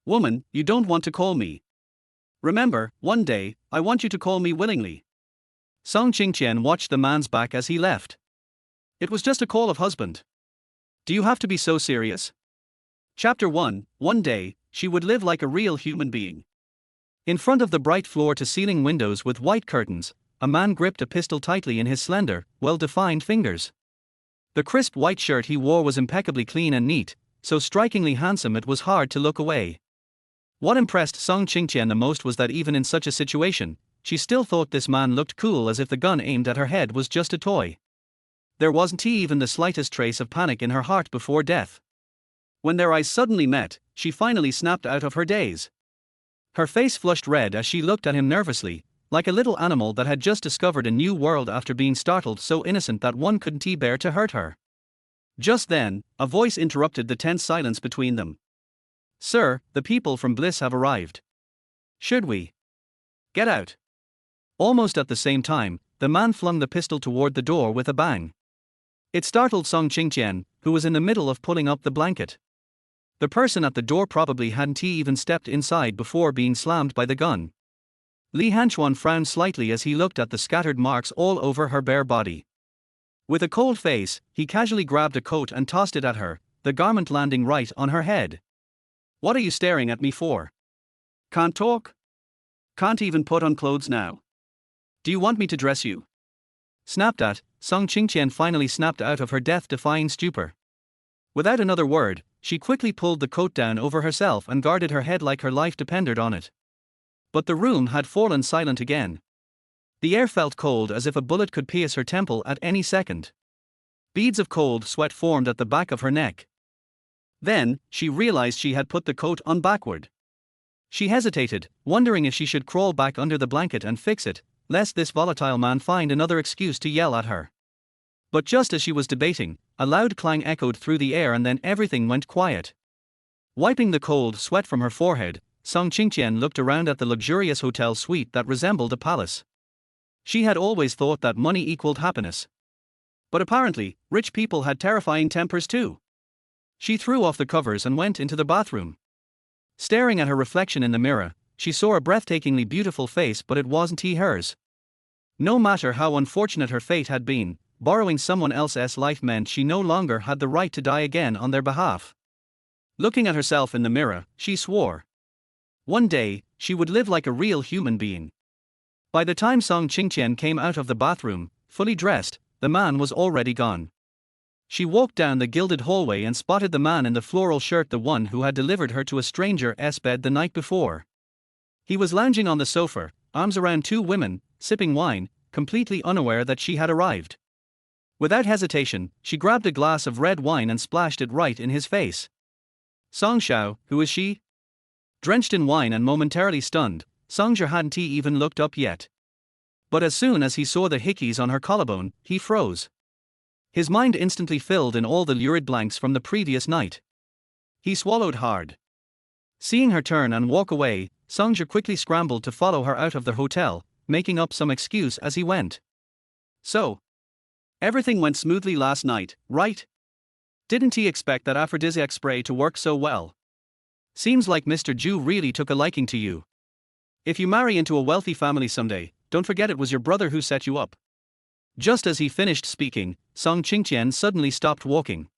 Woman, you don't want to call me. Remember, one day, I want you to call me willingly. Song Qingtian watched the man's back as he left. It was just a call of husband. Do you have to be so serious? Chapter 1. One day, she would live like a real human being. In front of the bright floor-to-ceiling windows with white curtains, a man gripped a pistol tightly in his slender, well-defined fingers. The crisp white shirt he wore was impeccably clean and neat, so strikingly handsome it was hard to look away. What impressed Song Qingtian the most was that even in such a situation, she still thought this man looked cool, as if the gun aimed at her head was just a toy. There wasn't even the slightest trace of panic in her heart before death. When their eyes suddenly met, she finally snapped out of her daze. Her face flushed red as she looked at him nervously, like a little animal that had just discovered a new world after being startled, so innocent that one couldn't bear to hurt her. Just then, a voice interrupted the tense silence between them. Sir, the people from Bliss have arrived. Should we get out? Almost at the same time, the man flung the pistol toward the door with a bang. It startled Song Qingtian, who was in the middle of pulling up the blanket. The person at the door probably hadn't even stepped inside before being slammed by the gun. Li Hanchuan frowned slightly as he looked at the scattered marks all over her bare body. With a cold face, he casually grabbed a coat and tossed it at her, the garment landing right on her head. What are you staring at me for? Can't talk? Can't even put on clothes now. Do you want me to dress you? Snapped at, Song Qingtian finally snapped out of her death-defying stupor. Without another word, she quickly pulled the coat down over herself and guarded her head like her life depended on it. But the room had fallen silent again. The air felt cold, as if a bullet could pierce her temple at any second. Beads of cold sweat formed at the back of her neck. Then, she realized she had put the coat on backward. She hesitated, wondering if she should crawl back under the blanket and fix it, lest this volatile man find another excuse to yell at her. But just as she was debating, a loud clang echoed through the air and then everything went quiet. Wiping the cold sweat from her forehead, Song Qingtian looked around at the luxurious hotel suite that resembled a palace. She had always thought that money equaled happiness. But apparently, rich people had terrifying tempers too. She threw off the covers and went into the bathroom. Staring at her reflection in the mirror, she saw a breathtakingly beautiful face, but it wasn't hers. No matter how unfortunate her fate had been, borrowing someone else's life meant she no longer had the right to die again on their behalf. Looking at herself in the mirror, she swore. One day, she would live like a real human being. By the time Song Qingtian came out of the bathroom, fully dressed, the man was already gone. She walked down the gilded hallway and spotted the man in the floral shirt, the one who had delivered her to a stranger's bed the night before. He was lounging on the sofa, arms around two women, sipping wine, completely unaware that she had arrived. Without hesitation, she grabbed a glass of red wine and splashed it right in his face. Song Xiao, who is she? Drenched in wine and momentarily stunned, Song Xiao hadn't even looked up yet. But as soon as he saw the hickeys on her collarbone, he froze. His mind instantly filled in all the lurid blanks from the previous night. He swallowed hard. Seeing her turn and walk away, Song Xiao quickly scrambled to follow her out of the hotel, making up some excuse as he went. So, everything went smoothly last night, right? Didn't he expect that aphrodisiac spray to work so well? Seems like Mr. Zhu really took a liking to you. If you marry into a wealthy family someday, don't forget it was your brother who set you up. Just as he finished speaking, Song Qingtian suddenly stopped walking.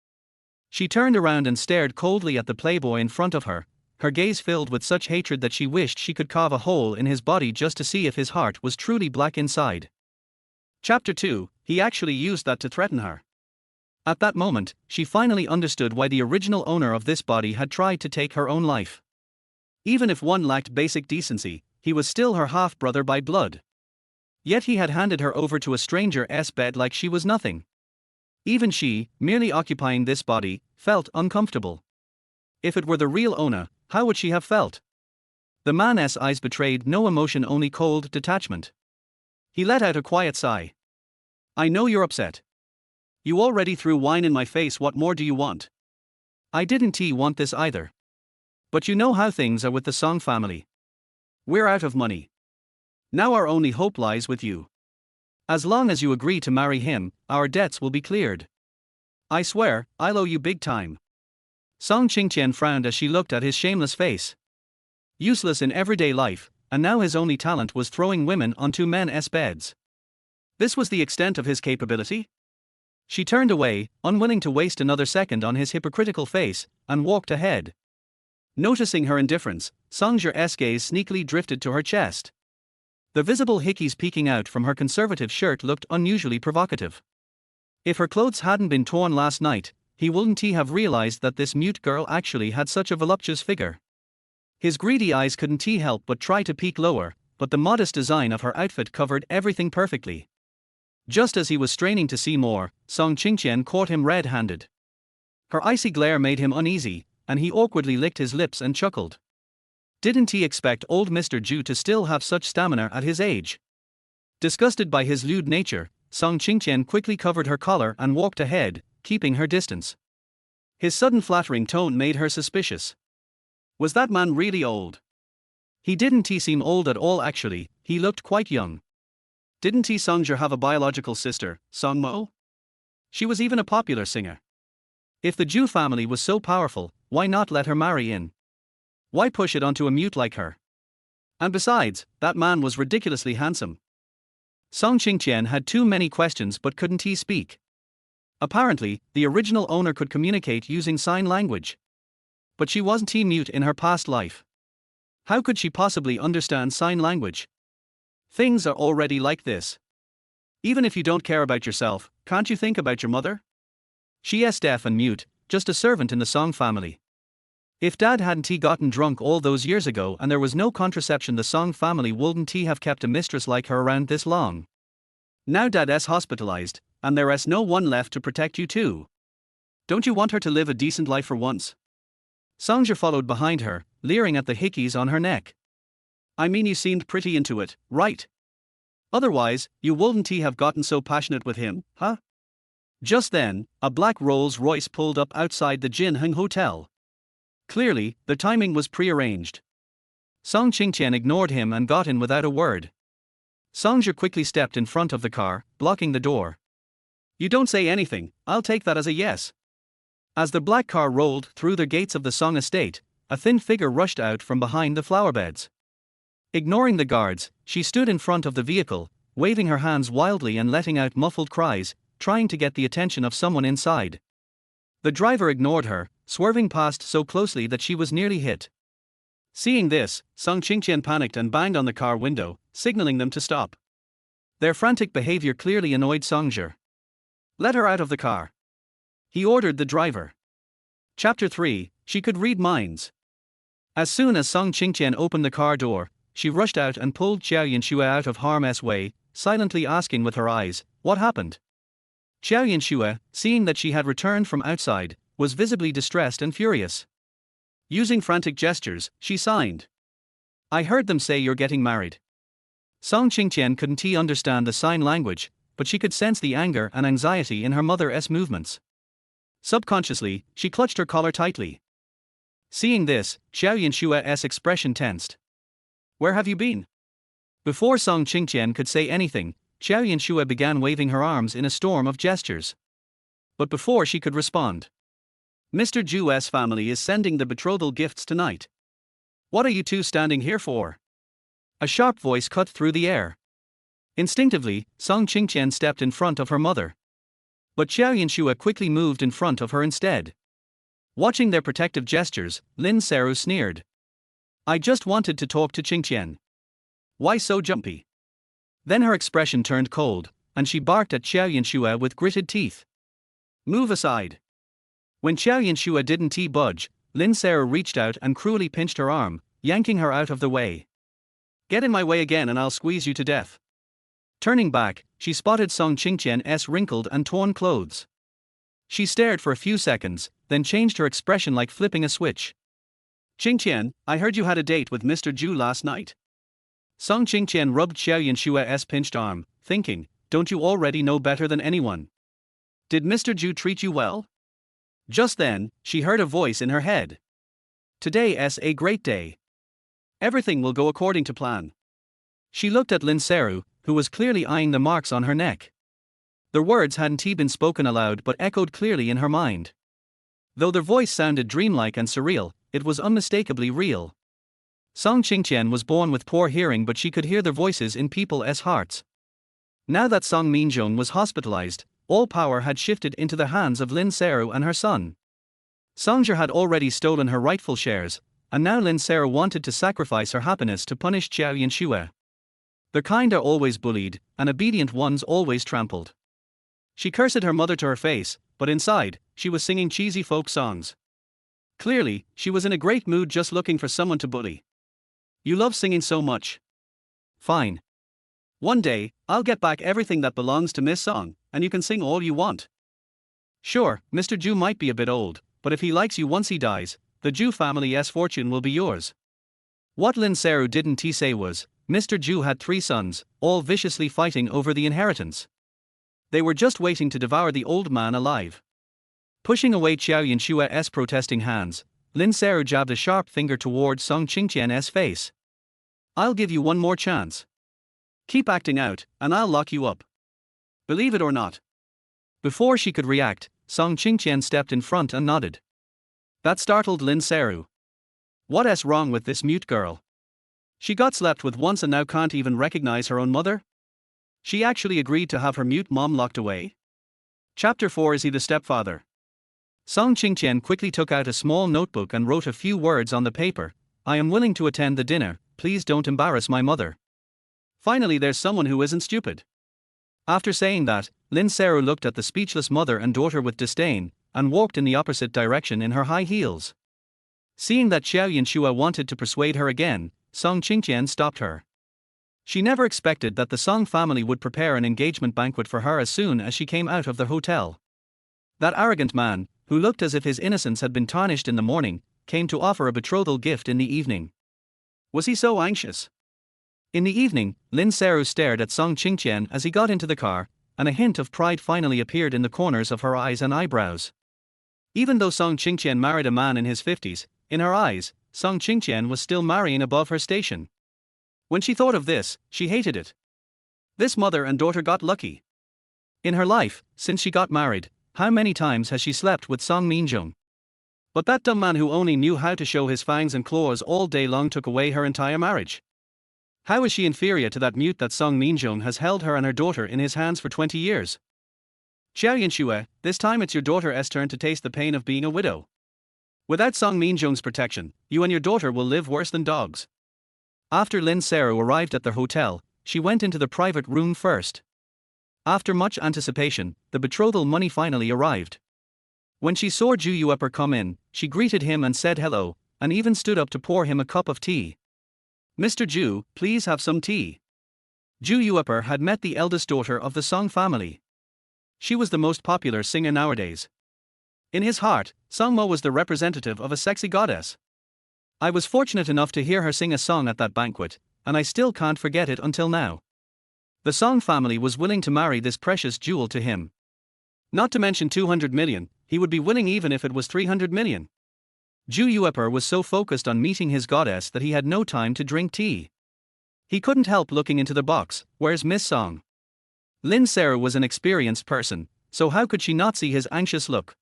She turned around and stared coldly at the playboy in front of her, her gaze filled with such hatred that she wished she could carve a hole in his body just to see if his heart was truly black inside. Chapter 2. He actually used that to threaten her. At that moment, she finally understood why the original owner of this body had tried to take her own life. Even if one lacked basic decency, he was still her half-brother by blood. Yet he had handed her over to a stranger's bed like she was nothing. Even she, merely occupying this body, felt uncomfortable. If it were the real owner, how would she have felt? The man's eyes betrayed no emotion, only cold detachment. He let out a quiet sigh. I know you're upset. You already threw wine in my face, what more do you want? I didn't want this either. But you know how things are with the Song family. We're out of money. Now our only hope lies with you. As long as you agree to marry him, our debts will be cleared. I swear, I'll owe you big time. Song Qingtian frowned as she looked at his shameless face. Useless in everyday life, and now his only talent was throwing women onto men's beds. This was the extent of his capability? She turned away, unwilling to waste another second on his hypocritical face, and walked ahead. Noticing her indifference, Song's gaze sneakily drifted to her chest. The visible hickeys peeking out from her conservative shirt looked unusually provocative. If her clothes hadn't been torn last night, he wouldn't have realized that this mute girl actually had such a voluptuous figure. His greedy eyes couldn't help but try to peek lower, but the modest design of her outfit covered everything perfectly. Just as he was straining to see more, Song Qingtian caught him red-handed. Her icy glare made him uneasy, and he awkwardly licked his lips and chuckled. Didn't he expect old Mr. Zhu to still have such stamina at his age? Disgusted by his lewd nature, Song Qingtian quickly covered her collar and walked ahead, keeping her distance. His sudden flattering tone made her suspicious. Was that man really old? He didn't seem old at all actually, he looked quite young. Didn't Songja have a biological sister, Song Mo? She was even a popular singer. If the Zhu family was so powerful, why not let her marry in? Why push it onto a mute like her? And besides, that man was ridiculously handsome. Song Qingtian had too many questions but couldn't speak. Apparently, the original owner could communicate using sign language. But she wasn't mute in her past life. How could she possibly understand sign language? Things are already like this. Even if you don't care about yourself, can't you think about your mother? She's deaf and mute, just a servant in the Song family. If Dad hadn't gotten drunk all those years ago and there was no contraception, the Song family wouldn't have kept a mistress like her around this long. Now Dad's hospitalized, and there's no one left to protect you too. Don't you want her to live a decent life for once? Songja followed behind her, leering at the hickeys on her neck. I mean, you seemed pretty into it, right? Otherwise, you wouldn't have gotten so passionate with him, huh? Just then, a black Rolls-Royce pulled up outside the Jinheng Hotel. Clearly, the timing was prearranged. Song Qingtian ignored him and got in without a word. Songja quickly stepped in front of the car, blocking the door. You don't say anything, I'll take that as a yes. As the black car rolled through the gates of the Song estate, a thin figure rushed out from behind the flower beds. Ignoring the guards, she stood in front of the vehicle, waving her hands wildly and letting out muffled cries, trying to get the attention of someone inside. The driver ignored her, swerving past so closely that she was nearly hit. Seeing this, Song Qingtian panicked and banged on the car window, signaling them to stop. Their frantic behavior clearly annoyed Songja. Let her out of the car, he ordered the driver. Chapter 3, She could read minds. As soon as Song Qingtian opened the car door, she rushed out and pulled Xiao Yanxue out of harm's way, silently asking with her eyes, what happened? Xiao Yanxue, seeing that she had returned from outside, was visibly distressed and furious. Using frantic gestures, she signed. I heard them say you're getting married. Song Qingtian couldn't understand the sign language, but she could sense the anger and anxiety in her mother's movements. Subconsciously, she clutched her collar tightly. Seeing this, Xiao Yanxue's expression tensed. Where have you been? Before Song Qingtian could say anything, Xiao Yanxue began waving her arms in a storm of gestures. But before she could respond, Mr. Zhu's family is sending the betrothal gifts tonight. What are you two standing here for? A sharp voice cut through the air. Instinctively, Song Qingtian stepped in front of her mother. But Xiao Yanxue quickly moved in front of her instead. Watching their protective gestures, Lin Seru sneered. I just wanted to talk to Qingtian. Why so jumpy? Then her expression turned cold, and she barked at Xiao Yanxue with gritted teeth. Move aside. When Xiao Yanxue didn't budge, Lin Seru reached out and cruelly pinched her arm, yanking her out of the way. Get in my way again and I'll squeeze you to death. Turning back, she spotted Song Qingtian's wrinkled and torn clothes. She stared for a few seconds, then changed her expression like flipping a switch. Qingtian, I heard you had a date with Mr. Zhu last night. Song Qingtian rubbed Xiao Yanxue's pinched arm, thinking, don't you already know better than anyone? Did Mr. Zhu treat you well? Just then, she heard a voice in her head. Today's a great day. Everything will go according to plan. She looked at Lin Seru, who was clearly eyeing the marks on her neck. The words hadn't been spoken aloud but echoed clearly in her mind. Though their voice sounded dreamlike and surreal, it was unmistakably real. Song Qingtian was born with poor hearing, but she could hear their voices in people's hearts. Now that Song Minjong was hospitalized, all power had shifted into the hands of Lin Seru and her son. Songja had already stolen her rightful shares, and now Lin Seru wanted to sacrifice her happiness to punish Qiao Yanxue. The kind are always bullied, and obedient ones always trampled. She cursed her mother to her face, but inside, she was singing cheesy folk songs. Clearly, she was in a great mood, just looking for someone to bully. You love singing so much. Fine. One day, I'll get back everything that belongs to Miss Song, and you can sing all you want. Sure, Mr. Zhu might be a bit old, but if he likes you once he dies, the Zhu family's fortune will be yours. What Lin Seru didn't say was, Mr. Zhu had 3 sons, all viciously fighting over the inheritance. They were just waiting to devour the old man alive. Pushing away Qiao Yanshua's protesting hands, Lin Seru jabbed a sharp finger toward Song Qingtian's face. I'll give you one more chance. Keep acting out, and I'll lock you up. Believe it or not. Before she could react, Song Qingtian stepped in front and nodded. That startled Lin Seru. What's wrong with this mute girl? She got slept with once and now can't even recognize her own mother? She actually agreed to have her mute mom locked away? Chapter 4. Is he the stepfather? Song Qingtian quickly took out a small notebook and wrote a few words on the paper. I am willing to attend the dinner, please don't embarrass my mother. Finally, there's someone who isn't stupid. After saying that, Lin Seru looked at the speechless mother and daughter with disdain, and walked in the opposite direction in her high heels. Seeing that Qiao Yanxue wanted to persuade her again, Song Qingtian stopped her. She never expected that the Song family would prepare an engagement banquet for her as soon as she came out of the hotel. That arrogant man, who looked as if his innocence had been tarnished in the morning, came to offer a betrothal gift in the evening. Was he so anxious? In the evening, Lin Seru stared at Song Qingtian as he got into the car, and a hint of pride finally appeared in the corners of her eyes and eyebrows. Even though Song Qingtian married a man in his 50s, in her eyes, Song Qingtian was still marrying above her station. When she thought of this, she hated it. This mother and daughter got lucky. In her life, since she got married, how many times has she slept with Song Minjong? But that dumb man who only knew how to show his fangs and claws all day long took away her entire marriage. How is she inferior to that mute that Song Minjong has held her and her daughter in his hands for 20 years? Qiao Yanxue, this time it's your daughter's turn to taste the pain of being a widow. Without Song Minjong's protection, you and your daughter will live worse than dogs. After Lin Seru arrived at their hotel, she went into the private room first. After much anticipation, the betrothal money finally arrived. When she saw Zhu Yueper come in, she greeted him and said hello, and even stood up to pour him a cup of tea. Mr. Zhu, please have some tea. Zhu Yueper had met the eldest daughter of the Song family. She was the most popular singer nowadays. In his heart, Song Mo was the representative of a sexy goddess. I was fortunate enough to hear her sing a song at that banquet, and I still can't forget it until now. The Song family was willing to marry this precious jewel to him. Not to mention 200 million, he would be willing even if it was 300 million. Zhu Yueper was so focused on meeting his goddess that he had no time to drink tea. He couldn't help looking into the box. Where's Miss Song? Lin Seru was an experienced person, so how could she not see his anxious look?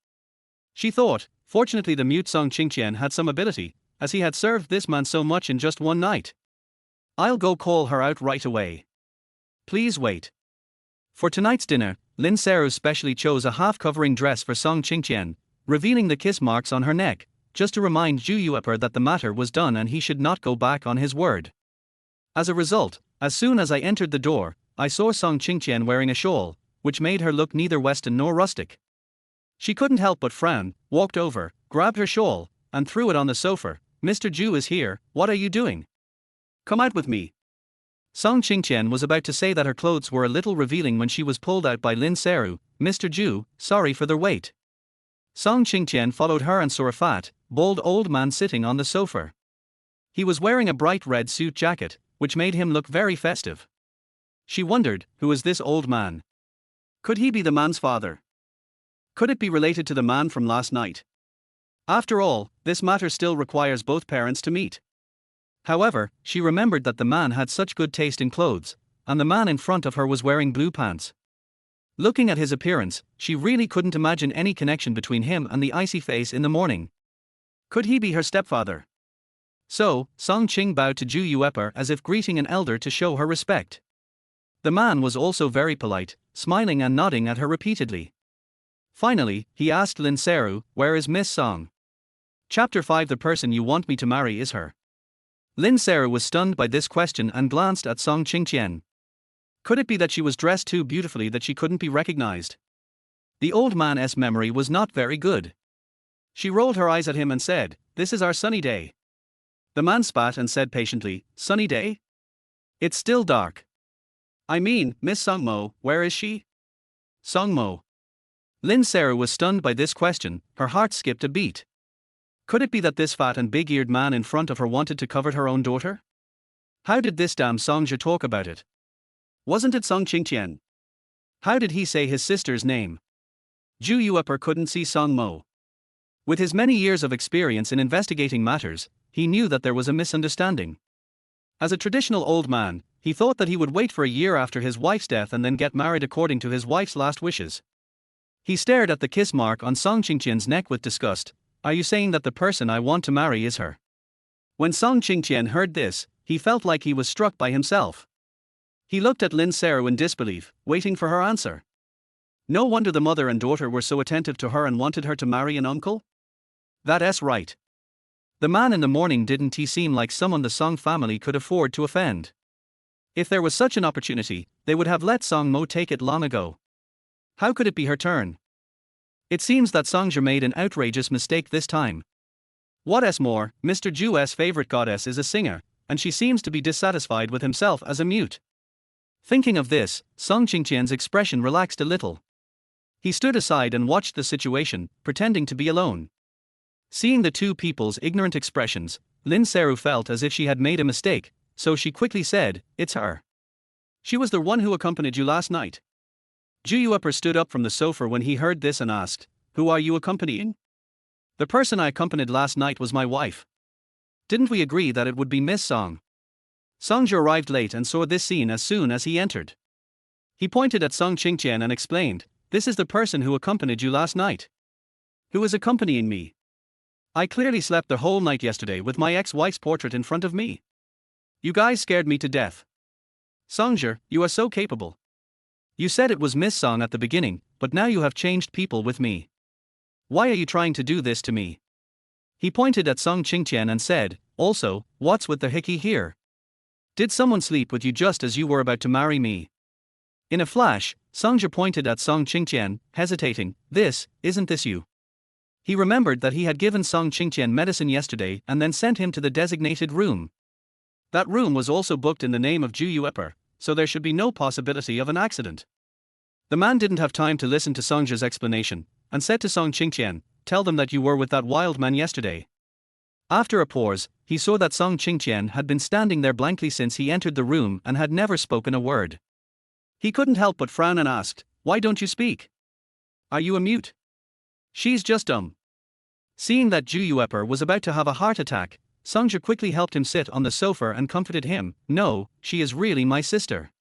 She thought, fortunately the mute Song Qingtian had some ability, as he had served this man so much in just one night. I'll go call her out right away. Please wait. For tonight's dinner, Lin Seru specially chose a half-covering dress for Song Qingtian, revealing the kiss marks on her neck, just to remind Zhu Yueper that the matter was done and he should not go back on his word. As a result, as soon as I entered the door, I saw Song Qingtian wearing a shawl, which made her look neither Western nor rustic. She couldn't help but frown, walked over, grabbed her shawl, and threw it on the sofa. Mr. Zhu is here, what are you doing? Come out with me. Song Qingtian was about to say that her clothes were a little revealing when she was pulled out by Lin Seru. Mr. Zhu, sorry for the wait. Song Qingtian followed her and saw a fat, bald old man sitting on the sofa. He was wearing a bright red suit jacket, which made him look very festive. She wondered, who is this old man? Could he be the man's father? Could it be related to the man from last night? After all, this matter still requires both parents to meet. However, she remembered that the man had such good taste in clothes, and the man in front of her was wearing blue pants. Looking at his appearance, she really couldn't imagine any connection between him and the icy face in the morning. Could he be her stepfather? So, Song Qing bowed to Ju Yuepar as if greeting an elder to show her respect. The man was also very polite, smiling and nodding at her repeatedly. Finally, he asked Lin Seru, "Where is Miss Song?" Chapter 5. The person you want me to marry is her. Lin Seru was stunned by this question and glanced at Song Qingtian. Could it be that she was dressed too beautifully that she couldn't be recognized? The old man's memory was not very good. She rolled her eyes at him and said, "This is our sunny day." The man spat and said patiently, "Sunny day? It's still dark." "I mean, Miss Song Mo, where is she?" Song Mo. Lin Seru was stunned by this question, her heart skipped a beat. Could it be that this fat and big-eared man in front of her wanted to covet her own daughter? How did this damn Songja talk about it? Wasn't it Song Qingtian? How did he say his sister's name? Ju Yuepar couldn't see Song Mo. With his many years of experience in investigating matters, he knew that there was a misunderstanding. As a traditional old man, he thought that he would wait for a year after his wife's death and then get married according to his wife's last wishes. He stared at the kiss mark on Song Qingtian's neck with disgust. "Are you saying that the person I want to marry is her?" When Song Qingtian heard this, he felt like he was struck by himself. He looked at Lin Seru in disbelief, waiting for her answer. No wonder the mother and daughter were so attentive to her and wanted her to marry an uncle? That's right. The man in the morning, didn't he seem like someone the Song family could afford to offend? If there was such an opportunity, they would have let Song Mo take it long ago. How could it be her turn? It seems that Songja made an outrageous mistake this time. What's more, Mr. Ju's favorite goddess is a singer, and she seems to be dissatisfied with himself as a mute. Thinking of this, Song Qingtian's expression relaxed a little. He stood aside and watched the situation, pretending to be alone. Seeing the two people's ignorant expressions, Lin Seru felt as if she had made a mistake, so she quickly said, "It's her. She was the one who accompanied you last night." Ju Yuepar stood up from the sofa when he heard this and asked, "Who are you accompanying?" "The person I accompanied last night was my wife. Didn't we agree that it would be Miss Song?" Songja arrived late and saw this scene as soon as he entered. He pointed at Song Qingtian and explained, "This is the person who accompanied you last night." "Who is accompanying me? I clearly slept the whole night yesterday with my ex-wife's portrait in front of me. You guys scared me to death. Songja, you are so capable. You said it was Miss Song at the beginning, but now you have changed people with me. Why are you trying to do this to me?" He pointed at Song Qingtian and said, "Also, what's with the hickey here? Did someone sleep with you just as you were about to marry me?" In a flash, Songja pointed at Song Qingtian, hesitating, "Isn't this you?" He remembered that he had given Song Qingtian medicine yesterday and then sent him to the designated room. That room was also booked in the name of Ju Yuepar, so there should be no possibility of an accident. The man didn't have time to listen to Songja's explanation, and said to Song Qingtian, "Tell them that you were with that wild man yesterday." After a pause, he saw that Song Qingtian had been standing there blankly since he entered the room and had never spoken a word. He couldn't help but frown and asked, "Why don't you speak? Are you a mute?" "She's just dumb." Seeing that Ju Yuepar was about to have a heart attack, Songja quickly helped him sit on the sofa and comforted him, "No, she is really my sister."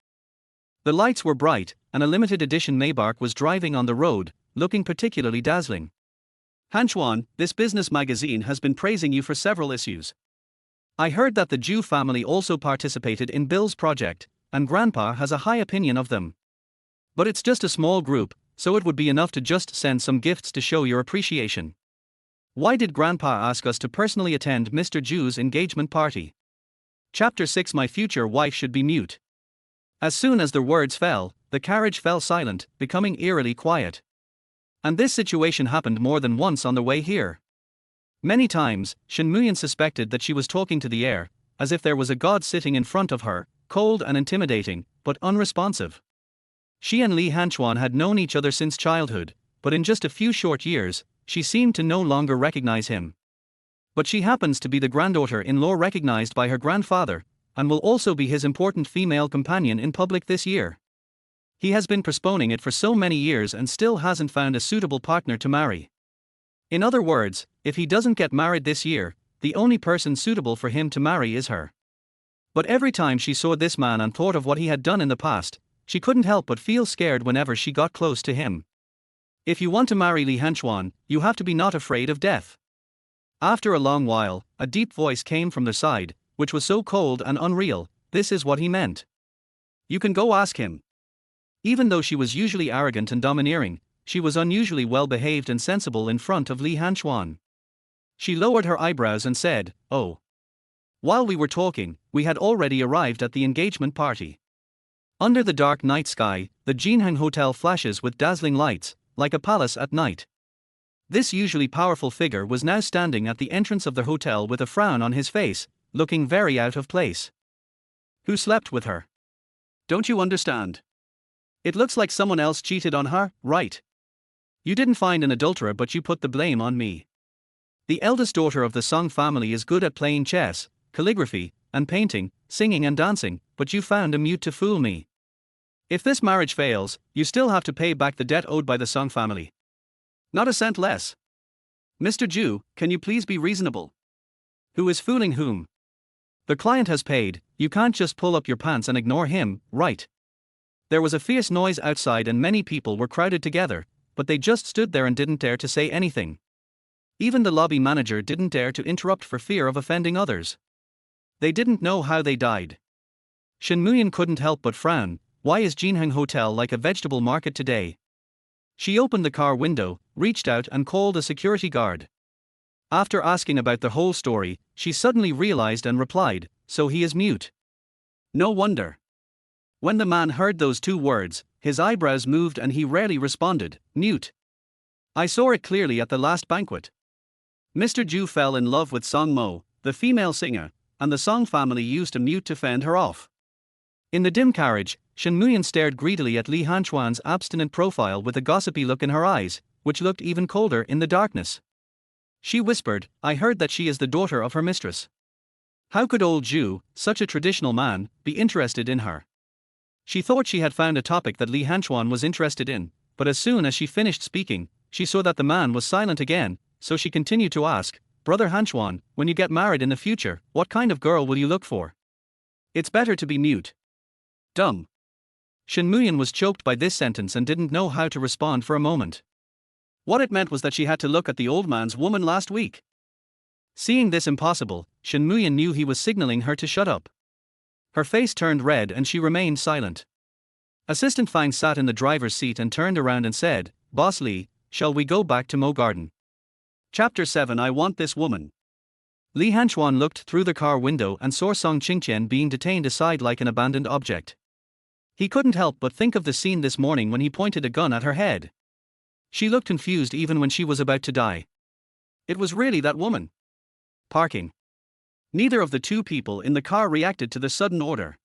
The lights were bright, and a limited edition Maybach was driving on the road, looking particularly dazzling. "Hanchuan, this business magazine has been praising you for several issues. I heard that the Ju family also participated in Bill's project, and Grandpa has a high opinion of them. But it's just a small group, so it would be enough to just send some gifts to show your appreciation. Why did Grandpa ask us to personally attend Mr. Ju's engagement party?" Chapter 6. My future wife should be mute. As soon as the words fell, the carriage fell silent, becoming eerily quiet. And this situation happened more than once on the way here. Many times, Shen Muyan suspected that she was talking to the air, as if there was a god sitting in front of her, cold and intimidating, but unresponsive. She and Li Hanchuan had known each other since childhood, but in just a few short years, she seemed to no longer recognize him. But she happens to be the granddaughter-in-law recognized by her grandfather, and will also be his important female companion in public this year. He has been postponing it for so many years and still hasn't found a suitable partner to marry. In other words, if he doesn't get married this year, the only person suitable for him to marry is her. But every time she saw this man and thought of what he had done in the past, she couldn't help but feel scared whenever she got close to him. If you want to marry Li Hanchuan, you have to be not afraid of death. After a long while, a deep voice came from their side, which was so cold and unreal. This is what he meant. You can go ask him. Even though she was usually arrogant and domineering, she was unusually well behaved and sensible in front of Li Hanchuan. She lowered her eyebrows and said, "Oh." While we were talking, we had already arrived at the engagement party. Under the dark night sky, the Jinheng Hotel flashes with dazzling lights, like a palace at night. This usually powerful figure was now standing at the entrance of the hotel with a frown on his face, looking very out of place. Who slept with her? Don't you understand? It looks like someone else cheated on her, right? You didn't find an adulterer, but you put the blame on me. The eldest daughter of the Song family is good at playing chess, calligraphy, and painting, singing and dancing, but you found a mute to fool me. If this marriage fails, you still have to pay back the debt owed by the Song family. Not a cent less. Mr. Ju, can you please be reasonable? Who is fooling whom? The client has paid, you can't just pull up your pants and ignore him, right? There was a fierce noise outside and many people were crowded together, but they just stood there and didn't dare to say anything. Even the lobby manager didn't dare to interrupt for fear of offending others. They didn't know how they died. Shen Muyan couldn't help but frown. Why is Jinheng Hotel like a vegetable market today? She opened the car window, reached out and called a security guard. After asking about the whole story, she suddenly realized and replied, "So he is mute." No wonder. When the man heard those two words, his eyebrows moved and he rarely responded, "Mute. I saw it clearly at the last banquet." Mr. Ju fell in love with Song Mo, the female singer, and the Song family used a mute to fend her off. In the dim carriage, Shen Muyan stared greedily at Li Hanchuan's abstinent profile with a gossipy look in her eyes, which looked even colder in the darkness. She whispered, "I heard that she is the daughter of her mistress. How could old Ju, such a traditional man, be interested in her?" She thought she had found a topic that Li Hanchuan was interested in, but as soon as she finished speaking, she saw that the man was silent again, so she continued to ask, "Brother Hanchuan, when you get married in the future, what kind of girl will you look for?" It's better to be mute. Dumb. Shen Muyan was choked by this sentence and didn't know how to respond for a moment. What it meant was that she had to look at the old man's woman last week. Seeing this impossible, Shen Muyan knew he was signaling her to shut up. Her face turned red and she remained silent. Assistant Fang sat in the driver's seat and turned around and said, "Boss Li, shall we go back to Mo Garden?" Chapter 7 I Want This Woman. Li Hanchuan looked through the car window and saw Song Qingtian being detained aside like an abandoned object. He couldn't help but think of the scene this morning when he pointed a gun at her head. She looked confused even when she was about to die. It was really that woman. Parking. Neither of the two people in the car reacted to the sudden order.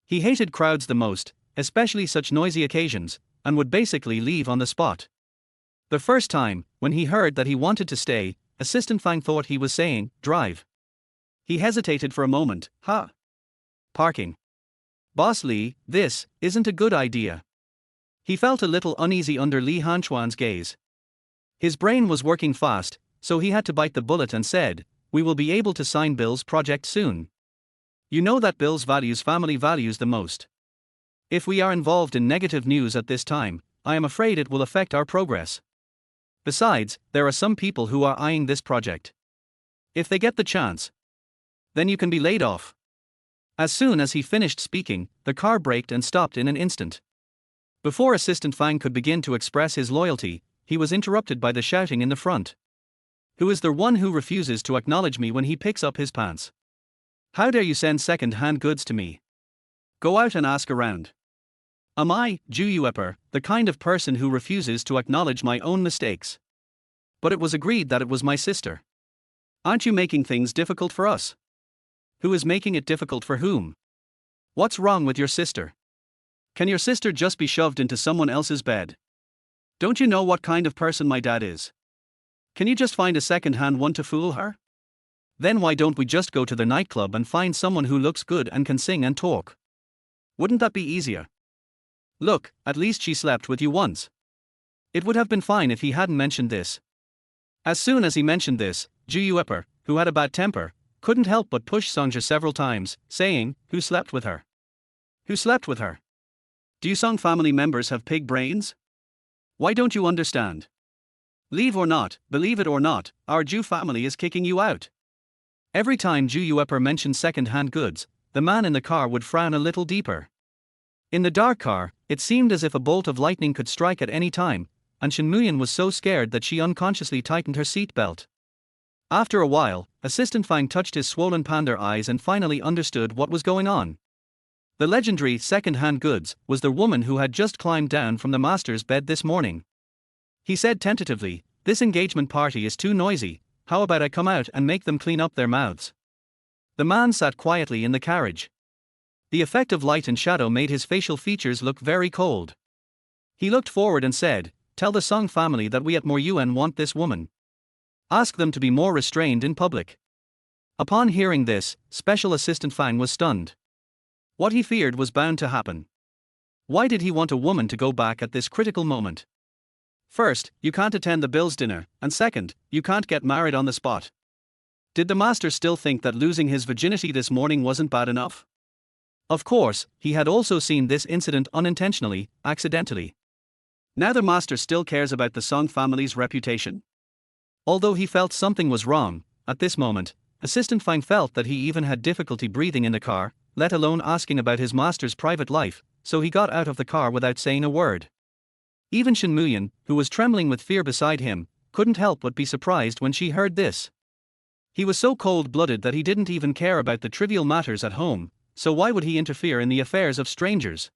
He hated crowds the most, especially such noisy occasions, and would basically leave on the spot. The first time, when he heard that he wanted to stay, Assistant Fang thought he was saying, "Drive." He hesitated for a moment. Parking. Boss Li, this isn't a good idea. He felt a little uneasy under Li Hanchuan's gaze. His brain was working fast, so he had to bite the bullet and said, "We will be able to sign Bill's project soon. You know that Bill's values family values the most. If we are involved in negative news at this time, I am afraid it will affect our progress. Besides, there are some people who are eyeing this project. If they get the chance, then you can be laid off." As soon as he finished speaking, the car braked and stopped in an instant. Before Assistant Fang could begin to express his loyalty, he was interrupted by the shouting in the front. "Who is the one who refuses to acknowledge me when he picks up his pants? How dare you send second-hand goods to me? Go out and ask around. Am I, Ju Yueper, the kind of person who refuses to acknowledge my own mistakes? But it was agreed that it was my sister. Aren't you making things difficult for us? Who is making it difficult for whom? What's wrong with your sister? Can your sister just be shoved into someone else's bed? Don't you know what kind of person my dad is? Can you just find a second-hand one to fool her? Then why don't we just go to the nightclub and find someone who looks good and can sing and talk? Wouldn't that be easier? Look, at least she slept with you once. It would have been fine if he hadn't mentioned this." As soon as he mentioned this, Ju Yueper, who had a bad temper, couldn't help but push Songja several times, saying, "Who slept with her? Who slept with her? Do you Song family members have pig brains? Why don't you understand? Leave or not, believe it or not, our Jew family is kicking you out. Every time Ju Yueper mentioned second-hand goods, the man in the car would frown a little deeper. In the dark car, it seemed as if a bolt of lightning could strike at any time, and Shen Muyan was so scared that she unconsciously tightened her seatbelt. After a while, Assistant Fang touched his swollen panda eyes and finally understood what was going on. The legendary second-hand goods was the woman who had just climbed down from the master's bed this morning. He said tentatively, "This engagement party is too noisy, how about I come out and make them clean up their mouths?" The man sat quietly in the carriage. The effect of light and shadow made his facial features look very cold. He looked forward and said, "Tell the Song family that we at Moryuan want this woman. Ask them to be more restrained in public." Upon hearing this, Special Assistant Fang was stunned. What he feared was bound to happen. Why did he want a woman to go back at this critical moment? First, you can't attend the Bill's dinner, and second, you can't get married on the spot. Did the master still think that losing his virginity this morning wasn't bad enough? Of course, he had also seen this incident unintentionally, accidentally. Now the master still cares about the Song family's reputation. Although he felt something was wrong, at this moment, Assistant Fang felt that he even had difficulty breathing in the car, let alone asking about his master's private life, so he got out of the car without saying a word. Even Shen Muyan, who was trembling with fear beside him, couldn't help but be surprised when she heard this. He was so cold-blooded that he didn't even care about the trivial matters at home, so why would he interfere in the affairs of strangers?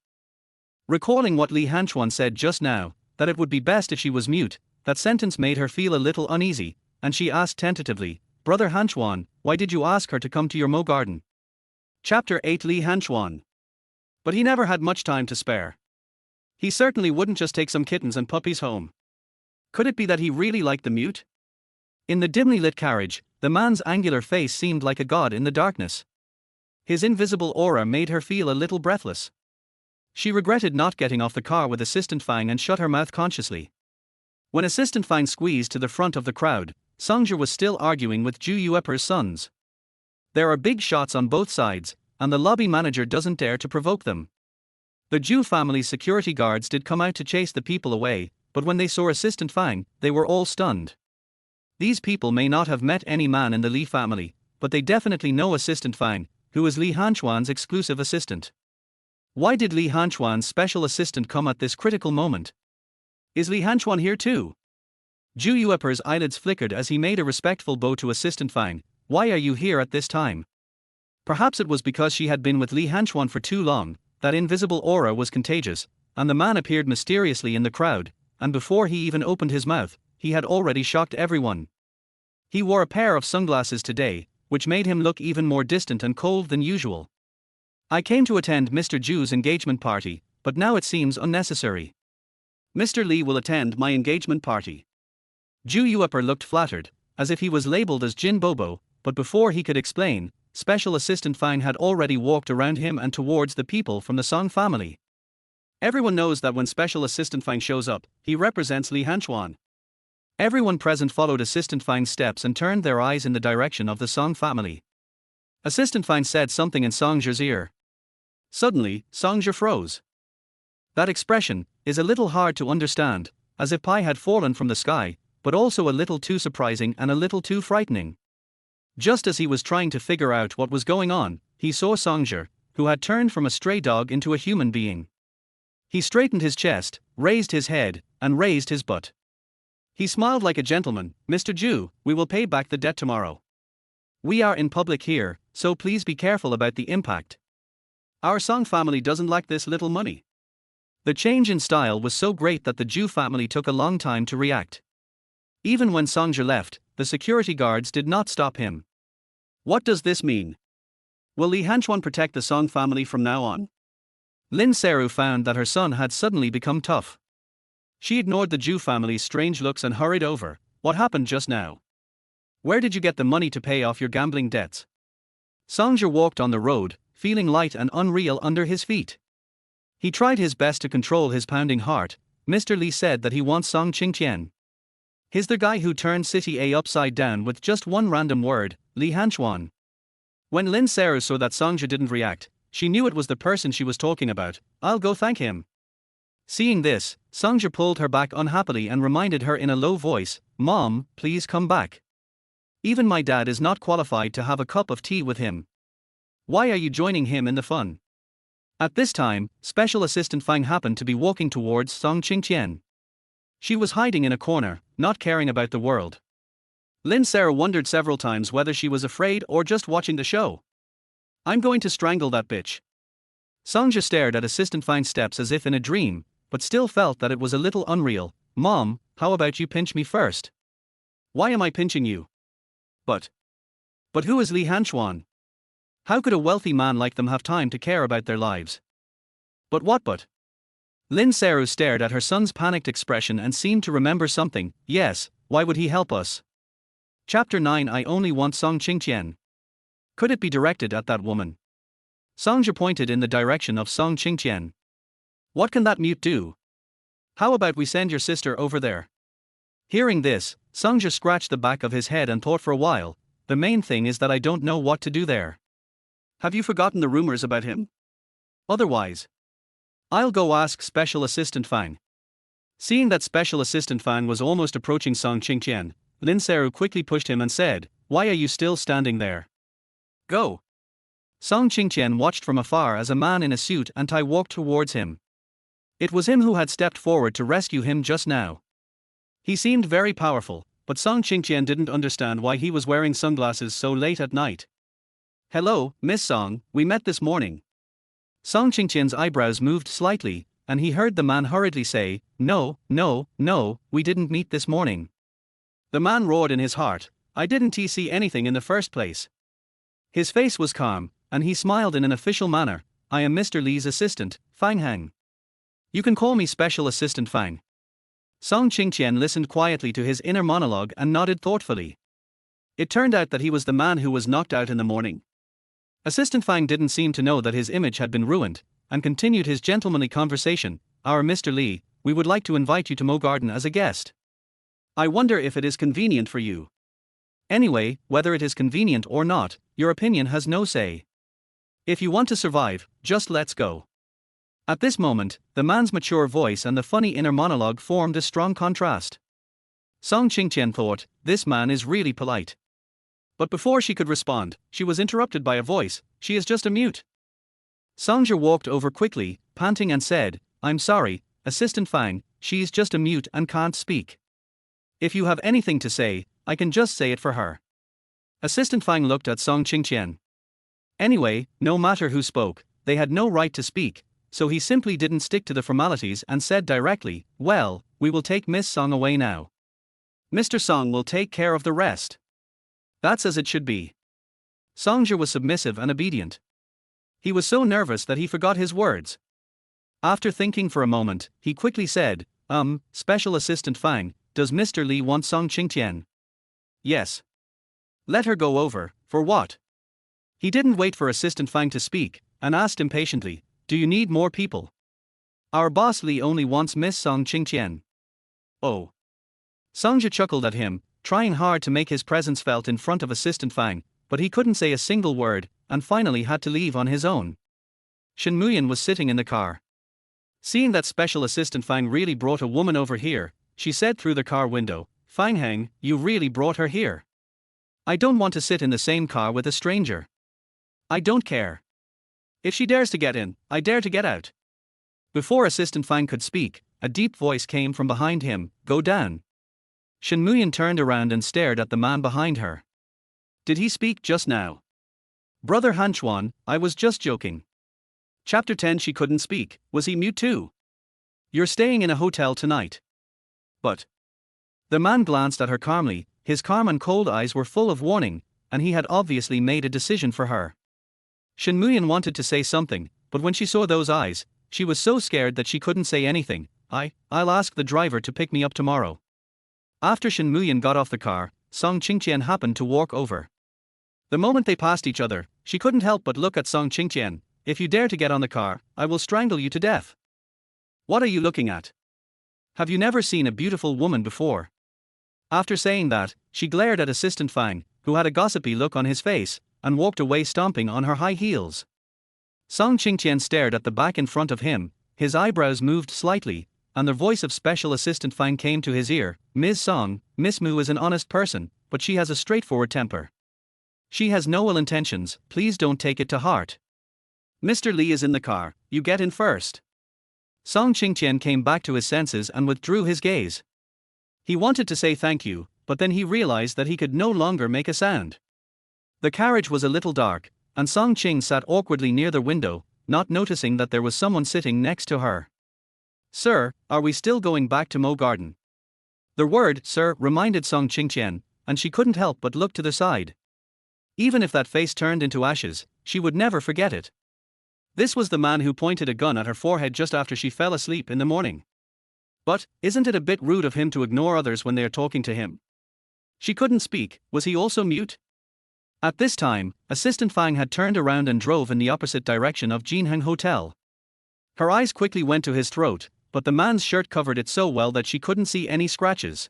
Recalling what Li Hanchuan said just now, that it would be best if she was mute, that sentence made her feel a little uneasy, and she asked tentatively, "Brother Hanchuan, why did you ask her to come to your Mo garden?" Chapter 8 Li Hanchuan. But he never had much time to spare. He certainly wouldn't just take some kittens and puppies home. Could it be that he really liked the mute? In the dimly lit carriage, the man's angular face seemed like a god in the darkness. His invisible aura made her feel a little breathless. She regretted not getting off the car with Assistant Fang and shut her mouth consciously. When Assistant Fang squeezed to the front of the crowd, Songjia was still arguing with Ju Yueper's sons. There are big shots on both sides, and the lobby manager doesn't dare to provoke them. The Ju family's security guards did come out to chase the people away, but when they saw Assistant Fang, they were all stunned. These people may not have met any man in the Li family, but they definitely know Assistant Fang, who is Li Hanchuan's exclusive assistant. Why did Li Hanchuan's special assistant come at this critical moment? Is Li Hanchuan here too? Ju Yueper's eyelids flickered as he made a respectful bow to Assistant Fang. "Why are you here at this time?" Perhaps it was because she had been with Li Hanchuan for too long, that invisible aura was contagious, and the man appeared mysteriously in the crowd, and before he even opened his mouth, he had already shocked everyone. He wore a pair of sunglasses today, which made him look even more distant and cold than usual. "I came to attend Mr. Ju's engagement party, but now it seems unnecessary. Mr. Li will attend my engagement party." Ju Yueper looked flattered, as if he was labeled as Jin Bobo, but before he could explain, Special Assistant Fang had already walked around him and towards the people from the Song family. Everyone knows that when Special Assistant Fang shows up, he represents Li Hanchuan. Everyone present followed Assistant Fang's steps and turned their eyes in the direction of the Song family. Assistant Fang said something in Songjia's ear. Suddenly, Songjia froze. That expression is a little hard to understand, as if pie had fallen from the sky, but also a little too surprising and a little too frightening. Just as he was trying to figure out what was going on, he saw Songjia, who had turned from a stray dog into a human being. He straightened his chest, raised his head, and raised his butt. He smiled like a gentleman. "Mr. Ju, we will pay back the debt tomorrow. We are in public here, so please be careful about the impact. Our Song family doesn't like this little money." The change in style was so great that the Ju family took a long time to react. Even when Songjia left, the security guards did not stop him. What does this mean? Will Li Hanchuan protect the Song family from now on? Lin Seru found that her son had suddenly become tough. She ignored the Ju family's strange looks and hurried over. "What happened just now? Where did you get the money to pay off your gambling debts?" Songjia walked on the road, feeling light and unreal under his feet. He tried his best to control his pounding heart. Mr. Li said that he wants Song Qingtian. He's the guy who turned City A upside down with just one random word, Li Hanchuan. When Lin Seru saw that Songjia didn't react, she knew it was the person she was talking about. "I'll go thank him." Seeing this, Songja pulled her back unhappily and reminded her in a low voice, "Mom, please come back. Even my dad is not qualified to have a cup of tea with him. Why are you joining him in the fun?" At this time, Special Assistant Fang happened to be walking towards Song Qingtian. She was hiding in a corner, not caring about the world. Lin Sarah wondered several times whether she was afraid or just watching the show. "I'm going to strangle that bitch." Songja stared at Assistant Fang's steps as if in a dream, but still felt that it was a little unreal. "Mom, how about you pinch me first?" "Why am I pinching you?" But who is Li Hanchuan? How could a wealthy man like them have time to care about their lives?" But? Lin Seru stared at her son's panicked expression and seemed to remember something. "Yes, why would he help us?" Chapter 9. I only want Song Qingtian. Could it be directed at that woman? Songja pointed in the direction of Song Qingtian. "What can that mute do? How about we send your sister over there?" Hearing this, Songja scratched the back of his head and thought for a while. "The main thing is that I don't know what to do there." "Have you forgotten the rumors about him? Otherwise, I'll go ask Special Assistant Fang." Seeing that Special Assistant Fang was almost approaching Song Qingtian, Lin Seru quickly pushed him and said, "Why are you still standing there? Go." Song Qingtian watched from afar as a man in a suit and tie walked towards him. It was him who had stepped forward to rescue him just now. He seemed very powerful, but Song Qingtian didn't understand why he was wearing sunglasses so late at night. "Hello, Miss Song, we met this morning." Song Qingtian's eyebrows moved slightly, and he heard the man hurriedly say, No, we didn't meet this morning." The man roared in his heart, "I didn't see anything in the first place." His face was calm, and he smiled in an official manner. "I am Mr. Li's assistant, Fang Hang. You can call me Special Assistant Fang." Song Qingtian listened quietly to his inner monologue and nodded thoughtfully. It turned out that he was the man who was knocked out in the morning. Assistant Fang didn't seem to know that his image had been ruined, and continued his gentlemanly conversation. "Our Mr. Li, we would like to invite you to Mo Garden as a guest. I wonder if it is convenient for you. Anyway, whether it is convenient or not, your opinion has no say. If you want to survive, just let's go." At this moment, the man's mature voice and the funny inner monologue formed a strong contrast. Song Qingtian thought, "This man is really polite." But before she could respond, she was interrupted by a voice. "She is just a mute." Songja walked over quickly, panting and said, "I'm sorry, Assistant Fang, she's just a mute and can't speak. If you have anything to say, I can just say it for her." Assistant Fang looked at Song Qingtian. Anyway, no matter who spoke, they had no right to speak, so he simply didn't stick to the formalities and said directly, "Well, we will take Miss Song away now. Mr. Song will take care of the rest." That's as it should be. Songja was submissive and obedient. He was so nervous that he forgot his words. After thinking for a moment, he quickly said, Special Assistant Fang, does Mr. Li want Song Qingtian?" "Yes." "Let her go over, for what?" He didn't wait for Assistant Fang to speak, and asked impatiently, "Do you need more people? Our boss Li only wants Miss Song Qingtian." "Oh." Songja chuckled at him, trying hard to make his presence felt in front of Assistant Fang, but he couldn't say a single word, and finally had to leave on his own. Shen Muyan was sitting in the car. Seeing that Special Assistant Fang really brought a woman over here, she said through the car window, "Fang Hang, you really brought her here. I don't want to sit in the same car with a stranger. I don't care. If she dares to get in, I dare to get out." Before Assistant Fang could speak, a deep voice came from behind him, "Go down." Shen Muyan turned around and stared at the man behind her. Did he speak just now? "Brother Hanchuan, I was just joking." Chapter 10. She couldn't speak. Was he mute too? "You're staying in a hotel tonight." "But." The man glanced at her calmly. His calm and cold eyes were full of warning, and he had obviously made a decision for her. Shen Muyan wanted to say something, but when she saw those eyes, she was so scared that she couldn't say anything. I'll ask the driver to pick me up tomorrow." After Shen Muyan got off the car, Song Qingtian happened to walk over. The moment they passed each other, she couldn't help but look at Song Qingtian. "If you dare to get on the car, I will strangle you to death." "What are you looking at? Have you never seen a beautiful woman before?" After saying that, she glared at Assistant Fang, who had a gossipy look on his face, and walked away stomping on her high heels. Song Qingtian stared at the back in front of him. his eyebrows moved slightly, and the voice of Special Assistant Fang came to his ear. Ms. Song, Miss Mu is an honest person, but she has a straightforward temper. She has no ill intentions, please don't take it to heart. Mr. Li is in the car, you get in first. Song Qingtian came back to his senses and withdrew his gaze. He wanted to say thank you, but then he realized that he could no longer make a sound. The carriage was a little dark, and Song Qing sat awkwardly near the window, not noticing that there was someone sitting next to her. Sir, are we still going back to Mo Garden? The word, sir, reminded Song Qingtian, and she couldn't help but look to the side. Even if that face turned into ashes, she would never forget it. This was the man who pointed a gun at her forehead just after she fell asleep in the morning. But, isn't it a bit rude of him to ignore others when they are talking to him? She couldn't speak, was he also mute? At this time, Assistant Fang had turned around and drove in the opposite direction of Jinheng Hotel. Her eyes quickly went to his throat, but the man's shirt covered it so well that she couldn't see any scratches.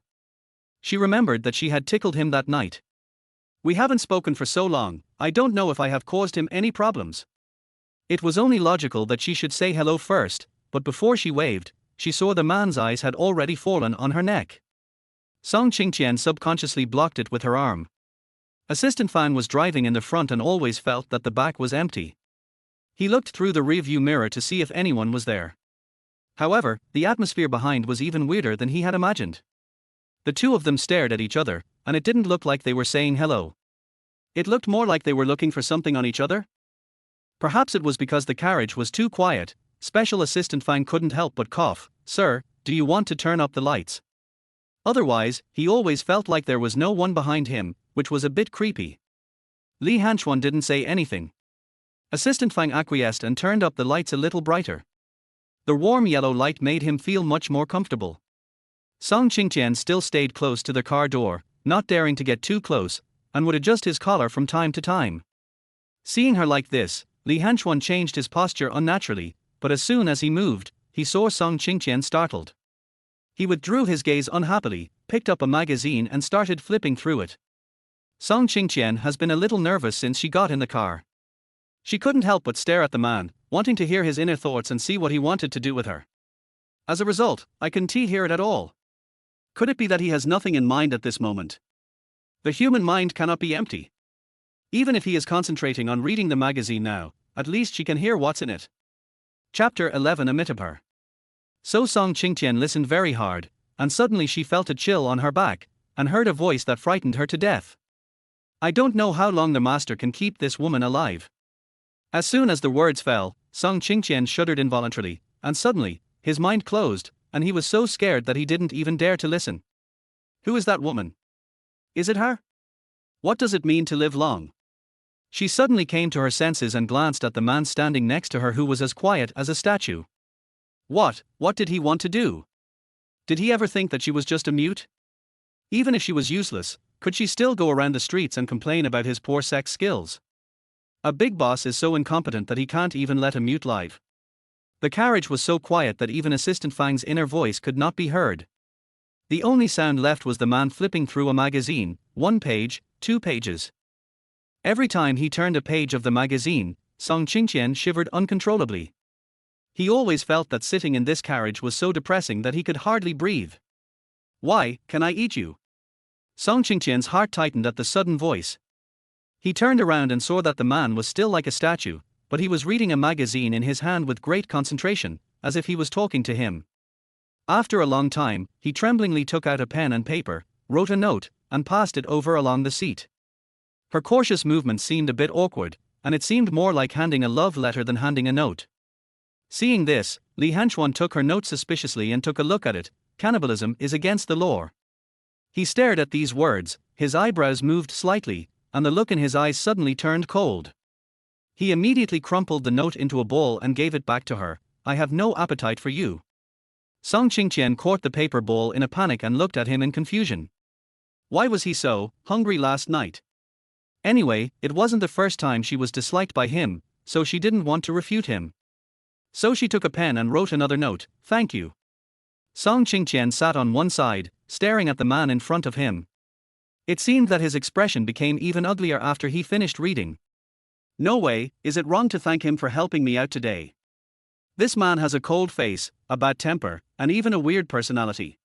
She remembered that she had tickled him that night. We haven't spoken for so long, I don't know if I have caused him any problems. It was only logical that she should say hello first, but before she waved, she saw the man's eyes had already fallen on her neck. Song Qingtian subconsciously blocked it with her arm. Assistant Fan was driving in the front and always felt that the back was empty. He looked through the rearview mirror to see if anyone was there. However, the atmosphere behind was even weirder than he had imagined. The two of them stared at each other, and it didn't look like they were saying hello. It looked more like they were looking for something on each other? Perhaps it was because the carriage was too quiet. Special Assistant Fang couldn't help but cough. Sir, do you want to turn up the lights? Otherwise, he always felt like there was no one behind him, which was a bit creepy. Li Hanchuan didn't say anything. Assistant Fang acquiesced and turned up the lights a little brighter. The warm yellow light made him feel much more comfortable. Song Qingtian still stayed close to the car door, not daring to get too close, and would adjust his collar from time to time. Seeing her like this, Li Hanchuan changed his posture unnaturally, but as soon as he moved, he saw Song Qingtian startled. He withdrew his gaze unhappily, picked up a magazine and started flipping through it. Song Qingtian has been a little nervous since she got in the car. She couldn't help but stare at the man, wanting to hear his inner thoughts and see what he wanted to do with her. As a result, I couldn't hear it at all. Could it be that he has nothing in mind at this moment? The human mind cannot be empty. Even if he is concentrating on reading the magazine now, at least she can hear what's in it. Chapter 11 Amitabha. So Song Qingtian listened very hard, and suddenly she felt a chill on her back, and heard a voice that frightened her to death. I don't know how long the master can keep this woman alive. As soon as the words fell, Song Qingtian shuddered involuntarily, and suddenly, his mind closed, and he was so scared that he didn't even dare to listen. Who is that woman? Is it her? What does it mean to live long? She suddenly came to her senses and glanced at the man standing next to her who was as quiet as a statue. What did he want to do? Did he ever think that she was just a mute? Even if she was useless, could she still go around the streets and complain about his poor sex skills? A big boss is so incompetent that he can't even let a mute live. The carriage was so quiet that even Assistant Fang's inner voice could not be heard. The only sound left was the man flipping through a magazine, 1 page, 2 pages. Every time he turned a page of the magazine, Song Qingtian shivered uncontrollably. He always felt that sitting in this carriage was so depressing that he could hardly breathe. Why, can I eat you? Song Qingtian's heart tightened at the sudden voice. He turned around and saw that the man was still like a statue, but he was reading a magazine in his hand with great concentration, as if he was talking to him. After a long time, he tremblingly took out a pen and paper, wrote a note, and passed it over along the seat. Her cautious movement seemed a bit awkward, and it seemed more like handing a love letter than handing a note. Seeing this, Li Hanchuan took her note suspiciously and took a look at it. Cannibalism is against the law. He stared at these words, his eyebrows moved slightly, and the look in his eyes suddenly turned cold. He immediately crumpled the note into a ball and gave it back to her. I have no appetite for you. Song Qingtian caught the paper ball in a panic and looked at him in confusion. Why was he so hungry last night? Anyway, it wasn't the first time she was disliked by him, so she didn't want to refute him. So she took a pen and wrote another note, thank you. Song Qingtian sat on one side, staring at the man in front of him. It seemed that his expression became even uglier after he finished reading. No way, is it wrong to thank him for helping me out today? This man has a cold face, a bad temper, and even a weird personality.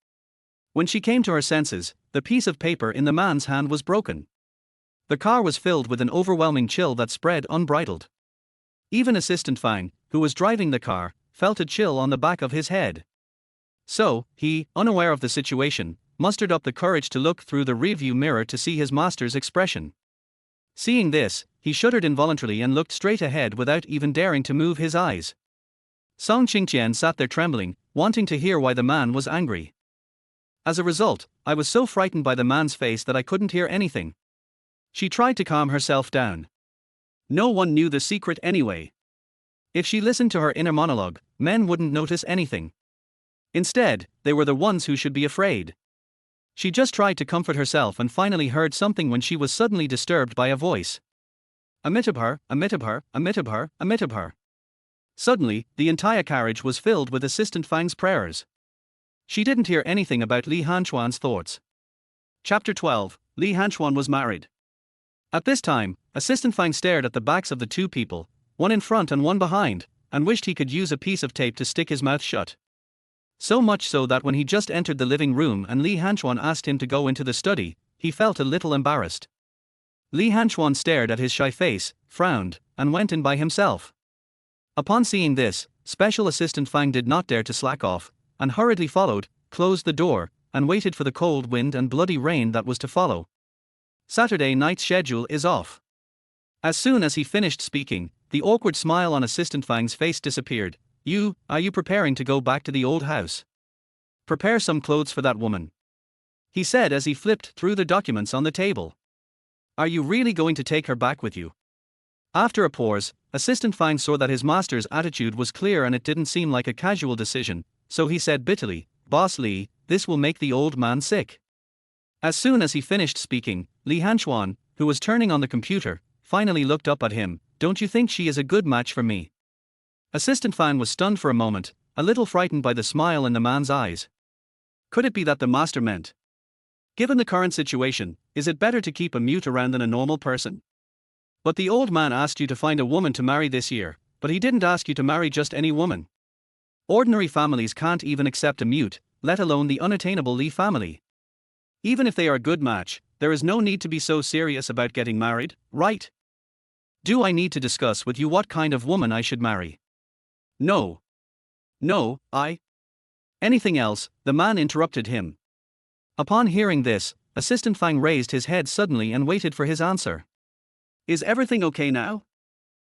When she came to her senses, the piece of paper in the man's hand was broken. The car was filled with an overwhelming chill that spread unbridled. Even Assistant Fang, who was driving the car, felt a chill on the back of his head. So, he, unaware of the situation, mustered up the courage to look through the rearview mirror to see his master's expression. Seeing this, he shuddered involuntarily and looked straight ahead without even daring to move his eyes. Song Qingtian sat there trembling, wanting to hear why the man was angry. As a result, I was so frightened by the man's face that I couldn't hear anything. She tried to calm herself down. No one knew the secret anyway. If she listened to her inner monologue, men wouldn't notice anything. Instead, they were the ones who should be afraid. She just tried to comfort herself and finally heard something when she was suddenly disturbed by a voice. Amitabha, Amitabha, Amitabha, Amitabha. Suddenly, the entire carriage was filled with Assistant Fang's prayers. She didn't hear anything about Li Hanchuan's thoughts. Chapter 12, Li Hanchuan was married. At this time, Assistant Fang stared at the backs of the two people, one in front and one behind, and wished he could use a piece of tape to stick his mouth shut. So much so that when he just entered the living room and Li Hanchuan asked him to go into the study, he felt a little embarrassed. Li Hanchuan stared at his shy face, frowned, and went in by himself. Upon seeing this, Special Assistant Fang did not dare to slack off, and hurriedly followed, closed the door, and waited for the cold wind and bloody rain that was to follow. Saturday night's schedule is off. As soon as he finished speaking, the awkward smile on Assistant Fang's face disappeared. Are you preparing to go back to the old house? Prepare some clothes for that woman, he said as he flipped through the documents on the table. Are you really going to take her back with you? After a pause, Assistant Fang saw that his master's attitude was clear and it didn't seem like a casual decision, so he said bitterly, Boss Li, this will make the old man sick. As soon as he finished speaking, Li Hanchuan, who was turning on the computer, finally looked up at him. Don't you think she is a good match for me? Assistant Fang was stunned for a moment, a little frightened by the smile in the man's eyes. Could it be that the master meant? Given the current situation, is it better to keep a mute around than a normal person? But the old man asked you to find a woman to marry this year, but he didn't ask you to marry just any woman. Ordinary families can't even accept a mute, let alone the unattainable Li family. Even if they are a good match, there is no need to be so serious about getting married, right? Do I need to discuss with you what kind of woman I should marry? No. Anything else, the man interrupted him. Upon hearing this, Assistant Fang raised his head suddenly and waited for his answer. Is everything okay now?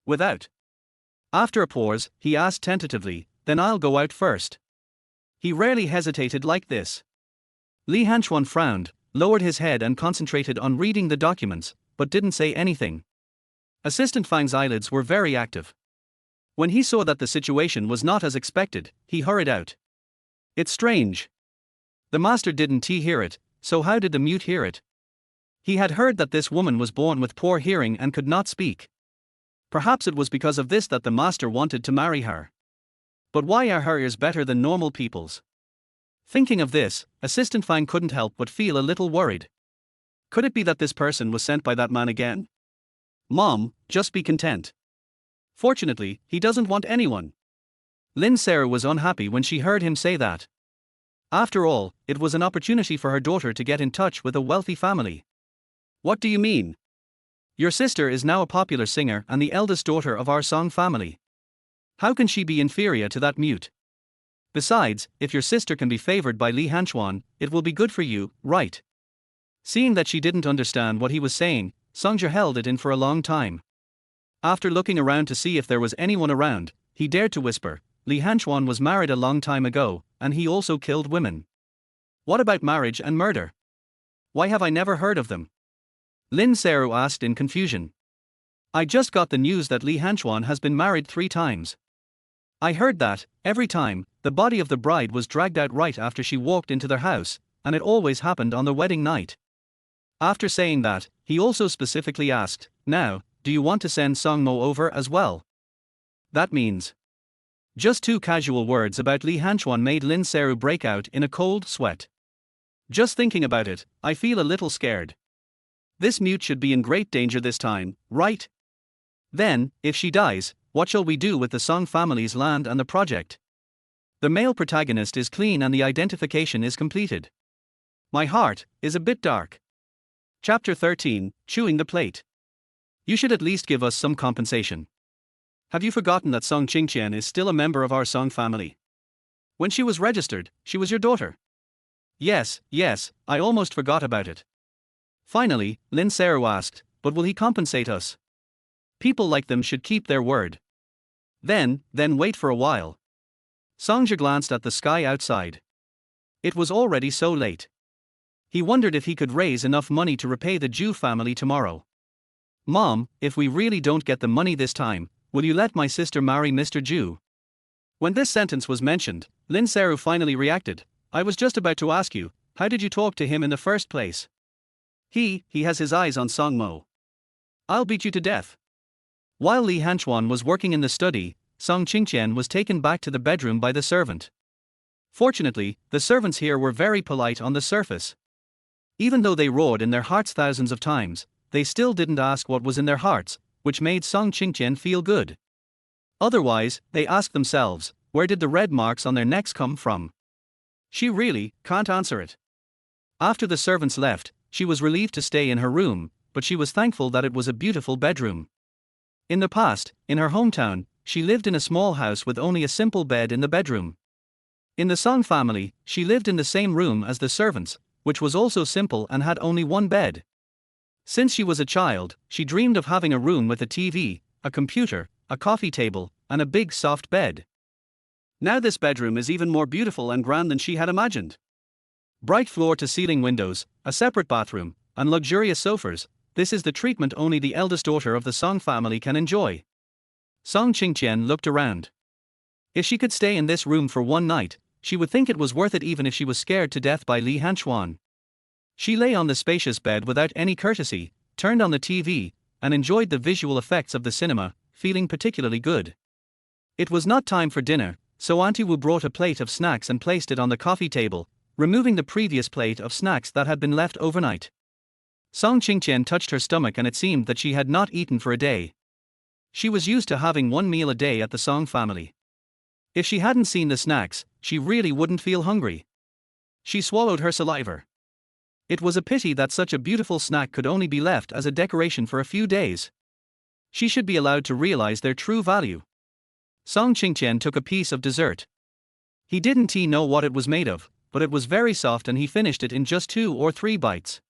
Without. After a pause, he asked tentatively, then I'll go out first. He rarely hesitated like this. Li Hanchuan frowned, lowered his head and concentrated on reading the documents, but didn't say anything. Assistant Fang's eyelids were very active. When he saw that the situation was not as expected, he hurried out. It's strange. The master didn't hear it, so how did the mute hear it? He had heard that this woman was born with poor hearing and could not speak. Perhaps it was because of this that the master wanted to marry her. But why are her ears better than normal people's? Thinking of this, Assistant Fang couldn't help but feel a little worried. Could it be that this person was sent by that man again? Mom, just be content. Fortunately, he doesn't want anyone. Lin Seru was unhappy when she heard him say that. After all, it was an opportunity for her daughter to get in touch with a wealthy family. What do you mean? Your sister is now a popular singer and the eldest daughter of our Song family. How can she be inferior to that mute? Besides, if your sister can be favored by Li Hanchuan, it will be good for you, right? Seeing that she didn't understand what he was saying, Songja held it in for a long time. After looking around to see if there was anyone around, he dared to whisper, Li Hanchuan was married a long time ago, and he also killed women. What about marriage and murder? Why have I never heard of them? Lin Seru asked in confusion. I just got the news that Li Hanchuan has been married 3 times. I heard that, every time, the body of the bride was dragged out right after she walked into their house, and it always happened on the wedding night. After saying that, he also specifically asked, now, do you want to send Songmo over as well? That means. Just 2 casual words about Li Hanchuan made Lin Seru break out in a cold sweat. Just thinking about it, I feel a little scared. This mute should be in great danger this time, right? Then, if she dies, what shall we do with the Song family's land and the project? The male protagonist is clean and the identification is completed. My heart is a bit dark. Chapter 13, Chewing the Plate. You should at least give us some compensation. Have you forgotten that Song Qingtian is still a member of our Song family? When she was registered, she was your daughter. Yes, I almost forgot about it. Finally, Lin Seru asked, but will he compensate us? People like them should keep their word. Then wait for a while. Songja glanced at the sky outside. It was already so late. He wondered if he could raise enough money to repay the Zhu family tomorrow. Mom, if we really don't get the money this time, will you let my sister marry Mr. Zhu? When this sentence was mentioned, Lin Seru finally reacted. I was just about to ask you, how did you talk to him in the first place? He has his eyes on Song Mo. I'll beat you to death. While Li Hanchuan was working in the study, Song Qingtian was taken back to the bedroom by the servant. Fortunately, the servants here were very polite on the surface. Even though they roared in their hearts thousands of times, they still didn't ask what was in their hearts, which made Song Qingtian feel good. Otherwise, they asked themselves, where did the red marks on their necks come from? She really can't answer it. After the servants left, she was relieved to stay in her room, but she was thankful that it was a beautiful bedroom. In the past, in her hometown, she lived in a small house with only a simple bed in the bedroom. In the Song family, she lived in the same room as the servants, which was also simple and had only one bed. Since she was a child, she dreamed of having a room with a TV, a computer, a coffee table, and a big soft bed. Now this bedroom is even more beautiful and grand than she had imagined. Bright floor-to-ceiling windows, a separate bathroom, and luxurious sofas, this is the treatment only the eldest daughter of the Song family can enjoy. Song Qingtian looked around. If she could stay in this room for one night, she would think it was worth it even if she was scared to death by Li Hanchuan. She lay on the spacious bed without any courtesy, turned on the TV, and enjoyed the visual effects of the cinema, feeling particularly good. It was not time for dinner, so Auntie Wu brought a plate of snacks and placed it on the coffee table, removing the previous plate of snacks that had been left overnight. Song Qingtian touched her stomach and it seemed that she had not eaten for a day. She was used to having one meal a day at the Song family. If she hadn't seen the snacks, she really wouldn't feel hungry. She swallowed her saliva. It was a pity that such a beautiful snack could only be left as a decoration for a few days. She should be allowed to realize their true value. Song Qingtian took a piece of dessert. He didn't know what it was made of, but it was very soft and he finished it in just 2 or 3 bites.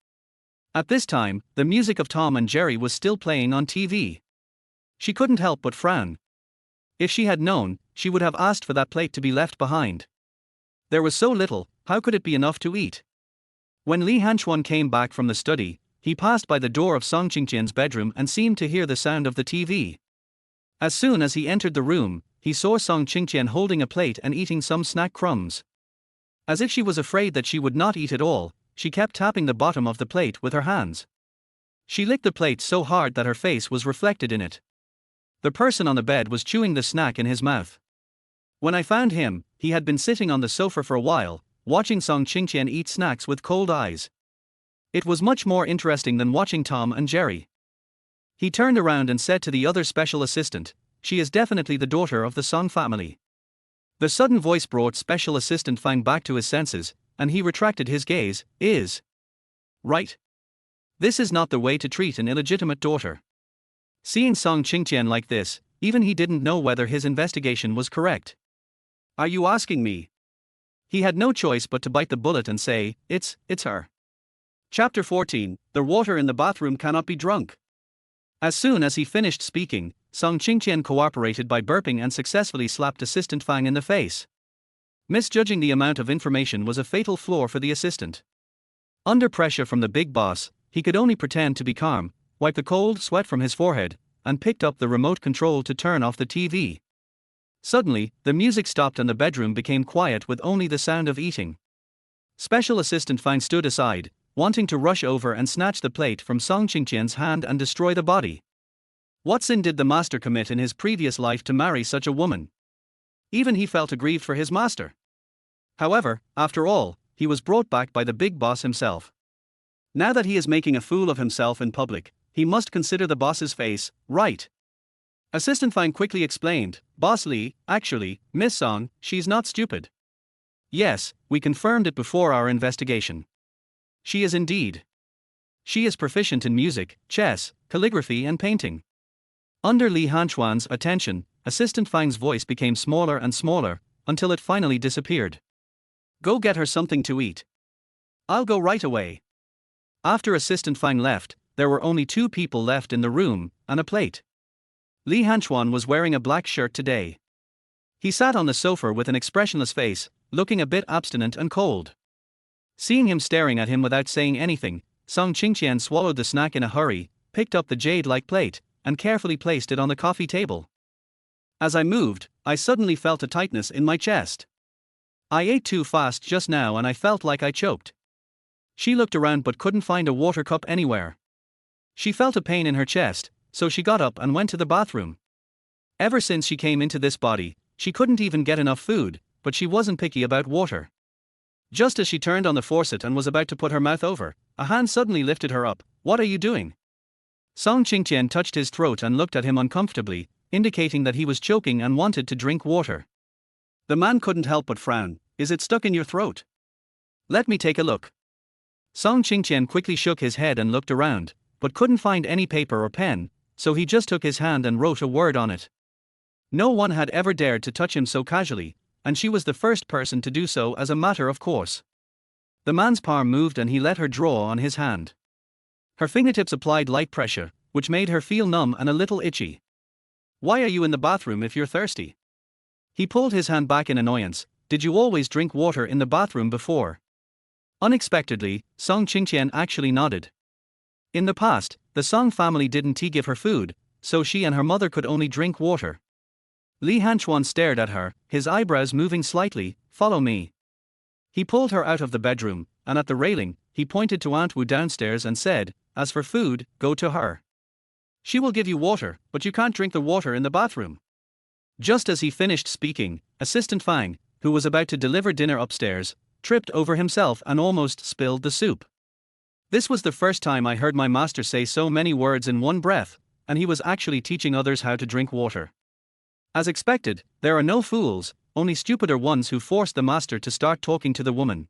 At this time, the music of Tom and Jerry was still playing on TV. She couldn't help but frown. If she had known, she would have asked for that plate to be left behind. There was so little, how could it be enough to eat? When Li Hanchuan came back from the study, he passed by the door of Song Qingtian's bedroom and seemed to hear the sound of the TV. As soon as he entered the room, he saw Song Qingtian holding a plate and eating some snack crumbs. As if she was afraid that she would not eat it all, she kept tapping the bottom of the plate with her hands. She licked the plate so hard that her face was reflected in it. The person on the bed was chewing the snack in his mouth. When I found him, he had been sitting on the sofa for a while, watching Song Qingtian eat snacks with cold eyes. It was much more interesting than watching Tom and Jerry. He turned around and said to the other special assistant, "She is definitely the daughter of the Song family." The sudden voice brought Special Assistant Fang back to his senses, and he retracted his gaze. Is right. This is not the way to treat an illegitimate daughter. Seeing Song Qingtian like this, even he didn't know whether his investigation was correct. Are you asking me? He had no choice but to bite the bullet and say, it's her. Chapter 14, The water in the bathroom cannot be drunk. As soon as he finished speaking, Song Qingtian cooperated by burping and successfully slapped Assistant Fang in the face. Misjudging the amount of information was a fatal flaw for the assistant. Under pressure from the big boss, he could only pretend to be calm, wiped the cold sweat from his forehead, and picked up the remote control to turn off the TV. Suddenly, the music stopped and the bedroom became quiet with only the sound of eating. Special Assistant Fang stood aside, wanting to rush over and snatch the plate from Song Qingtian's hand and destroy the body. What sin did the master commit in his previous life to marry such a woman? Even he felt aggrieved for his master. However, after all, he was brought back by the big boss himself. Now that he is making a fool of himself in public, he must consider the boss's face, right? Assistant Fang quickly explained, Boss Lee, actually, Miss Song, she's not stupid. Yes, we confirmed it before our investigation. She is indeed. She is proficient in music, chess, calligraphy and painting. Under Li Hanchuan's attention, Assistant Fang's voice became smaller and smaller, until it finally disappeared. Go get her something to eat. I'll go right away. After Assistant Fang left, there were only 2 people left in the room, and a plate. Li Hanchuan was wearing a black shirt today. He sat on the sofa with an expressionless face, looking a bit abstinent and cold. Seeing him staring at him without saying anything, Song Qingtian swallowed the snack in a hurry, picked up the jade-like plate, and carefully placed it on the coffee table. As I moved, I suddenly felt a tightness in my chest. I ate too fast just now and I felt like I choked. She looked around but couldn't find a water cup anywhere. She felt a pain in her chest, so she got up and went to the bathroom. Ever since she came into this body, she couldn't even get enough food, but she wasn't picky about water. Just as she turned on the faucet and was about to put her mouth over, a hand suddenly lifted her up. What are you doing? Song Qingtian touched his throat and looked at him uncomfortably, indicating that he was choking and wanted to drink water. The man couldn't help but frown. Is it stuck in your throat? Let me take a look. Song Qingtian quickly shook his head and looked around, but couldn't find any paper or pen, so he just took his hand and wrote a word on it. No one had ever dared to touch him so casually, and she was the first person to do so as a matter of course. The man's palm moved and he let her draw on his hand. Her fingertips applied light pressure, which made her feel numb and a little itchy. Why are you in the bathroom if you're thirsty? He pulled his hand back in annoyance. Did you always drink water in the bathroom before? Unexpectedly, Song Qingtian actually nodded. In the past, the Song family didn't give her food, so she and her mother could only drink water. Li Hanchuan stared at her, his eyebrows moving slightly. Follow me. He pulled her out of the bedroom, and at the railing, he pointed to Aunt Wu downstairs and said, as for food, go to her. She will give you water, but you can't drink the water in the bathroom. Just as he finished speaking, Assistant Fang, who was about to deliver dinner upstairs, tripped over himself and almost spilled the soup. This was the first time I heard my master say so many words in one breath, and he was actually teaching others how to drink water. As expected, there are no fools, only stupider ones who forced the master to start talking to the woman.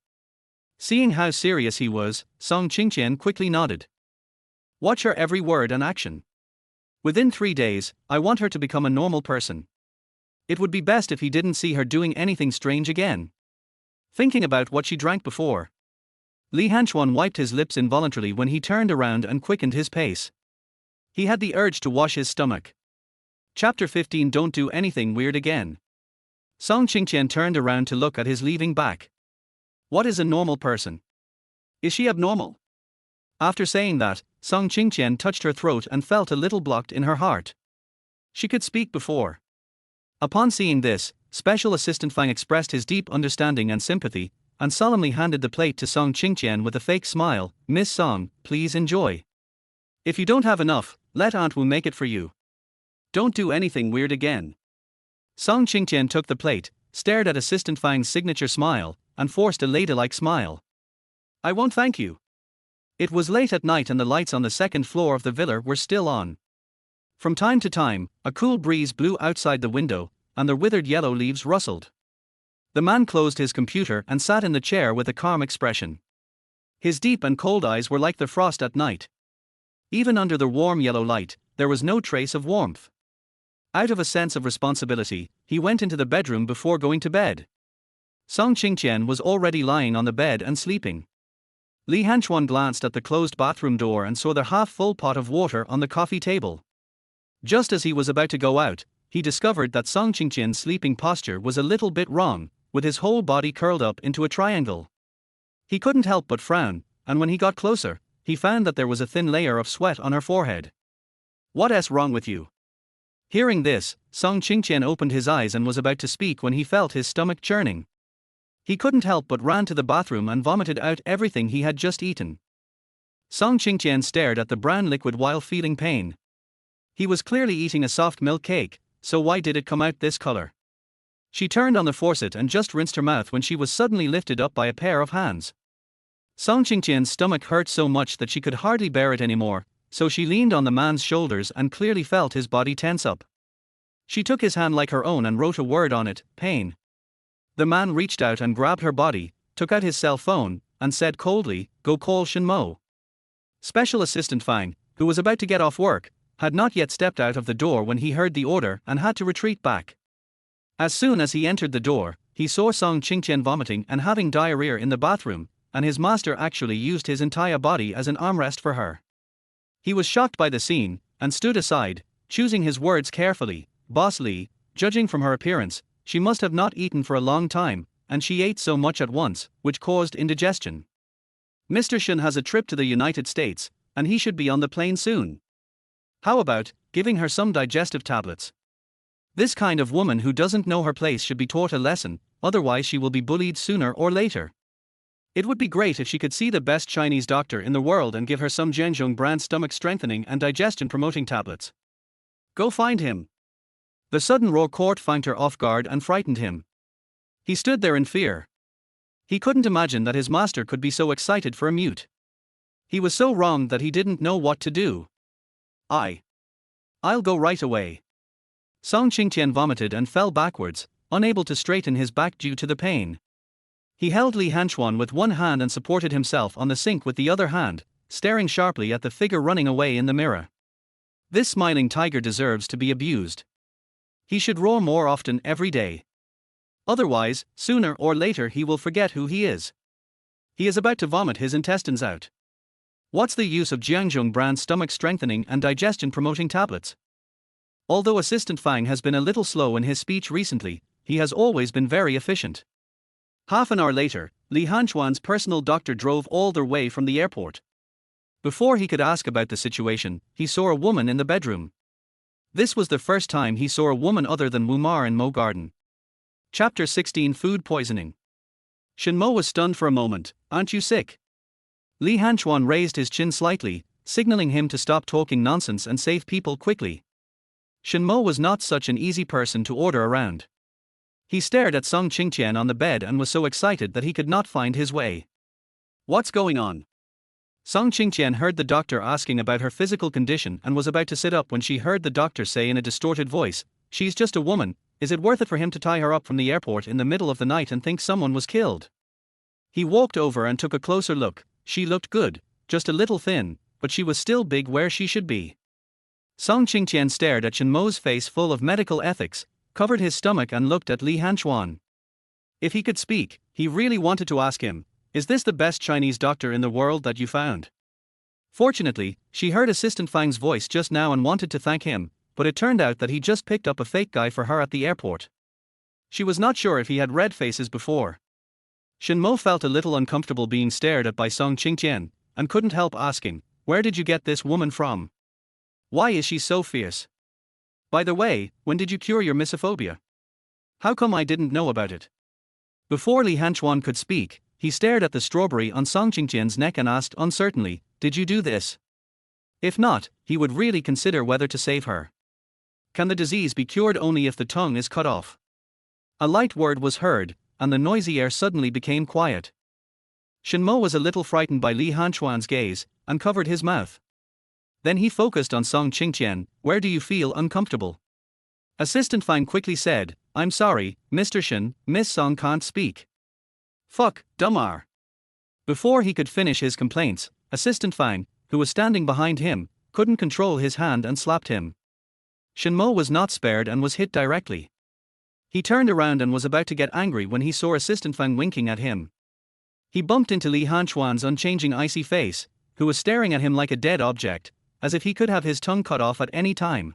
Seeing how serious he was, Song Qingtian quickly nodded. Watch her every word and action. Within 3 days, I want her to become a normal person. It would be best if he didn't see her doing anything strange again. Thinking about what she drank before. Li Hanchuan wiped his lips involuntarily when he turned around and quickened his pace. He had the urge to wash his stomach. Chapter 15. Don't do anything weird again. Song Qingtian turned around to look at his leaving back. What is a normal person? Is she abnormal? After saying that, Song Qingtian touched her throat and felt a little blocked in her heart. She could speak before. Upon seeing this, Special Assistant Fang expressed his deep understanding and sympathy, and solemnly handed the plate to Song Qingtian with a fake smile. Miss Song, please enjoy. If you don't have enough, let Aunt Wu make it for you. Don't do anything weird again. Song Qingtian took the plate, stared at Assistant Fang's signature smile, and forced a ladylike smile. I won't thank you. It was late at night and the lights on the second floor of the villa were still on. From time to time, a cool breeze blew outside the window, and the withered yellow leaves rustled. The man closed his computer and sat in the chair with a calm expression. His deep and cold eyes were like the frost at night. Even under the warm yellow light, there was no trace of warmth. Out of a sense of responsibility, he went into the bedroom before going to bed. Song Qingtian was already lying on the bed and sleeping. Li Hanchuan glanced at the closed bathroom door and saw the half-full pot of water on the coffee table. Just as he was about to go out, he discovered that Song Qingtian's sleeping posture was a little bit wrong, with his whole body curled up into a triangle. He couldn't help but frown, and when he got closer, he found that there was a thin layer of sweat on her forehead. What's wrong with you? Hearing this, Song Qingtian opened his eyes and was about to speak when he felt his stomach churning. He couldn't help but ran to the bathroom and vomited out everything he had just eaten. Song Qingtian stared at the brown liquid while feeling pain. He was clearly eating a soft milk cake, so why did it come out this color? She turned on the faucet and just rinsed her mouth when she was suddenly lifted up by a pair of hands. Song Qingtian's stomach hurt so much that she could hardly bear it anymore, so she leaned on the man's shoulders and clearly felt his body tense up. She took his hand like her own and wrote a word on it, pain. The man reached out and grabbed her body, took out his cell phone, and said coldly, "Go call Shinmo." Special Assistant Fang, who was about to get off work, had not yet stepped out of the door when he heard the order and had to retreat back. As soon as he entered the door, he saw Song Qingtian vomiting and having diarrhea in the bathroom, and his master actually used his entire body as an armrest for her. He was shocked by the scene, and stood aside, choosing his words carefully. "Boss Lee, judging from her appearance, she must have not eaten for a long time, and she ate so much at once, which caused indigestion. Mr. Shin has a trip to the United States, and he should be on the plane soon. How about giving her some digestive tablets? This kind of woman who doesn't know her place should be taught a lesson, otherwise she will be bullied sooner or later. It would be great if she could see the best Chinese doctor in the world and give her some Zhenzhong brand stomach strengthening and digestion promoting tablets. Go find him." The sudden roar caught Fang off guard and frightened him. He stood there in fear. He couldn't imagine that his master could be so excited for a mute. He was so wrong that he didn't know what to do. I'll go right away." Song Qingtian vomited and fell backwards, unable to straighten his back due to the pain. He held Li Hanchuan with one hand and supported himself on the sink with the other hand, staring sharply at the figure running away in the mirror. This smiling tiger deserves to be abused. He should roar more often every day. Otherwise, sooner or later he will forget who he is. He is about to vomit his intestines out. What's the use of Jiangzhong brand stomach strengthening and digestion promoting tablets? Although Assistant Fang has been a little slow in his speech recently, he has always been very efficient. Half an hour later, Li Hanchuan's personal doctor drove all the way from the airport. Before he could ask about the situation, he saw a woman in the bedroom. This was the first time he saw a woman other than Wumar in Mo Garden. Chapter 16 Food Poisoning. Shinmo was stunned for a moment. "Aren't you sick?" Li Hanchuan raised his chin slightly, signaling him to stop talking nonsense and save people quickly. Shinmo was not such an easy person to order around. He stared at Song Qingtian on the bed and was so excited that he could not find his way. "What's going on?" Song Qingtian heard the doctor asking about her physical condition and was about to sit up when she heard the doctor say in a distorted voice, "She's just a woman. Is it worth it for him to tie her up from the airport in the middle of the night and think someone was killed?" He walked over and took a closer look. She looked good, just a little thin, but she was still big where she should be. Song Qingtian stared at Shinmo's face full of medical ethics, covered his stomach and looked at Li Hanchuan. If he could speak, he really wanted to ask him, "Is this the best Chinese doctor in the world that you found?" Fortunately, she heard Assistant Fang's voice just now and wanted to thank him, but it turned out that he just picked up a fake guy for her at the airport. She was not sure if he had red faces before. Shinmo felt a little uncomfortable being stared at by Song Qingtian, and couldn't help asking, "Where did you get this woman from? Why is she so fierce? By the way, when did you cure your misophobia? How come I didn't know about it?" Before Li Hanchuan could speak, he stared at the strawberry on Song Qingtian's neck and asked uncertainly, "Did you do this? If not, he would really consider whether to save her. Can the disease be cured only if the tongue is cut off?" A light word was heard, and the noisy air suddenly became quiet. Shinmo was a little frightened by Li Hanchuan's gaze, and covered his mouth. Then he focused on Song Qingtian. "Where do you feel uncomfortable?" Assistant Fang quickly said, "I'm sorry, Mr. Shin, Miss Song can't speak." "Fuck, dummar." Before he could finish his complaints, Assistant Fang, who was standing behind him, couldn't control his hand and slapped him. Shinmo was not spared and was hit directly. He turned around and was about to get angry when he saw Assistant Fang winking at him. He bumped into Li Hanchuan's unchanging icy face, who was staring at him like a dead object, as if he could have his tongue cut off at any time.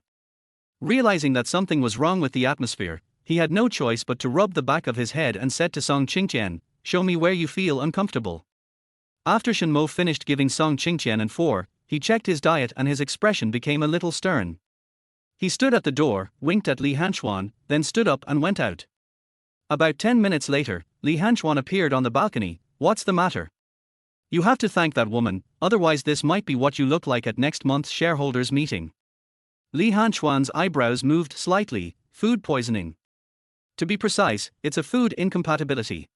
Realizing that something was wrong with the atmosphere, he had no choice but to rub the back of his head and said to Song Qingtian, "Show me where you feel uncomfortable." After Shinmo finished giving Song Qingtian and 4, he checked his diet and his expression became a little stern. He stood at the door, winked at Li Hanchuan, then stood up and went out. About 10 minutes later, Li Hanchuan appeared on the balcony. "What's the matter? You have to thank that woman, otherwise this might be what you look like at next month's shareholders meeting." Li Hanchuan's eyebrows moved slightly. "Food poisoning. To be precise, it's a food incompatibility.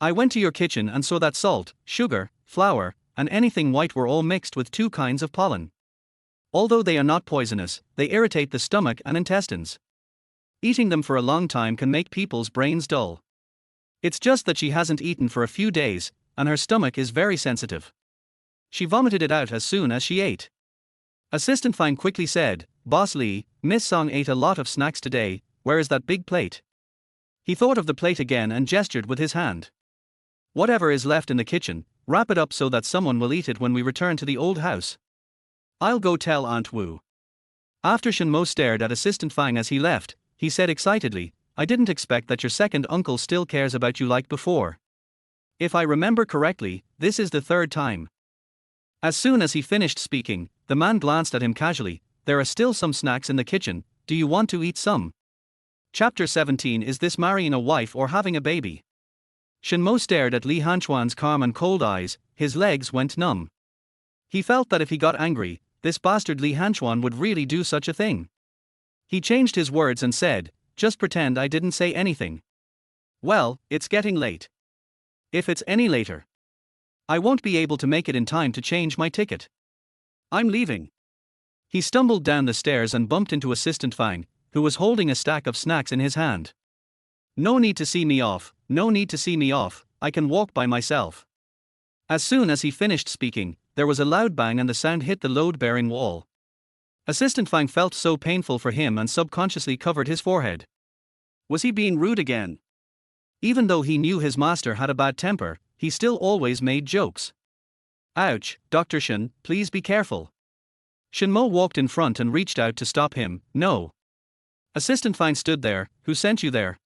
I went to your kitchen and saw that salt, sugar, flour, and anything white were all mixed with 2 kinds of pollen. Although they are not poisonous, they irritate the stomach and intestines. Eating them for a long time can make people's brains dull. It's just that she hasn't eaten for a few days, and her stomach is very sensitive. She vomited it out as soon as she ate. Assistant Fang quickly said, "Boss Lee, Miss Song ate a lot of snacks today, where is that big plate?" He thought of the plate again and gestured with his hand. "Whatever is left in the kitchen, wrap it up so that someone will eat it when we return to the old house. I'll go tell Aunt Wu." After Shen Mo stared at Assistant Fang as he left, he said excitedly, "I didn't expect that your second uncle still cares about you like before. If I remember correctly, this is the third time." As soon as he finished speaking, the man glanced at him casually. "There are still some snacks in the kitchen, do you want to eat some?" Chapter 17. Is this marrying a wife or having a baby? Shen Mo stared at Li Hanchuan's calm and cold eyes, his legs went numb. He felt that if he got angry, this bastard Li Hanchuan would really do such a thing. He changed his words and said, "Just pretend I didn't say anything." "Well, it's getting late. If it's any later, I won't be able to make it in time to change my ticket. I'm leaving." He stumbled down the stairs and bumped into Assistant Fang, who was holding a stack of snacks in his hand. "No need to see me off, no need to see me off, I can walk by myself." As soon as he finished speaking, there was a loud bang and the sound hit the load-bearing wall. Assistant Fang felt so painful for him and subconsciously covered his forehead. Was he being rude again? Even though he knew his master had a bad temper, he still always made jokes. "Ouch, Dr. Shen, please be careful." Shen Mo walked in front and reached out to stop him. "No." Assistant Fang stood there. "Who sent you there?"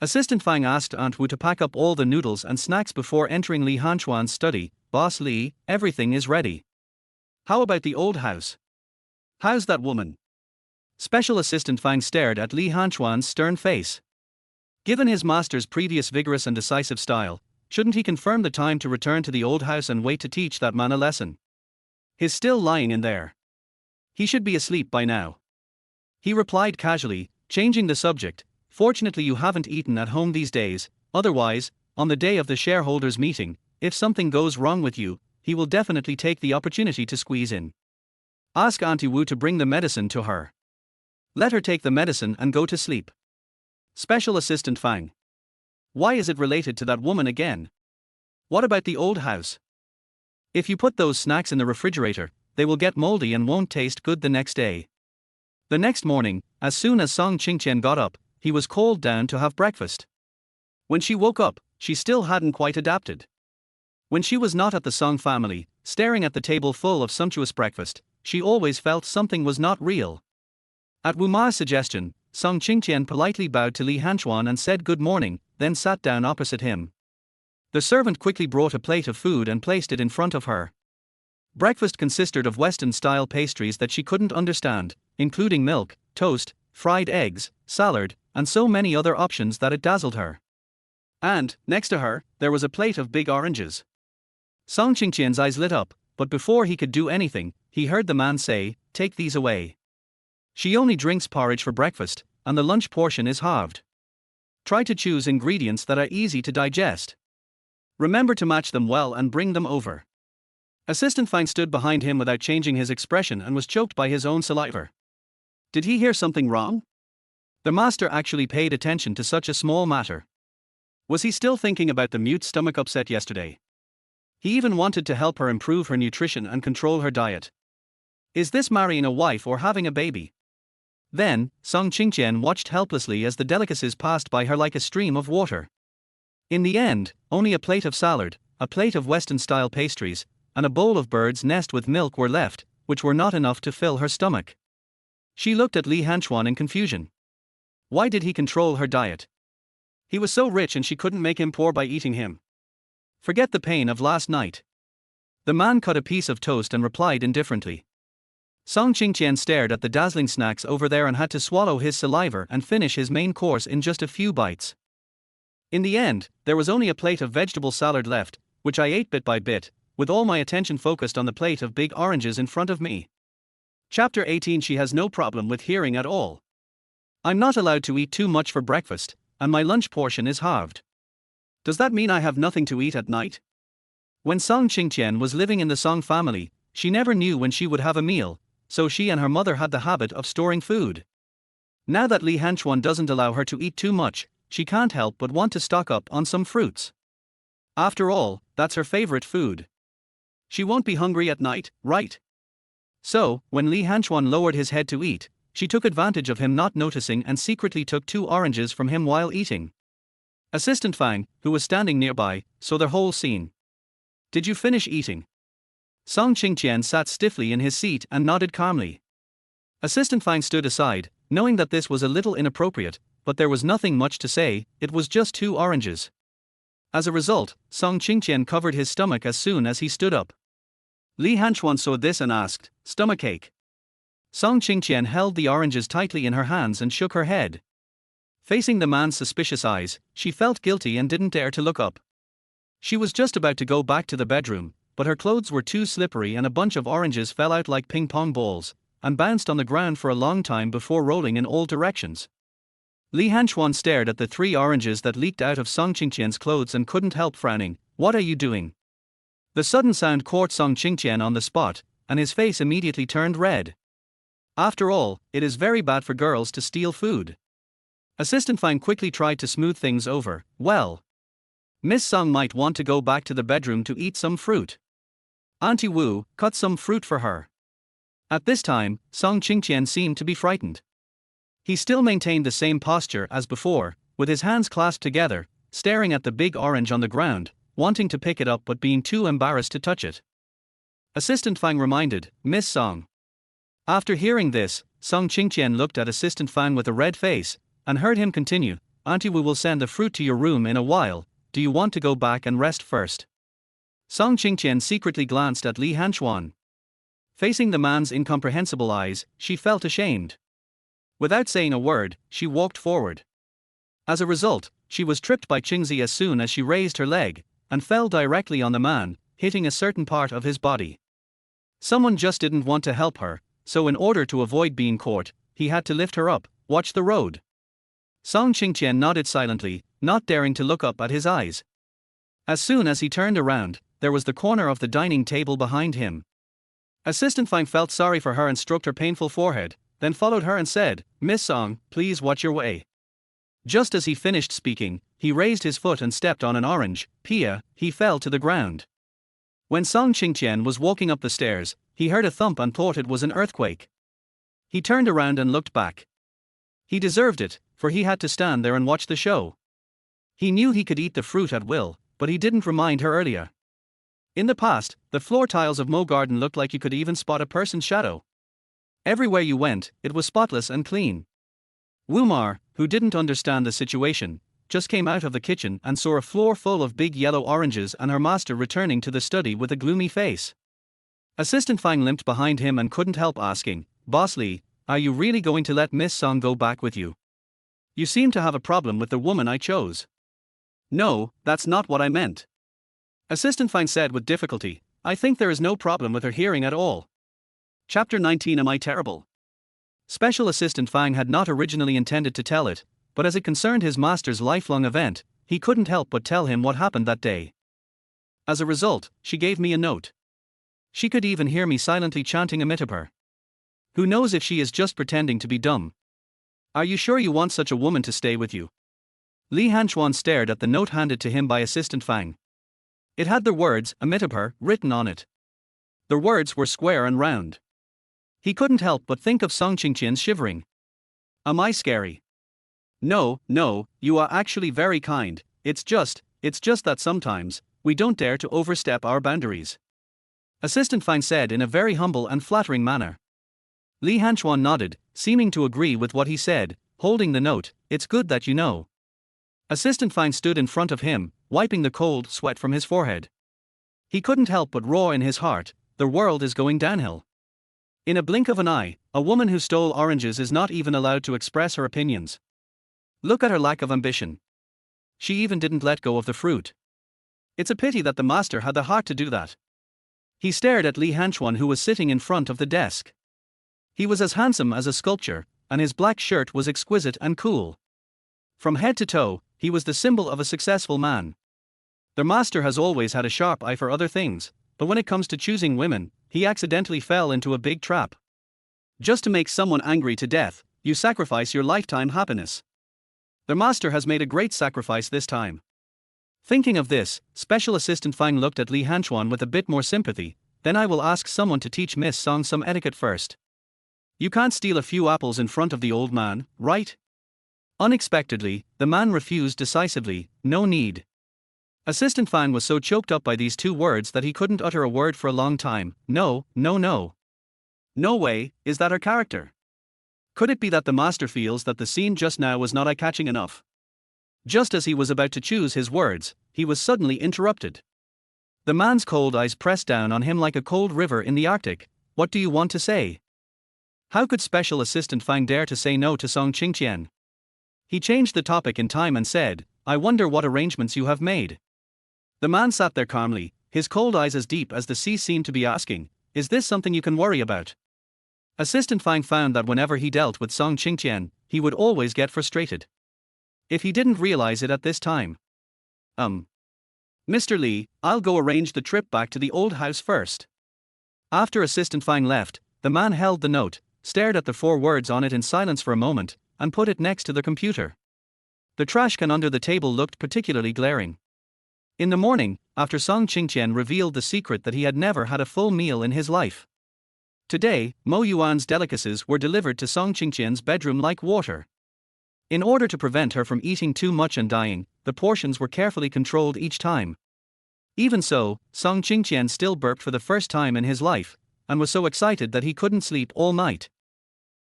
Assistant Fang asked Aunt Wu to pack up all the noodles and snacks before entering Li Hanchuan's study. "Boss Li, everything is ready. How about the old house? How's that woman?" Special Assistant Fang stared at Li Hanchuan's stern face. Given his master's previous vigorous and decisive style, shouldn't he confirm the time to return to the old house and wait to teach that man a lesson? He's still lying in there. He should be asleep by now. He replied casually, changing the subject, "Fortunately you haven't eaten at home these days, otherwise, on the day of the shareholders' meeting, if something goes wrong with you, he will definitely take the opportunity to squeeze in. Ask Auntie Wu to bring the medicine to her. Let her take the medicine and go to sleep." Special Assistant Fang. "Why is it related to that woman again? What about the old house? If you put those snacks in the refrigerator, they will get moldy and won't taste good the next day." The next morning, as soon as Song Qingtian got up, he was called down to have breakfast. When she woke up, she still hadn't quite adapted. When she was not at the Song family, staring at the table full of sumptuous breakfast, she always felt something was not real. At Wu Ma's suggestion, Song Qingtian politely bowed to Li Hanchuan and said good morning, then sat down opposite him. The servant quickly brought a plate of food and placed it in front of her. Breakfast consisted of Western-style pastries that she couldn't understand, including milk, toast, fried eggs, salad, and so many other options that it dazzled her. And, next to her, there was a plate of big oranges. Song Qingtian's eyes lit up, but before he could do anything, he heard the man say, "Take these away. She only drinks porridge for breakfast, and the lunch portion is halved. Try to choose ingredients that are easy to digest. Remember to match them well and bring them over." Assistant Fang stood behind him without changing his expression and was choked by his own saliva. Did he hear something wrong? The master actually paid attention to such a small matter. Was he still thinking about the mute stomach upset yesterday? He even wanted to help her improve her nutrition and control her diet. Is this marrying a wife or having a baby? Then, Song Qingtian watched helplessly as the delicacies passed by her like a stream of water. In the end, only a plate of salad, a plate of Western-style pastries, and a bowl of bird's nest with milk were left, which were not enough to fill her stomach. She looked at Li Hanchuan in confusion. Why did he control her diet? He was so rich and she couldn't make him poor by eating him. Forget the pain of last night. The man cut a piece of toast and replied indifferently. Song Qingtian stared at the dazzling snacks over there and had to swallow his saliva and finish his main course in just a few bites. In the end, there was only a plate of vegetable salad left, which I ate bit by bit, with all my attention focused on the plate of big oranges in front of me. Chapter 18. She has no problem with hearing at all. I'm not allowed to eat too much for breakfast, and my lunch portion is halved. Does that mean I have nothing to eat at night? When Song Qingtian was living in the Song family, she never knew when she would have a meal, so she and her mother had the habit of storing food. Now that Li Hanchuan doesn't allow her to eat too much, she can't help but want to stock up on some fruits. After all, that's her favorite food. She won't be hungry at night, right? So, when Li Hanchuan lowered his head to eat, she took advantage of him not noticing and secretly took 2 oranges from him while eating. Assistant Fang, who was standing nearby, saw the whole scene. Did you finish eating? Song Qingtian sat stiffly in his seat and nodded calmly. Assistant Fang stood aside, knowing that this was a little inappropriate, but there was nothing much to say, it was just 2 oranges. As a result, Song Qingtian covered his stomach as soon as he stood up. Li Hanchuan saw this and asked, "Stomachache?" Song Qingtian held the oranges tightly in her hands and shook her head. Facing the man's suspicious eyes, she felt guilty and didn't dare to look up. She was just about to go back to the bedroom, but her clothes were too slippery and a bunch of oranges fell out like ping-pong balls, and bounced on the ground for a long time before rolling in all directions. Li Hanchuan stared at the 3 oranges that leaked out of Song Qingtian's clothes and couldn't help frowning. "What are you doing?" The sudden sound caught Song Qingtian on the spot, and his face immediately turned red. After all, it is very bad for girls to steal food. Assistant Fang quickly tried to smooth things over. "Well, Miss Song might want to go back to the bedroom to eat some fruit. Auntie Wu, cut some fruit for her." At this time, Song Qingtian seemed to be frightened. He still maintained the same posture as before, with his hands clasped together, staring at the big orange on the ground, wanting to pick it up but being too embarrassed to touch it. Assistant Fang reminded, "Miss Song." After hearing this, Song Qingtian looked at Assistant Fang with a red face, and heard him continue, "Auntie Wu will send the fruit to your room in a while, do you want to go back and rest first?" Song Qingtian secretly glanced at Li Hanchuan. Facing the man's incomprehensible eyes, she felt ashamed. Without saying a word, she walked forward. As a result, she was tripped by Qingzi as soon as she raised her leg, and fell directly on the man, hitting a certain part of his body. Someone just didn't want to help her, so in order to avoid being caught, he had to lift her up. "Watch the road." Song Qingtian nodded silently, not daring to look up at his eyes. As soon as he turned around, there was the corner of the dining table behind him. Assistant Fang felt sorry for her and stroked her painful forehead, then followed her and said, "Miss Song, please watch your way." Just as he finished speaking, he raised his foot and stepped on an orange. Pia, he fell to the ground. When Song Qingtian was walking up the stairs, he heard a thump and thought it was an earthquake. He turned around and looked back. He deserved it, for he had to stand there and watch the show. He knew he could eat the fruit at will, but he didn't remind her earlier. In the past, the floor tiles of Mo Garden looked like you could even spot a person's shadow. Everywhere you went, it was spotless and clean. Wumar, who didn't understand the situation, just came out of the kitchen and saw a floor full of big yellow oranges and her master returning to the study with a gloomy face. Assistant Fang limped behind him and couldn't help asking, "Boss Li, are you really going to let Miss Song go back with you? You seem to have a problem with the woman I chose." "No, that's not what I meant." Assistant Fang said with difficulty, "I think there is no problem with her hearing at all." Chapter 19. Am I terrible? Special Assistant Fang had not originally intended to tell it, but as it concerned his master's lifelong event, he couldn't help but tell him what happened that day. As a result, she gave me a note. She could even hear me silently chanting Amitabha. Who knows if she is just pretending to be dumb? Are you sure you want such a woman to stay with you? Li Hanchuan stared at the note handed to him by Assistant Fang. It had the words Amitabha written on it. The words were square and round. He couldn't help but think of Song Qingtian's shivering. "Am I scary?" No, you are actually very kind, it's just that sometimes, we don't dare to overstep our boundaries." Assistant Fang said in a very humble and flattering manner. Li Hanchuan nodded, seeming to agree with what he said, holding the note. "It's good that you know." Assistant Fang stood in front of him, wiping the cold sweat from his forehead. He couldn't help but roar in his heart, the world is going downhill. In a blink of an eye, a woman who stole oranges is not even allowed to express her opinions. Look at her lack of ambition. She even didn't let go of the fruit. It's a pity that the master had the heart to do that. He stared at Li Hanchuan, who was sitting in front of the desk. He was as handsome as a sculpture, and his black shirt was exquisite and cool. From head to toe, he was the symbol of a successful man. The master has always had a sharp eye for other things, but when it comes to choosing women, he accidentally fell into a big trap. Just to make someone angry to death, you sacrifice your lifetime happiness. The master has made a great sacrifice this time. Thinking of this, Special Assistant Fang looked at Li Hanchuan with a bit more sympathy. Then I will ask someone to teach Miss Song some etiquette first. You can't steal a few apples in front of the old man, right? Unexpectedly, the man refused decisively. No need. Assistant Fang was so choked up by these two words that he couldn't utter a word for a long time. No, no, no. No way, is that her character? Could it be that the master feels that the scene just now was not eye-catching enough? Just as he was about to choose his words, he was suddenly interrupted. The man's cold eyes pressed down on him like a cold river in the Arctic. What do you want to say? How could Special Assistant Fang dare to say no to Song Qingtian? He changed the topic in time and said, I wonder what arrangements you have made. The man sat there calmly, his cold eyes as deep as the sea seemed to be asking, is this something you can worry about? Assistant Fang found that whenever he dealt with Song Qingtian, he would always get frustrated. If he didn't realize it at this time. Mr. Li, I'll go arrange the trip back to the old house first. After Assistant Fang left, the man held the note, stared at the 4 words on it in silence for a moment, and put it next to the computer. The trash can under the table looked particularly glaring. In the morning, after Song Qingtian revealed the secret that he had never had a full meal in his life. Today, Mo Yuan's delicacies were delivered to Song Qingtian's bedroom like water. In order to prevent her from eating too much and dying, the portions were carefully controlled each time. Even so, Song Qingtian still burped for the first time in his life, and was so excited that he couldn't sleep all night.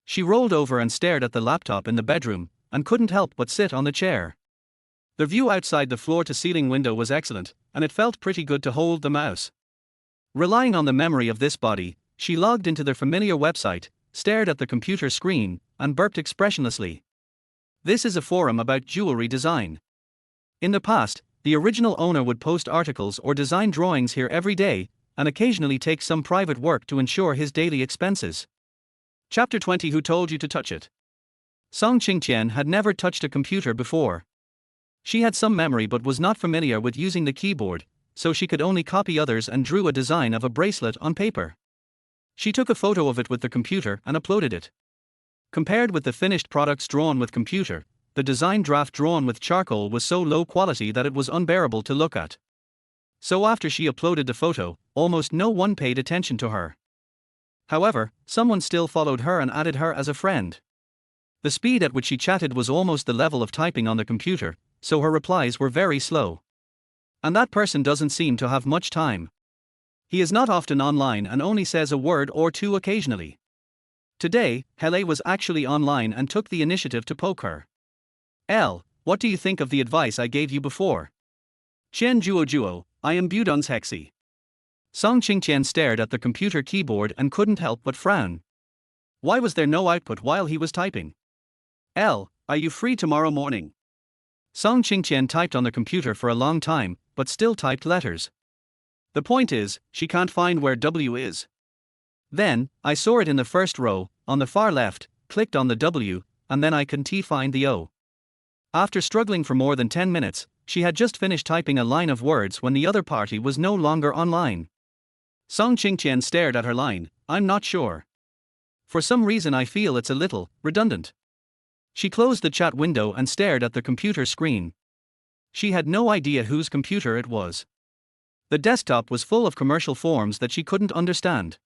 She rolled over and stared at the laptop in the bedroom, and couldn't help but sit on the chair. The view outside the floor-to-ceiling window was excellent, and it felt pretty good to hold the mouse. Relying on the memory of this body, she logged into their familiar website, stared at the computer screen, and burped expressionlessly. This is a forum about jewelry design. In the past, the original owner would post articles or design drawings here every day, and occasionally take some private work to ensure his daily expenses. Chapter 20. Who told you to touch it? Song Qingtian had never touched a computer before. She had some memory but was not familiar with using the keyboard, so she could only copy others and drew a design of a bracelet on paper. She took a photo of it with the computer and uploaded it. Compared with the finished products drawn with computer, the design draft drawn with charcoal was so low quality that it was unbearable to look at. So after she uploaded the photo, almost no one paid attention to her. However, someone still followed her and added her as a friend. The speed at which she chatted was almost the level of typing on the computer, so her replies were very slow. And that person doesn't seem to have much time. He is not often online and only says a word or two occasionally. Today, Hele was actually online and took the initiative to poke her. What do you think of the advice I gave you before? Qian Juo, I am Budun's Hexi. Song Qingtian stared at the computer keyboard and couldn't help but frown. Why was there no output while he was typing? Are you free tomorrow morning? Song Qingtian typed on the computer for a long time, but still typed letters. The point is, she can't find where W is. Then, I saw it in the first row, on the far left, clicked on the W, and then I couldn't find the O. After struggling for more than 10 minutes, she had just finished typing a line of words when the other party was no longer online. Song Qingtian stared at her line, I'm not sure. For some reason I feel it's a little redundant. She closed the chat window and stared at the computer screen. She had no idea whose computer it was. The desktop was full of commercial forms that she couldn't understand.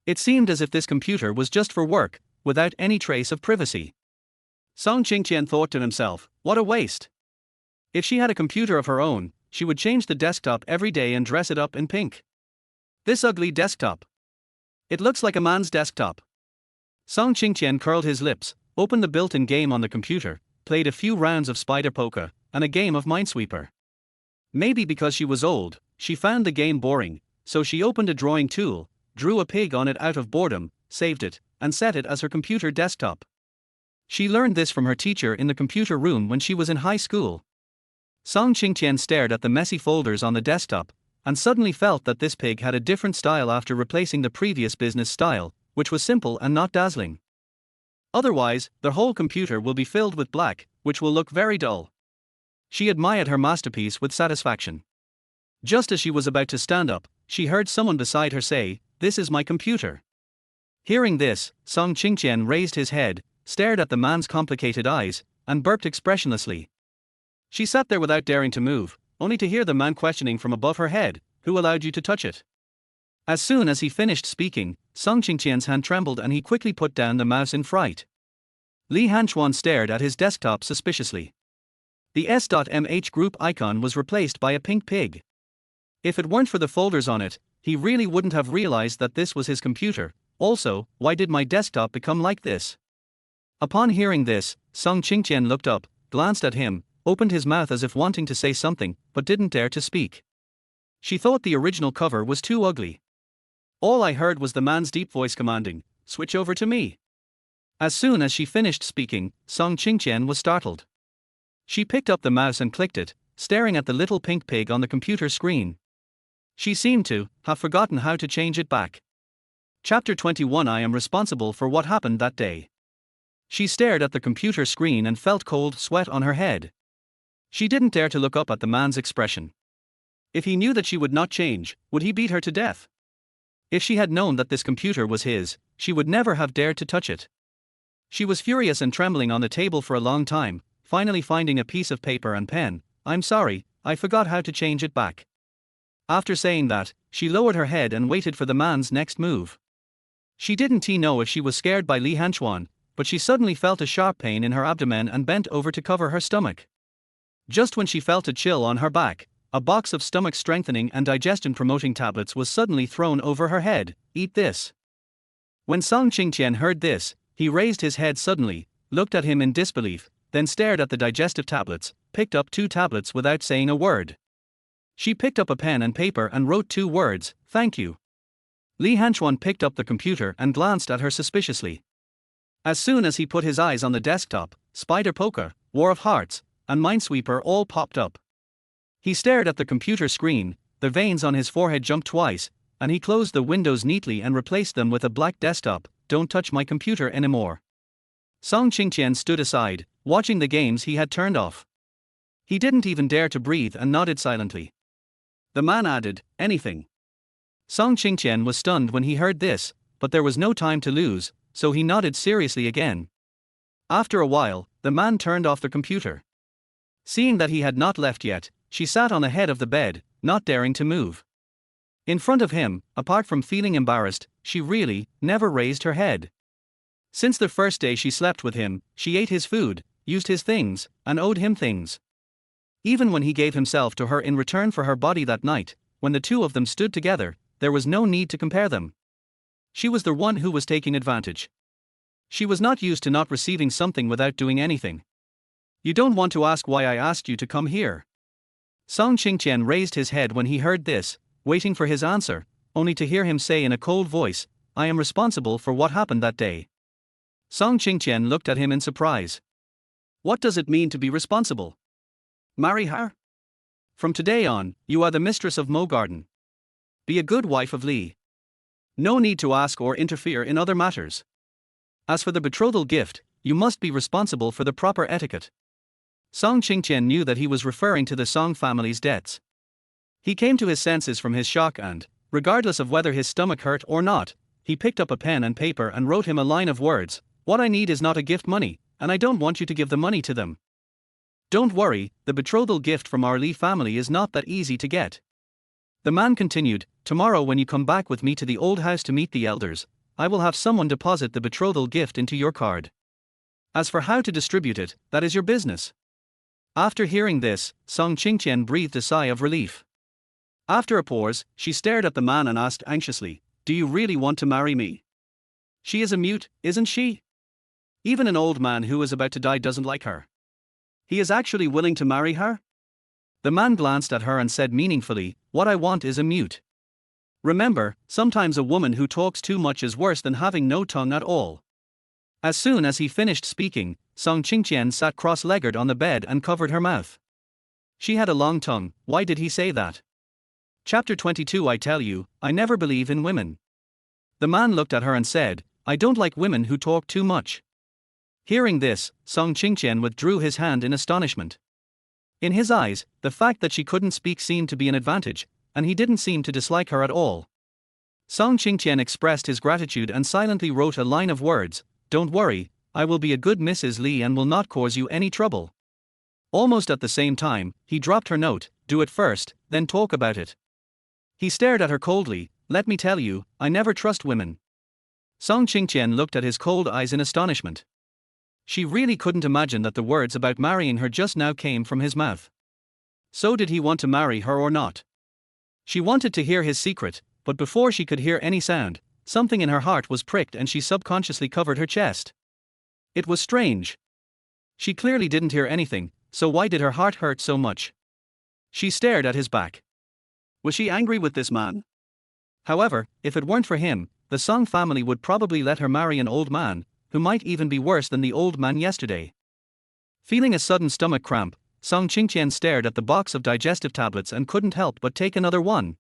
It seemed as if this computer was just for work, without any trace of privacy. Song Qingtian thought to himself, what a waste. If she had a computer of her own, she would change the desktop every day and dress it up in pink. This ugly desktop. It looks like a man's desktop. Song Qingtian curled his lips, opened the built-in game on the computer, played a few rounds of Spider Poker, and a game of Minesweeper. Maybe because she was old, she found the game boring, so she opened a drawing tool, drew a pig on it out of boredom, saved it, and set it as her computer desktop. She learned this from her teacher in the computer room when she was in high school. Song Qingtian stared at the messy folders on the desktop, and suddenly felt that this pig had a different style after replacing the previous business style, which was simple and not dazzling. Otherwise, the whole computer will be filled with black, which will look very dull. She admired her masterpiece with satisfaction. Just as she was about to stand up, she heard someone beside her say, "This is my computer." Hearing this, Song Qingtian raised his head, stared at the man's complicated eyes, and burped expressionlessly. She sat there without daring to move, only to hear the man questioning from above her head, "Who allowed you to touch it?" As soon as he finished speaking, Song Qingtian's hand trembled and he quickly put down the mouse in fright. Li Hanchuan stared at his desktop suspiciously. The S.MH group icon was replaced by a pink pig. If it weren't for the folders on it, he really wouldn't have realized that this was his computer. Also, why did my desktop become like this? Upon hearing this, Song Qingtian looked up, glanced at him, opened his mouth as if wanting to say something, but didn't dare to speak. She thought the original cover was too ugly. All I heard was the man's deep voice commanding, "Switch over to me." As soon as she finished speaking, Song Qingtian was startled. She picked up the mouse and clicked it, staring at the little pink pig on the computer screen. She seemed to have forgotten how to change it back. Chapter 21. I am responsible for what happened that day. She stared at the computer screen and felt cold sweat on her head. She didn't dare to look up at the man's expression. If he knew that she would not change, would he beat her to death? If she had known that this computer was his, she would never have dared to touch it. She was furious and trembling on the table for a long time, finally finding a piece of paper and pen. "I'm sorry, I forgot how to change it back." After saying that, she lowered her head and waited for the man's next move. She didn't know if she was scared by Li Hanchuan, but she suddenly felt a sharp pain in her abdomen and bent over to cover her stomach. Just when she felt a chill on her back, a box of stomach strengthening and digestion promoting tablets was suddenly thrown over her head. "Eat this." When Song Qingtian heard this, he raised his head suddenly, looked at him in disbelief, then stared at the digestive tablets, picked up 2 tablets without saying a word. She picked up a pen and paper and wrote 2 words, "Thank you." Li Hanchuan picked up the computer and glanced at her suspiciously. As soon as he put his eyes on the desktop, Spider Poker, War of Hearts, and Minesweeper all popped up. He stared at the computer screen, the veins on his forehead jumped twice, and he closed the windows neatly and replaced them with a black desktop. "Don't touch my computer anymore." Song Qingtian stood aside, watching the games he had turned off. He didn't even dare to breathe and nodded silently. The man added, "Anything." Song Qingtian was stunned when he heard this, but there was no time to lose, so he nodded seriously again. After a while, the man turned off the computer. Seeing that he had not left yet, she sat on the head of the bed, not daring to move. In front of him, apart from feeling embarrassed, she really never raised her head. Since the first day she slept with him, she ate his food, used his things, and owed him things. Even when he gave himself to her in return for her body that night, when the two of them stood together, there was no need to compare them. She was the one who was taking advantage. She was not used to not receiving something without doing anything. "You don't want to ask why I asked you to come here?" Song Qingtian raised his head when he heard this, waiting for his answer, only to hear him say in a cold voice, "I am responsible for what happened that day." Song Qingtian looked at him in surprise. "What does it mean to be responsible? Marry her? From today on, you are the mistress of Mo Garden. Be a good wife of Li. No need to ask or interfere in other matters. As for the betrothal gift, you must be responsible for the proper etiquette." Song Qingtian knew that he was referring to the Song family's debts. He came to his senses from his shock and, regardless of whether his stomach hurt or not, he picked up a pen and paper and wrote him a line of words. "What I need is not a gift money, and I don't want you to give the money to them. Don't worry, the betrothal gift from our Li family is not that easy to get." The man continued, "Tomorrow when you come back with me to the old house to meet the elders, I will have someone deposit the betrothal gift into your card. As for how to distribute it, that is your business." After hearing this, Song Qingtian breathed a sigh of relief. After a pause, she stared at the man and asked anxiously, "Do you really want to marry me? She is a mute, isn't she? Even an old man who is about to die doesn't like her. He is actually willing to marry her?" The man glanced at her and said meaningfully, "What I want is a mute. Remember, sometimes a woman who talks too much is worse than having no tongue at all." As soon as he finished speaking, Song Qingtian sat cross-legged on the bed and covered her mouth. She had a long tongue. Why did he say that? Chapter 22. I tell you, I never believe in women. The man looked at her and said, "I don't like women who talk too much." Hearing this, Song Qingtian withdrew his hand in astonishment. In his eyes, the fact that she couldn't speak seemed to be an advantage, and he didn't seem to dislike her at all. Song Qingtian expressed his gratitude and silently wrote a line of words, "Don't worry, I will be a good Mrs. Li and will not cause you any trouble. Almost at the same time, he dropped her note, do it first, then talk about it. He stared at her coldly, let me tell you, I never trust women. Song Qingtian looked at his cold eyes in astonishment. She really couldn't imagine that the words about marrying her just now came from his mouth. So did he want to marry her or not? She wanted to hear his secret, but before she could hear any sound, something in her heart was pricked and she subconsciously covered her chest. It was strange. She clearly didn't hear anything, so why did her heart hurt so much? She stared at his back. Was she angry with this man? However, if it weren't for him, the Song family would probably let her marry an old man, who might even be worse than the old man yesterday. Feeling a sudden stomach cramp, Song Qingtian stared at the box of digestive tablets and couldn't help but take another one.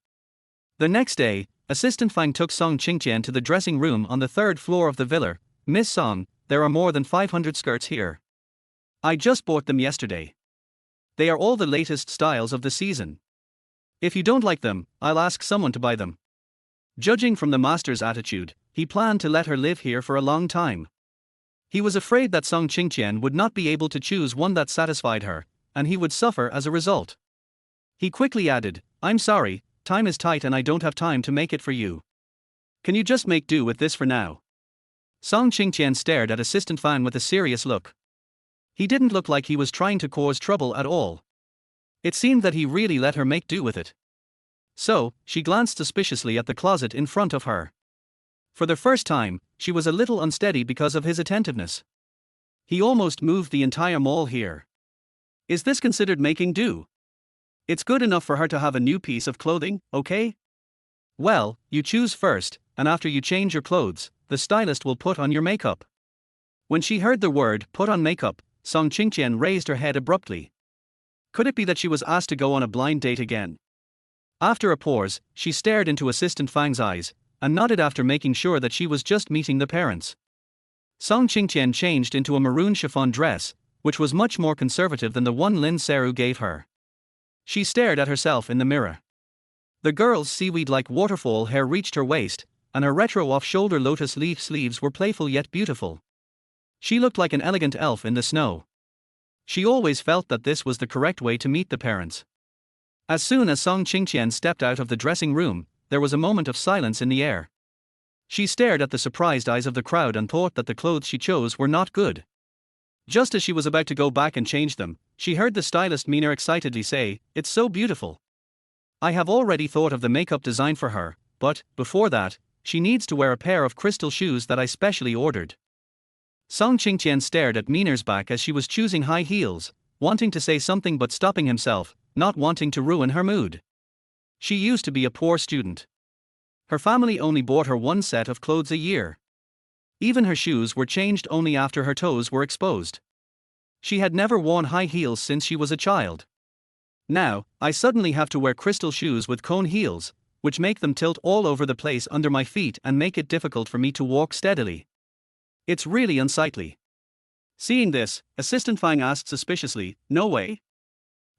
The next day, Assistant Fang took Song Qingtian to the dressing room on the third floor of the villa. Miss Song, there are more than 500 skirts here. I just bought them yesterday. They are all the latest styles of the season. If you don't like them, I'll ask someone to buy them. Judging from the master's attitude, he planned to let her live here for a long time. He was afraid that Song Qingtian would not be able to choose one that satisfied her, and he would suffer as a result. He quickly added, I'm sorry, time is tight and I don't have time to make it for you. Can you just make do with this for now? Song Qingtian stared at Assistant Fan with a serious look. He didn't look like he was trying to cause trouble at all. It seemed that he really let her make do with it. So, she glanced suspiciously at the closet in front of her. For the first time, she was a little unsteady because of his attentiveness. He almost moved the entire mall here. Is this considered making do? It's good enough for her to have a new piece of clothing, okay? Well, you choose first, and after you change your clothes, the stylist will put on your makeup. When she heard the word, put on makeup, Song Qingtian raised her head abruptly. Could it be that she was asked to go on a blind date again? After a pause, she stared into Assistant Fang's eyes, and nodded after making sure that she was just meeting the parents. Song Qingtian changed into a maroon chiffon dress, which was much more conservative than the one Lin Seru gave her. She stared at herself in the mirror. The girl's seaweed-like waterfall hair reached her waist, and her retro off-shoulder lotus leaf sleeves were playful yet beautiful. She looked like an elegant elf in the snow. She always felt that this was the correct way to meet the parents. As soon as Song Qingtian stepped out of the dressing room, there was a moment of silence in the air. She stared at the surprised eyes of the crowd and thought that the clothes she chose were not good. Just as she was about to go back and change them, she heard the stylist Mina excitedly say, "It's so beautiful. I have already thought of the makeup design for her, but, before that, she needs to wear a pair of crystal shoes that I specially ordered." Song Qingtian stared at Mina's back as she was choosing high heels, wanting to say something but stopping himself, not wanting to ruin her mood. She used to be a poor student. Her family only bought her one set of clothes a year. Even her shoes were changed only after her toes were exposed. She had never worn high heels since she was a child. Now, I suddenly have to wear crystal shoes with cone heels, which make them tilt all over the place under my feet and make it difficult for me to walk steadily. It's really unsightly. Seeing this, Assistant Fang asked suspiciously, "No way?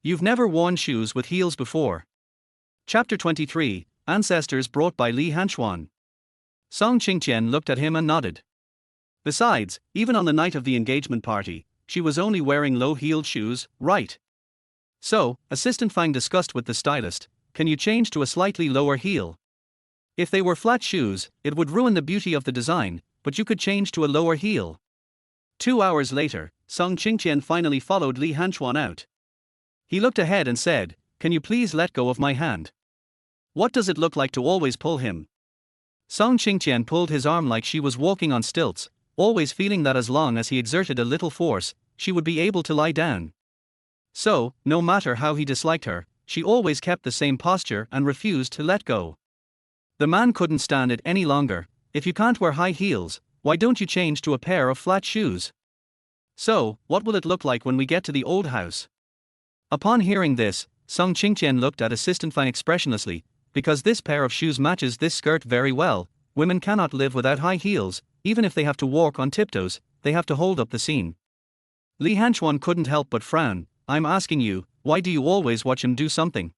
You've never worn shoes with heels before?" Chapter 23, Ancestors brought by Li Hanchuan. Song Qingtian looked at him and nodded. Besides, even on the night of the engagement party, she was only wearing low-heeled shoes, right? So, Assistant Fang discussed with the stylist, "Can you change to a slightly lower heel? If they were flat shoes, it would ruin the beauty of the design, but you could change to a lower heel." 2 hours later, Song Qingtian finally followed Li Hanchuan out. He looked ahead and said, "Can you please let go of my hand? What does it look like to always pull him?" Song Qingtian pulled his arm like she was walking on stilts, always feeling that as long as he exerted a little force, she would be able to lie down. So, no matter how he disliked her, she always kept the same posture and refused to let go. The man couldn't stand it any longer. "If you can't wear high heels, why don't you change to a pair of flat shoes? So, what will it look like when we get to the old house?" Upon hearing this, Song Qingtian looked at Assistant Fan expressionlessly, because this pair of shoes matches this skirt very well. Women cannot live without high heels, even if they have to walk on tiptoes, they have to hold up the seam. Li Hanchuan couldn't help but frown. "I'm asking you, why do you always watch him do something?"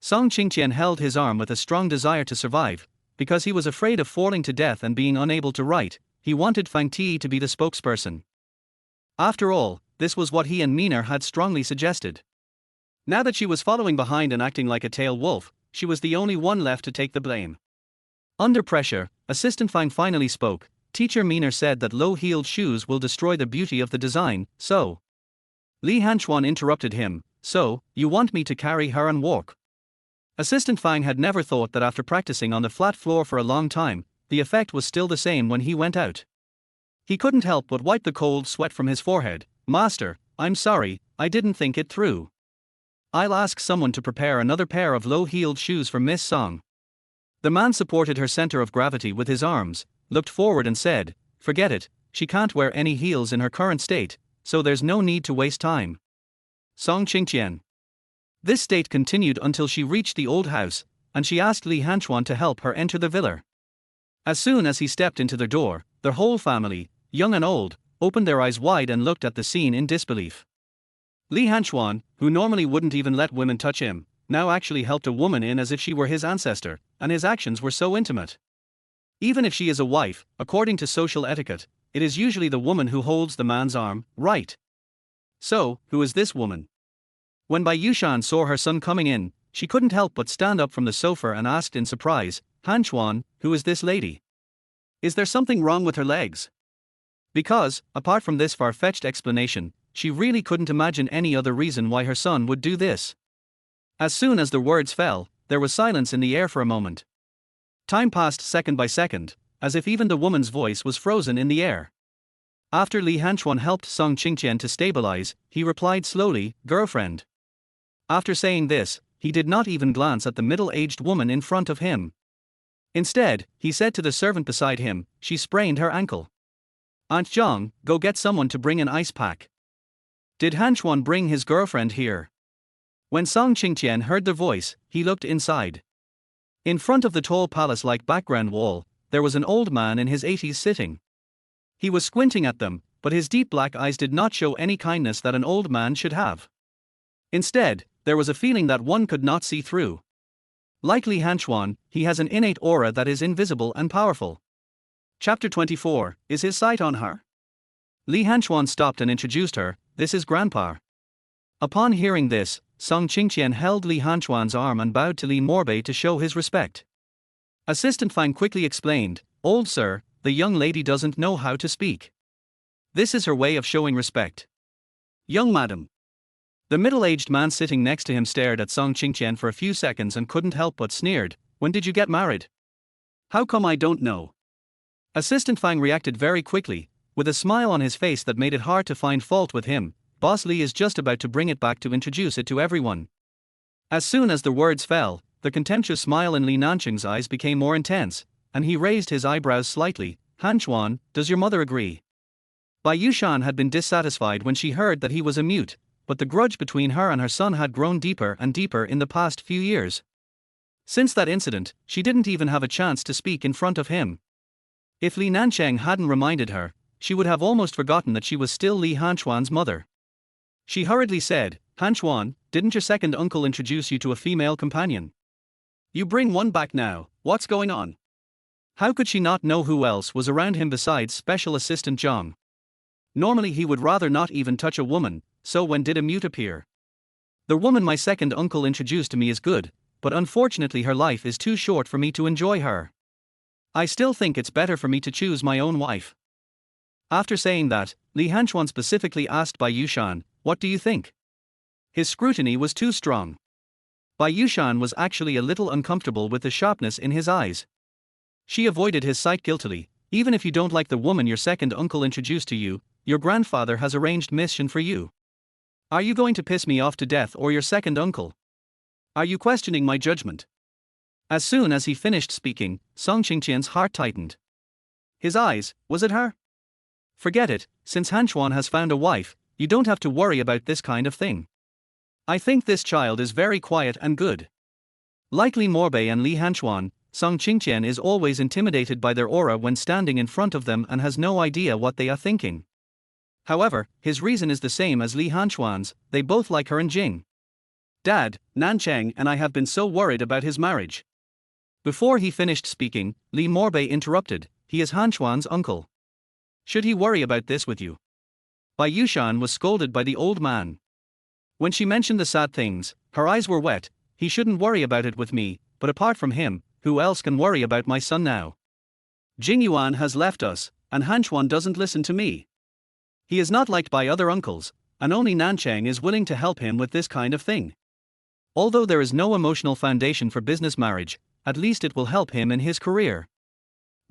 Song Qingtian held his arm with a strong desire to survive, because he was afraid of falling to death and being unable to write. he wanted Fang Ti to be the spokesperson. After all, this was what he and Mina had strongly suggested. Now that she was following behind and acting like a tail wolf, she was the only one left to take the blame. Under pressure, Assistant Fang finally spoke. Teacher Mina said that low-heeled shoes will destroy the beauty of the design, so. Li Hanchuan interrupted him, so, you want me to carry her and walk? Assistant Fang had never thought that after practicing on the flat floor for a long time, the effect was still the same when he went out. He couldn't help but wipe the cold sweat from his forehead. Master, I'm sorry, I didn't think it through. I'll ask someone to prepare another pair of low-heeled shoes for Miss Song. The man supported her center of gravity with his arms, looked forward and said, forget it, she can't wear any heels in her current state, so there's no need to waste time. Song Qingtian. This state continued until she reached the old house, and she asked Li Hanchuan to help her enter the villa. As soon as he stepped into the door, their whole family, young and old, opened their eyes wide and looked at the scene in disbelief. Li Hanchuan, who normally wouldn't even let women touch him, now actually helped a woman in as if she were his ancestor, and his actions were so intimate. Even if she is a wife, according to social etiquette, it is usually the woman who holds the man's arm, right? So, who is this woman? When Bai Yushan saw her son coming in, she couldn't help but stand up from the sofa and asked in surprise, Hanchuan, who is this lady? Is there something wrong with her legs? Because, apart from this far-fetched explanation, she really couldn't imagine any other reason why her son would do this. As soon as the words fell, there was silence in the air for a moment. Time passed second by second, as if even the woman's voice was frozen in the air. After Li Hanchuan helped Song Qingtian to stabilize, he replied slowly, girlfriend. After saying this, he did not even glance at the middle-aged woman in front of him. Instead, he said to the servant beside him, she sprained her ankle. Aunt Zhang, go get someone to bring an ice pack. Did Hanchuan bring his girlfriend here? When Song Qingtian heard the voice, he looked inside. In front of the tall palace-like background wall, there was an old man in his 80s sitting. He was squinting at them, but his deep black eyes did not show any kindness that an old man should have. Instead, there was a feeling that one could not see through. Like Li Hanchuan, he has an innate aura that is invisible and powerful. Chapter 24, Is his sight on her? Li Hanchuan stopped and introduced her, this is Grandpa. Upon hearing this, Song Qingtian held Li Hanchuan's arm and bowed to Li Morbei to show his respect. Assistant Fang quickly explained, old sir, the young lady doesn't know how to speak. This is her way of showing respect. Young madam. The middle-aged man sitting next to him stared at Song Qingtian for a few seconds and couldn't help but sneered, when did you get married? How come I don't know? Assistant Fang reacted very quickly, with a smile on his face that made it hard to find fault with him. Boss Li is just about to bring it back to introduce it to everyone. As soon as the words fell, the contemptuous smile in Li Nancheng's eyes became more intense, and he raised his eyebrows slightly. Hanchuan, does your mother agree? Bai Yushan had been dissatisfied when she heard that he was a mute, but the grudge between her and her son had grown deeper and deeper in the past few years. Since that incident, she didn't even have a chance to speak in front of him. If Li Nancheng hadn't reminded her, she would have almost forgotten that she was still Li Hanchuan's mother. She hurriedly said, Hanchuan, didn't your second uncle introduce you to a female companion? You bring one back now, what's going on? How could she not know who else was around him besides Special Assistant Zhang? Normally he would rather not even touch a woman, so when did a mute appear? The woman my second uncle introduced to me is good, but unfortunately her life is too short for me to enjoy her. I still think it's better for me to choose my own wife. After saying that, Li Hanchuan specifically asked Bai Yushan, what do you think? His scrutiny was too strong. Bai Yushan was actually a little uncomfortable with the sharpness in his eyes. She avoided his sight guiltily. Even if you don't like the woman your second uncle introduced to you, your grandfather has arranged mission for you. Are you going to piss me off to death or your second uncle? Are you questioning my judgment? As soon as he finished speaking, Song Qingtian's heart tightened. His eyes, was it her? Forget it, since Hanchuan has found a wife, you don't have to worry about this kind of thing. I think this child is very quiet and good. Like Li Morbei and Li Hanchuan, Song Qingtian is always intimidated by their aura when standing in front of them and has no idea what they are thinking. However, his reason is the same as Li Hanchuan's, they both like her and Jing. Dad, Nancheng and I have been so worried about his marriage. Before he finished speaking, Li Morbei interrupted, he is Hanchuan's uncle. Should he worry about this with you? Bai Yushan was scolded by the old man. When she mentioned the sad things, her eyes were wet. He shouldn't worry about it with me, but apart from him, who else can worry about my son now? Jing Yuan has left us, and Han Chuan doesn't listen to me. He is not liked by other uncles, and only Nanchang is willing to help him with this kind of thing. Although there is no emotional foundation for business marriage, at least it will help him in his career.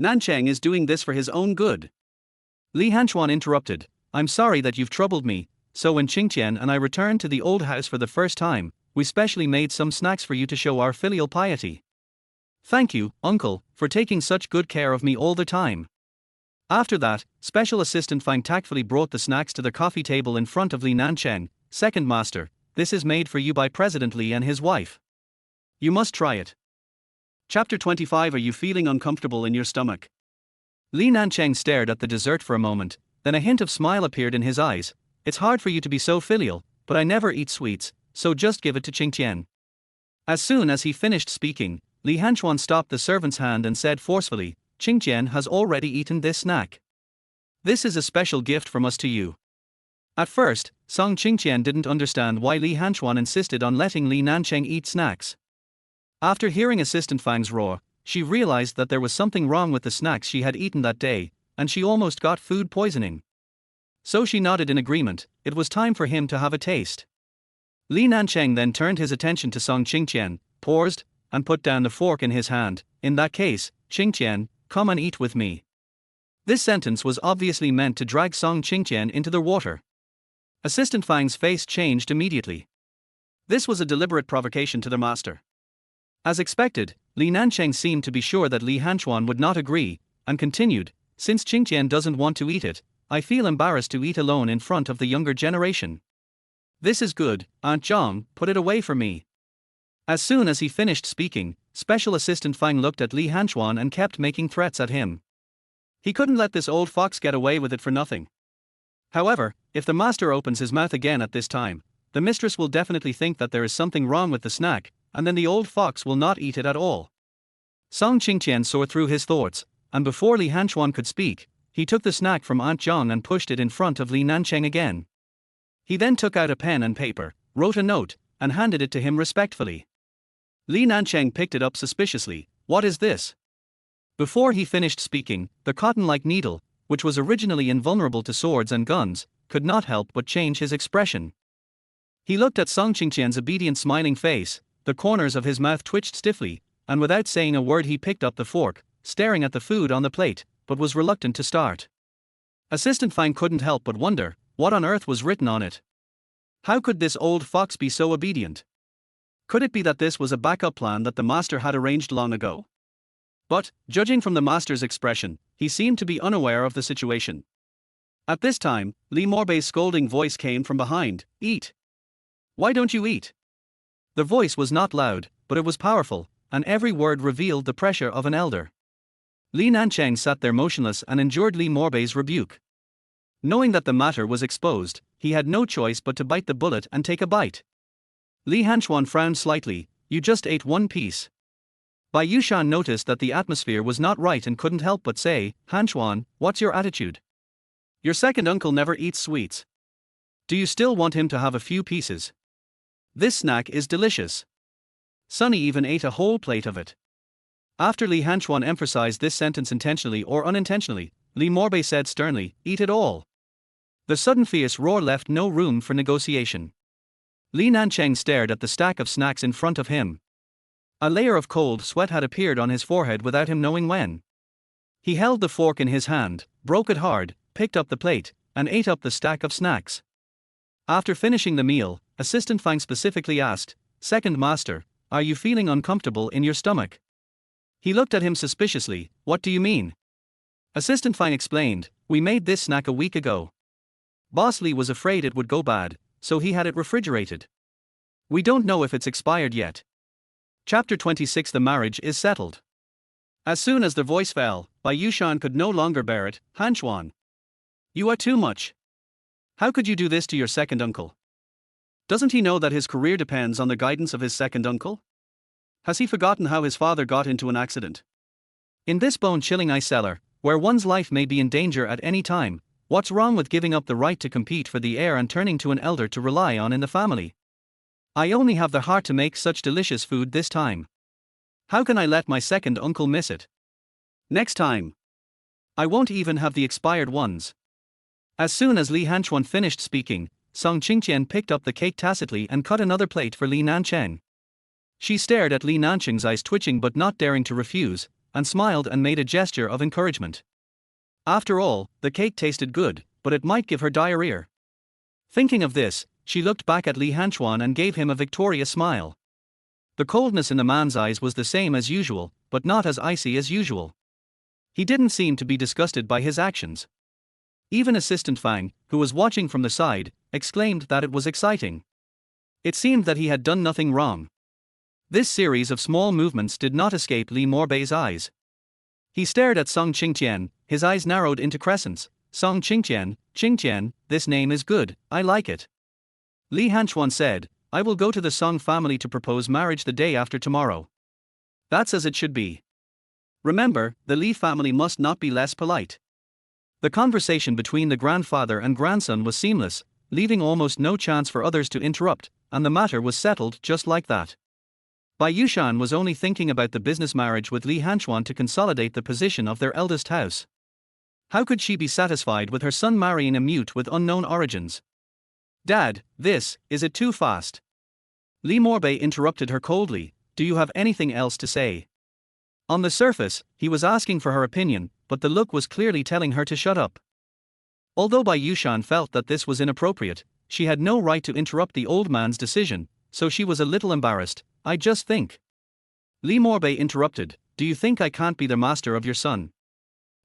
Nanchang is doing this for his own good. Li Hanchuan interrupted, I'm sorry that you've troubled me, so when Qingtian and I returned to the old house for the first time, we specially made some snacks for you to show our filial piety. Thank you, uncle, for taking such good care of me all the time. After that, Special Assistant Fang tactfully brought the snacks to the coffee table in front of Li Nancheng. Second master, this is made for you by President Li and his wife. You must try it. Chapter 25. Are you feeling uncomfortable in your stomach? Li Nancheng stared at the dessert for a moment, then a hint of smile appeared in his eyes. It's hard for you to be so filial, but I never eat sweets, so just give it to Qingtian. As soon as he finished speaking, Li Hanchuan stopped the servant's hand and said forcefully, Qingtian has already eaten this snack. This is a special gift from us to you. At first, Song Qingtian didn't understand why Li Hanchuan insisted on letting Li Nancheng eat snacks. After hearing Assistant Fang's roar, she realized that there was something wrong with the snacks she had eaten that day, and she almost got food poisoning. So she nodded in agreement. It was time for him to have a taste. Li Nancheng then turned his attention to Song Qingtian, paused, and put down the fork in his hand. In that case, Qingtian, come and eat with me. This sentence was obviously meant to drag Song Qingtian into the water. Assistant Fang's face changed immediately. This was a deliberate provocation to the master. As expected, Li Nancheng seemed to be sure that Li Hanchuan would not agree, and continued, since Qingtian doesn't want to eat it, I feel embarrassed to eat alone in front of the younger generation. This is good, Aunt Zhang, put it away for me. As soon as he finished speaking, Special Assistant Fang looked at Li Hanchuan and kept making threats at him. He couldn't let this old fox get away with it for nothing. However, if the master opens his mouth again at this time, the mistress will definitely think that there is something wrong with the snack, and then the old fox will not eat it at all. Song Qingtian saw through his thoughts, and before Li Hanchuan could speak, he took the snack from Aunt Zhang and pushed it in front of Li Nancheng again. He then took out a pen and paper, wrote a note, and handed it to him respectfully. Li Nancheng picked it up suspiciously. What is this? Before he finished speaking, the cotton-like needle, which was originally invulnerable to swords and guns, could not help but change his expression. He looked at Song Qingtian's obedient smiling face, the corners of his mouth twitched stiffly, and without saying a word he picked up the fork, staring at the food on the plate, but was reluctant to start. Assistant Fang couldn't help but wonder, what on earth was written on it? How could this old fox be so obedient? Could it be that this was a backup plan that the master had arranged long ago? But, judging from the master's expression, he seemed to be unaware of the situation. At this time, Li Morbei's scolding voice came from behind, Eat! Why don't you eat? The voice was not loud, but it was powerful, and every word revealed the pressure of an elder. Li Nancheng sat there motionless and endured Li Morbei's rebuke. Knowing that the matter was exposed, he had no choice but to bite the bullet and take a bite. Li Hanchuan frowned slightly. You just ate one piece. Bai Yushan noticed that the atmosphere was not right and couldn't help but say, Hanchuan, what's your attitude? Your second uncle never eats sweets. Do you still want him to have a few pieces? This snack is delicious. Sunny even ate a whole plate of it. After Li Hanchuan emphasized this sentence intentionally or unintentionally, Li Morbei said sternly, Eat it all. The sudden fierce roar left no room for negotiation. Li Nancheng stared at the stack of snacks in front of him. A layer of cold sweat had appeared on his forehead without him knowing when. He held the fork in his hand, broke it hard, picked up the plate, and ate up the stack of snacks. After finishing the meal, Assistant Fang specifically asked, Second Master, are you feeling uncomfortable in your stomach? He looked at him suspiciously. What do you mean? Assistant Fang explained, we made this snack a week ago. Boss Li was afraid it would go bad, so he had it refrigerated. We don't know if it's expired yet. Chapter 26. The marriage is settled. As soon as the voice fell, Bai Yushan could no longer bear it. Hanchuan, you are too much. How could you do this to your second uncle? Doesn't he know that his career depends on the guidance of his second uncle? Has he forgotten how his father got into an accident? In this bone-chilling ice cellar, where one's life may be in danger at any time, what's wrong with giving up the right to compete for the heir and turning to an elder to rely on in the family? I only have the heart to make such delicious food this time. How can I let my second uncle miss it? Next time. I won't even have the expired ones. As soon as Li Hanchuan finished speaking, Song Qingtian picked up the cake tacitly and cut another plate for Li Nancheng. She stared at Li Nancheng's eyes twitching but not daring to refuse, and smiled and made a gesture of encouragement. After all, the cake tasted good, but it might give her diarrhea. Thinking of this, she looked back at Li Hanchuan and gave him a victorious smile. The coldness in the man's eyes was the same as usual, but not as icy as usual. He didn't seem to be disgusted by his actions. Even Assistant Fang, who was watching from the side, exclaimed that it was exciting. It seemed that he had done nothing wrong. This series of small movements did not escape Li Morbei's eyes. He stared at Song Qingtian, his eyes narrowed into crescents. Song Qingtian, Qingtian, this name is good, I like it. Li Hanchuan said, I will go to the Song family to propose marriage the day after tomorrow. That's as it should be. Remember, the Li family must not be less polite. The conversation between the grandfather and grandson was seamless, leaving almost no chance for others to interrupt, and the matter was settled just like that. Bai Yushan was only thinking about the business marriage with Li Hanchuan to consolidate the position of their eldest house. How could she be satisfied with her son marrying a mute with unknown origins? Dad, is it too fast? Li Morbei interrupted her coldly, do you have anything else to say? On the surface, he was asking for her opinion, but the look was clearly telling her to shut up. Although Bai Yushan felt that this was inappropriate, she had no right to interrupt the old man's decision, so she was a little embarrassed. I just think. Li Morbei interrupted, do you think I can't be the master of your son?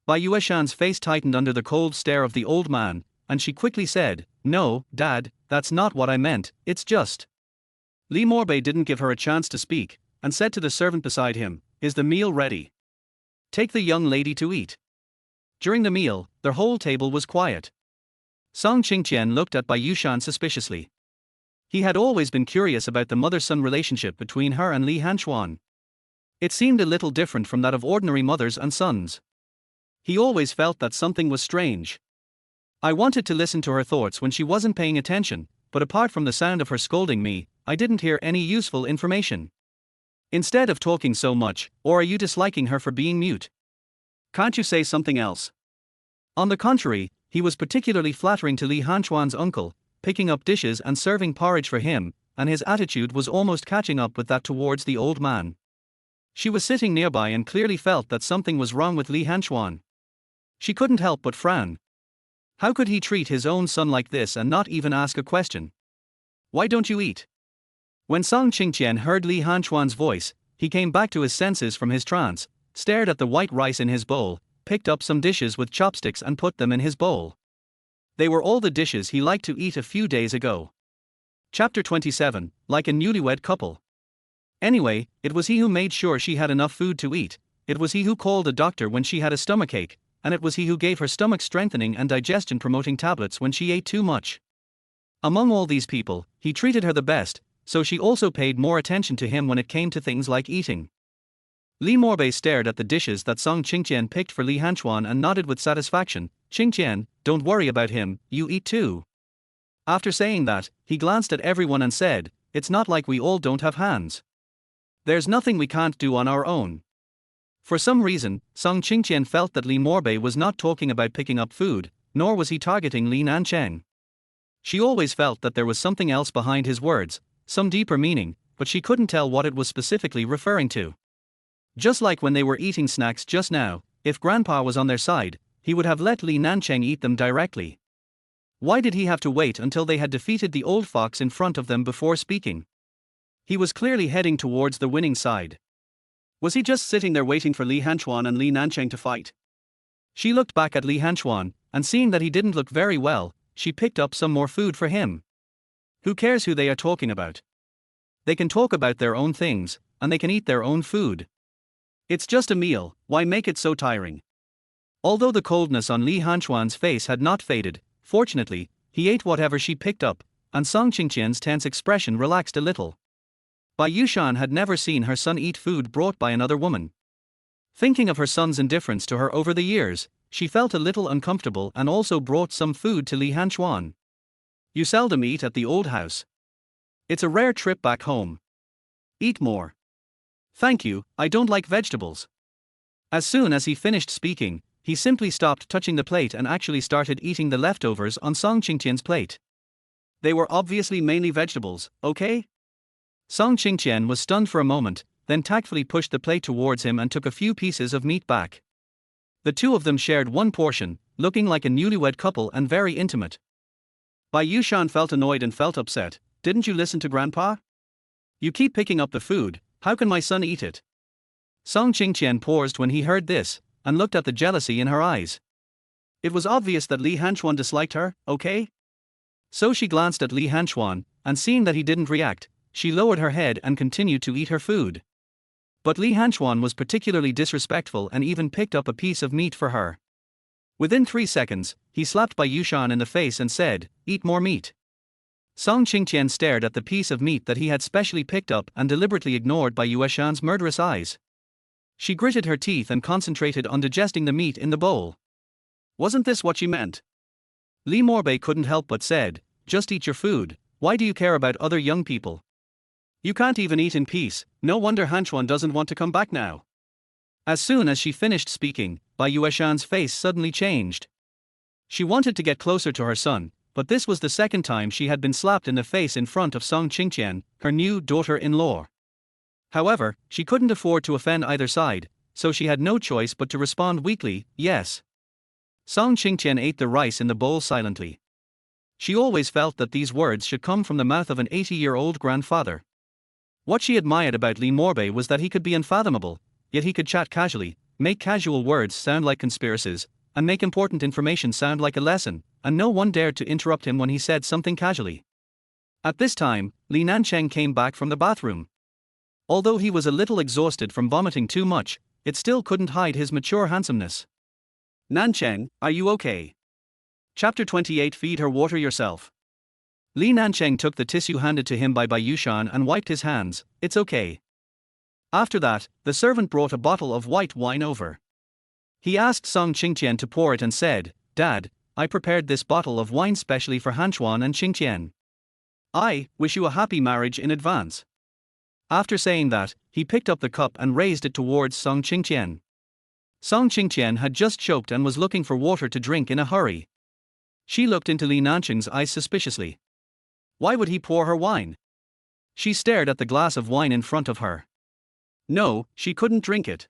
Bai Yushan's face tightened under the cold stare of the old man, and she quickly said, no, Dad, that's not what I meant, it's just. Li Morbei didn't give her a chance to speak, and said to the servant beside him, is the meal ready? Take the young lady to eat. During the meal, their whole table was quiet. Song Qingtian looked at Bai Yushan suspiciously. He had always been curious about the mother-son relationship between her and Li Hanchuan. It seemed a little different from that of ordinary mothers and sons. He always felt that something was strange. I wanted to listen to her thoughts when she wasn't paying attention, but apart from the sound of her scolding me, I didn't hear any useful information. Instead of talking so much, or are you disliking her for being mute? Can't you say something else? On the contrary, he was particularly flattering to Li Hanchuan's uncle, picking up dishes and serving porridge for him, and his attitude was almost catching up with that towards the old man. She was sitting nearby and clearly felt that something was wrong with Li Hanchuan. She couldn't help but frown. How could he treat his own son like this and not even ask a question? Why don't you eat? When Song Qingtian heard Li Hanchuan's voice, he came back to his senses from his trance, stared at the white rice in his bowl, picked up some dishes with chopsticks and put them in his bowl. They were all the dishes he liked to eat a few days ago. Chapter 27, like a newlywed couple. Anyway, it was he who made sure she had enough food to eat, it was he who called a doctor when she had a stomachache, and it was he who gave her stomach-strengthening and digestion-promoting tablets when she ate too much. Among all these people, he treated her the best, so she also paid more attention to him when it came to things like eating. Li Morbei stared at the dishes that Song Qingtian picked for Li Hanchuan and nodded with satisfaction. Qingtian, don't worry about him, you eat too. After saying that, he glanced at everyone and said, it's not like we all don't have hands. There's nothing we can't do on our own. For some reason, Song Qingtian felt that Li Morbei was not talking about picking up food, nor was he targeting Li Nancheng. She always felt that there was something else behind his words, some deeper meaning, but she couldn't tell what it was specifically referring to. Just like when they were eating snacks just now, if Grandpa was on their side, he would have let Li Nancheng eat them directly. Why did he have to wait until they had defeated the old fox in front of them before speaking? He was clearly heading towards the winning side. Was he just sitting there waiting for Li Hanchuan and Li Nancheng to fight? She looked back at Li Hanchuan, and seeing that he didn't look very well, she picked up some more food for him. Who cares who they are talking about? They can talk about their own things, and they can eat their own food. It's just a meal, why make it so tiring? Although the coldness on Li Hanchuan's face had not faded, fortunately, he ate whatever she picked up, and Song Qingtian's tense expression relaxed a little. Bai Yushan had never seen her son eat food brought by another woman. Thinking of her son's indifference to her over the years, she felt a little uncomfortable and also brought some food to Li Hanchuan. You seldom eat at the old house. It's a rare trip back home. Eat more. Thank you, I don't like vegetables. As soon as he finished speaking, he simply stopped touching the plate and actually started eating the leftovers on Song Qingtian's plate. They were obviously mainly vegetables, okay? Song Qingtian was stunned for a moment, then tactfully pushed the plate towards him and took a few pieces of meat back. The two of them shared one portion, looking like a newlywed couple and very intimate. Bai Yushan felt annoyed and felt upset. Didn't you listen to Grandpa? You keep picking up the food, how can my son eat it? Song Qingtian paused when he heard this, and looked at the jealousy in her eyes. It was obvious that Li Hanchuan disliked her, okay? So she glanced at Li Hanchuan, and seeing that he didn't react, she lowered her head and continued to eat her food. But Li Hanchuan was particularly disrespectful and even picked up a piece of meat for her. Within 3 seconds, he slapped Bai Yushan in the face and said, "Eat more meat." Song Qingtian stared at the piece of meat that he had specially picked up and deliberately ignored Bai Yushan's murderous eyes. She gritted her teeth and concentrated on digesting the meat in the bowl. Wasn't this what she meant? Li Morbei couldn't help but said, "Just eat your food, why do you care about other young people? You can't even eat in peace, no wonder Hanchuan doesn't want to come back now." As soon as she finished speaking, Bai Yushan's face suddenly changed. She wanted to get closer to her son, but this was the second time she had been slapped in the face in front of Song Qingtian, her new daughter-in-law. However, she couldn't afford to offend either side, so she had no choice but to respond weakly, "Yes." Song Qingtian ate the rice in the bowl silently. She always felt that these words should come from the mouth of an 80-year-old grandfather. What she admired about Li Morbei was that he could be unfathomable, yet he could chat casually, make casual words sound like conspiracies, and make important information sound like a lesson, and no one dared to interrupt him when he said something casually. At this time, Li Nancheng came back from the bathroom. Although he was a little exhausted from vomiting too much, it still couldn't hide his mature handsomeness. "Nancheng, are you okay?" Chapter 28. Feed her water yourself. Li Nancheng took the tissue handed to him by Bai Yushan and wiped his hands. "It's okay." After that, the servant brought a bottle of white wine over. He asked Song Qingtian to pour it and said, "Dad, I prepared this bottle of wine specially for Hanchuan and Qingtian. I wish you a happy marriage in advance." After saying that, he picked up the cup and raised it towards Song Qingtian. Song Qingtian had just choked and was looking for water to drink in a hurry. She looked into Li Nancheng's eyes suspiciously. Why would he pour her wine? She stared at the glass of wine in front of her. No, she couldn't drink it.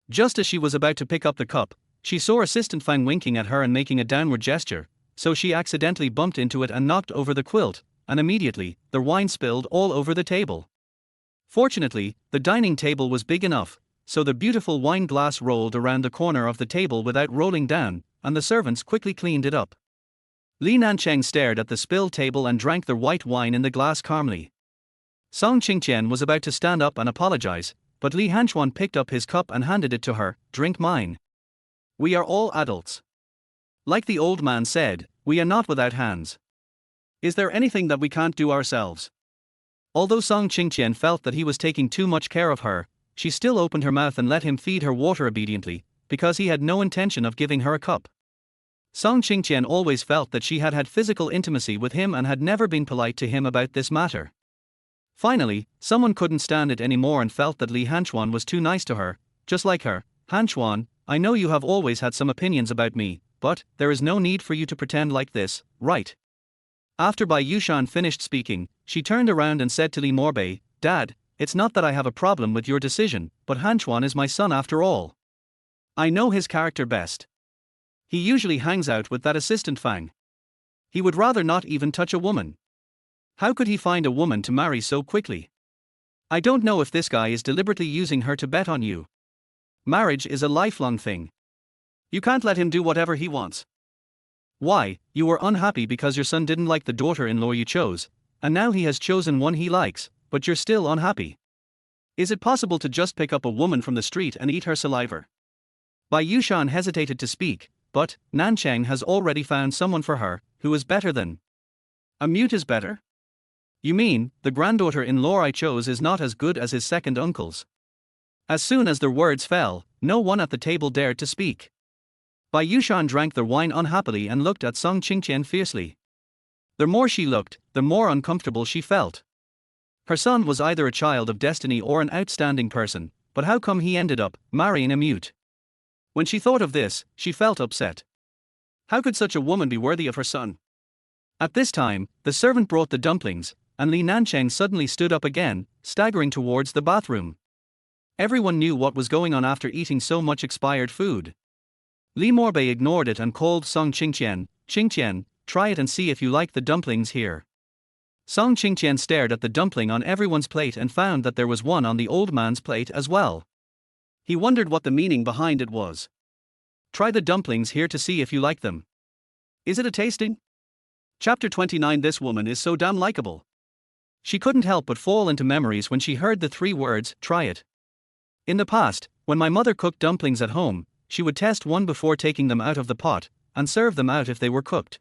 Just as she was about to pick up the cup, she saw Assistant Fang winking at her and making a downward gesture, so she accidentally bumped into it and knocked over the quilt, and immediately, the wine spilled all over the table. Fortunately, the dining table was big enough, so the beautiful wine glass rolled around the corner of the table without rolling down, and the servants quickly cleaned it up. Li Nancheng stared at the spilled table and drank the white wine in the glass calmly. Song Qingtian was about to stand up and apologize, but Li Hanchuan picked up his cup and handed it to her. "Drink mine. We are all adults. Like the old man said, we are not without hands. Is there anything that we can't do ourselves?" Although Song Qingtian felt that he was taking too much care of her, she still opened her mouth and let him feed her water obediently, because he had no intention of giving her a cup. Song Qingtian always felt that she had had physical intimacy with him and had never been polite to him about this matter. Finally, someone couldn't stand it anymore and felt that Li Hanchuan was too nice to her, just like her. "Hanchuan, I know you have always had some opinions about me, but there is no need for you to pretend like this, right?" After Bai Yushan finished speaking, she turned around and said to Li Morbei, "Dad, it's not that I have a problem with your decision, but Hanchuan is my son after all. I know his character best. He usually hangs out with that Assistant Fang. He would rather not even touch a woman. How could he find a woman to marry so quickly? I don't know if this guy is deliberately using her to bet on you. Marriage is a lifelong thing. You can't let him do whatever he wants. Why, you were unhappy because your son didn't like the daughter-in-law you chose, and now he has chosen one he likes, but you're still unhappy. Is it possible to just pick up a woman from the street and eat her saliva?" Bai Yushan hesitated to speak, but Nancheng has already found someone for her, who is better than. "A mute is better? You mean, the granddaughter-in-law I chose is not as good as his second uncle's?" As soon as their words fell, no one at the table dared to speak. Bai Yushan drank their wine unhappily and looked at Song Qingtian fiercely. The more she looked, the more uncomfortable she felt. Her son was either a child of destiny or an outstanding person, but how come he ended up marrying a mute? When she thought of this, she felt upset. How could such a woman be worthy of her son? At this time, the servant brought the dumplings, and Li Nancheng suddenly stood up again, staggering towards the bathroom. Everyone knew what was going on after eating so much expired food. Li Morbei ignored it and called Song Qingtian. "Qingtian, try it and see if you like the dumplings here." Song Qingtian stared at the dumpling on everyone's plate and found that there was one on the old man's plate as well. He wondered what the meaning behind it was. "Try the dumplings here to see if you like them. Is it a tasting?" Chapter 29. This woman is so damn likable. She couldn't help but fall into memories when she heard the 3 words, "try it." In the past, when my mother cooked dumplings at home, she would test one before taking them out of the pot, and serve them out if they were cooked.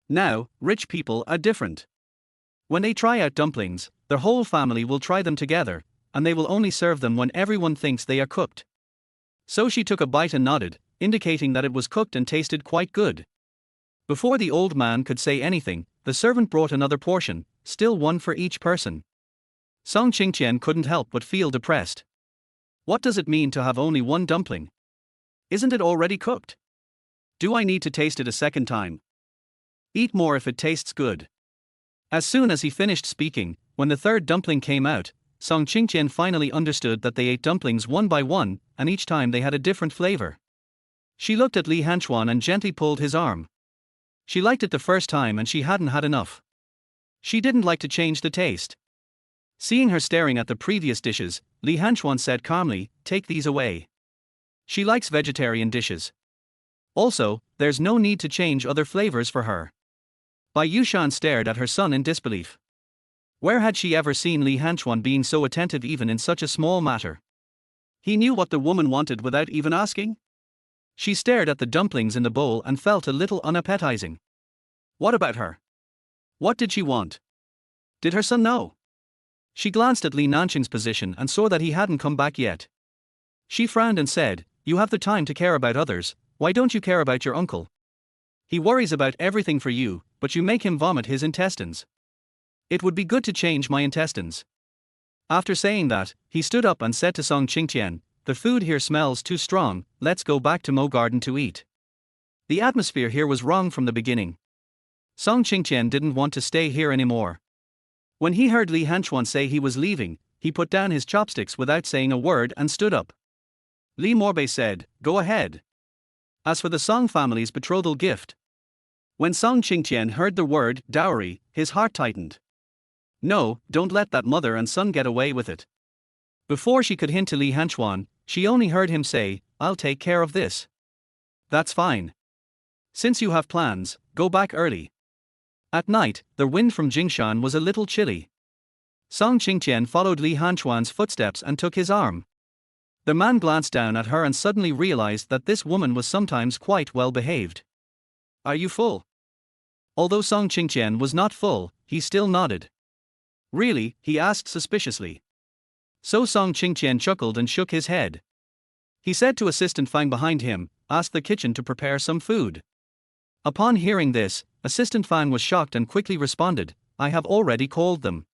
Now, rich people are different. When they try out dumplings, their whole family will try them together, and they will only serve them when everyone thinks they are cooked. So she took a bite and nodded, indicating that it was cooked and tasted quite good. Before the old man could say anything, the servant brought another portion, still one for each person. Song Qingtian couldn't help but feel depressed. What does it mean to have only one dumpling? Isn't it already cooked? Do I need to taste it a second time? Eat more if it tastes good. As soon as he finished speaking, when the 3rd dumpling came out, Song Qingtian finally understood that they ate dumplings one by one, and each time they had a different flavor. She looked at Li Hanchuan and gently pulled his arm. She liked it the first time and she hadn't had enough. She didn't like to change the taste. Seeing her staring at the previous dishes, Li Hanchuan said calmly, "Take these away. She likes vegetarian dishes. Also, there's no need to change other flavors for her." Bai Yushan stared at her son in disbelief. Where had she ever seen Li Hanchuan being so attentive even in such a small matter? He knew what the woman wanted without even asking? She stared at the dumplings in the bowl and felt a little unappetizing. What about her? What did she want? Did her son know? She glanced at Li Nancheng's position and saw that he hadn't come back yet. She frowned and said, "You have the time to care about others, why don't you care about your uncle? He worries about everything for you, but you make him vomit his intestines. It would be good to change my intestines." After saying that, he stood up and said to Song Qingtian, "The food here smells too strong, let's go back to Mo Garden to eat." The atmosphere here was wrong from the beginning. Song Qingtian didn't want to stay here anymore. When he heard Li Hanchuan say he was leaving, he put down his chopsticks without saying a word and stood up. Li Morbei said, "Go ahead." As for the Song family's betrothal gift. When Song Qingtian heard the word dowry, his heart tightened. No, don't let that mother and son get away with it. Before she could hint to Li Hanchuan, she only heard him say, "I'll take care of this." "That's fine. Since you have plans, go back early." At night, the wind from Jingshan was a little chilly. Song Qingtian followed Li Hanchuan's footsteps and took his arm. The man glanced down at her and suddenly realized that this woman was sometimes quite well behaved. "Are you full?" Although Song Qingtian was not full, he still nodded. "Really?" he asked suspiciously. So Song Qingtian chuckled and shook his head. He said to Assistant Fang behind him, "Ask the kitchen to prepare some food." Upon hearing this, Assistant Fang was shocked and quickly responded, "I have already called them."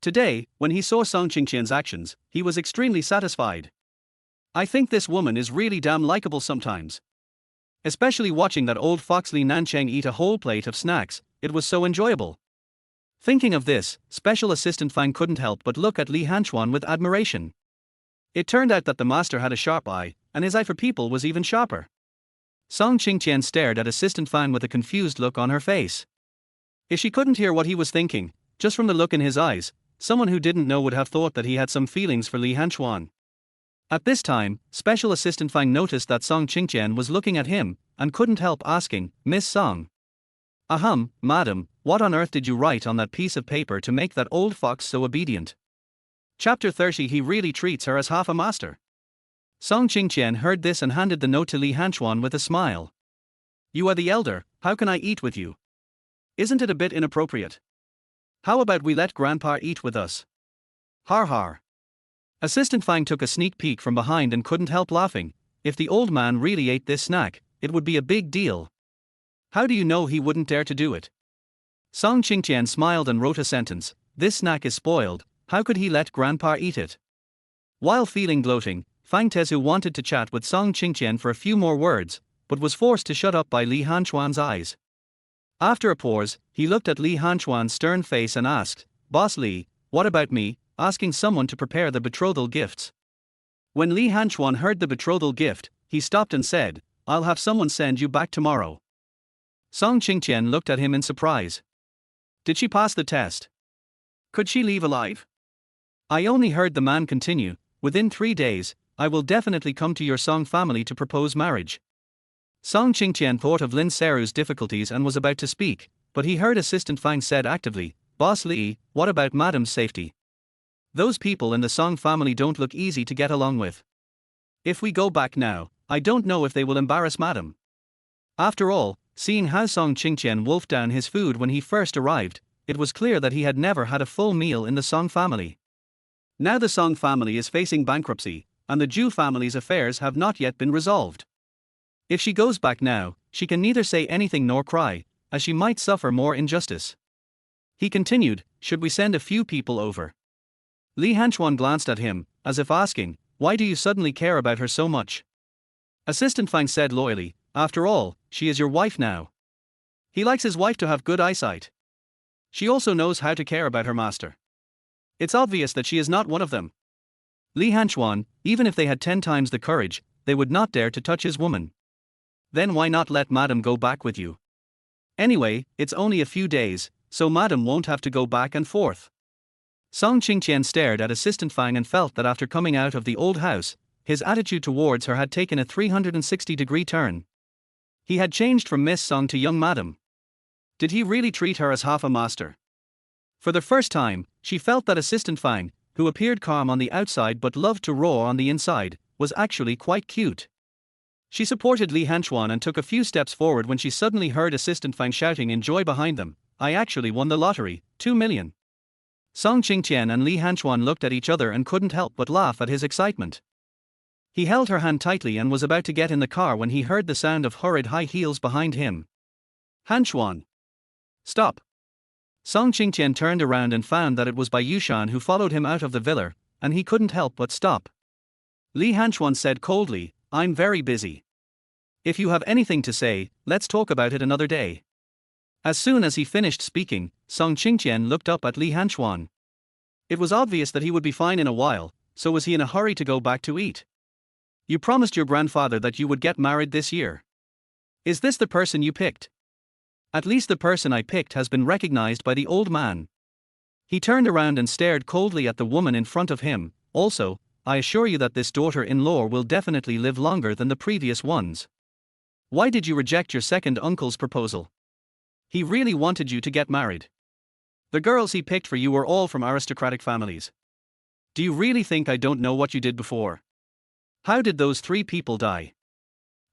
Today, when he saw Song Qingtian's actions, he was extremely satisfied. I think this woman is really damn likable sometimes. Especially watching that old fox Li Nancheng eat a whole plate of snacks, it was so enjoyable. Thinking of this, Special Assistant Fang couldn't help but look at Li Hanchuan with admiration. It turned out that the master had a sharp eye, and his eye for people was even sharper. Song Qingtian stared at Assistant Fang with a confused look on her face. If she couldn't hear what he was thinking, just from the look in his eyes, someone who didn't know would have thought that he had some feelings for Li Hanchuan. At this time, Special Assistant Fang noticed that Song Qingtian was looking at him, and couldn't help asking, "Miss Song. Ahem, madam, what on earth did you write on that piece of paper to make that old fox so obedient?" Chapter 30. He really treats her as half a master. Song Qingtian heard this and handed the note to Li Hanchuan with a smile. "You are the elder, how can I eat with you? Isn't it a bit inappropriate? How about we let Grandpa eat with us?" Har har. Assistant Fang took a sneak peek from behind and couldn't help laughing. If the old man really ate this snack, it would be a big deal. How do you know he wouldn't dare to do it? Song Qingtian smiled and wrote a sentence. This snack is spoiled, how could he let Grandpa eat it? While feeling gloating, Fang Tezu wanted to chat with Song Qingtian for a few more words, but was forced to shut up by Li Hanchuan's eyes. After a pause, he looked at Li Hanchuan's stern face and asked, Boss Li, what about me, asking someone to prepare the betrothal gifts? When Li Hanchuan heard the betrothal gift, he stopped and said, I'll have someone send you back tomorrow. Song Qingtian looked at him in surprise. Did she pass the test? Could she leave alive? I only heard the man continue, within 3 days, I will definitely come to your Song family to propose marriage. Song Qingtian thought of Lin Seru's difficulties and was about to speak, but he heard Assistant Fang said actively, Boss Li, what about Madam's safety? Those people in the Song family don't look easy to get along with. If we go back now, I don't know if they will embarrass Madam. After all, seeing how Song Qingtian wolfed down his food when he first arrived, it was clear that he had never had a full meal in the Song family. Now the Song family is facing bankruptcy, and the Zhu family's affairs have not yet been resolved. If she goes back now, she can neither say anything nor cry, as she might suffer more injustice. He continued, should we send a few people over? Li Hanchuan glanced at him, as if asking, why do you suddenly care about her so much? Assistant Fang said loyally, after all, she is your wife now. He likes his wife to have good eyesight. She also knows how to care about her master. It's obvious that she is not one of them. Li Hanchuan, even if they had 10 times the courage, they would not dare to touch his woman. Then why not let Madam go back with you? Anyway, it's only a few days, so Madam won't have to go back and forth. Song Qingtian stared at Assistant Fang and felt that after coming out of the old house, his attitude towards her had taken a 360-degree turn. He had changed from Miss Song to young Madam. Did he really treat her as half a master? For the first time, she felt that Assistant Fang, who appeared calm on the outside but loved to roar on the inside, was actually quite cute. She supported Li Hanchuan and took a few steps forward when she suddenly heard Assistant Fang shouting in joy behind them, I actually won the lottery, 2 million. Song Qingtian and Li Hanchuan looked at each other and couldn't help but laugh at his excitement. He held her hand tightly and was about to get in the car when he heard the sound of hurried high heels behind him. Hanchuan! Stop! Song Qingtian turned around and found that it was Bai Yushan who followed him out of the villa, and he couldn't help but stop. Li Hanchuan said coldly, I'm very busy. If you have anything to say, let's talk about it another day. As soon as he finished speaking, Song Qingtian looked up at Li Hanchuan. It was obvious that he would be fine in a while, so was he in a hurry to go back to eat? You promised your grandfather that you would get married this year. Is this the person you picked? At least the person I picked has been recognized by the old man. He turned around and stared coldly at the woman in front of him. Also, I assure you that this daughter-in-law will definitely live longer than the previous ones. Why did you reject your second uncle's proposal? He really wanted you to get married. The girls he picked for you were all from aristocratic families. Do you really think I don't know what you did before? How did those 3 people die?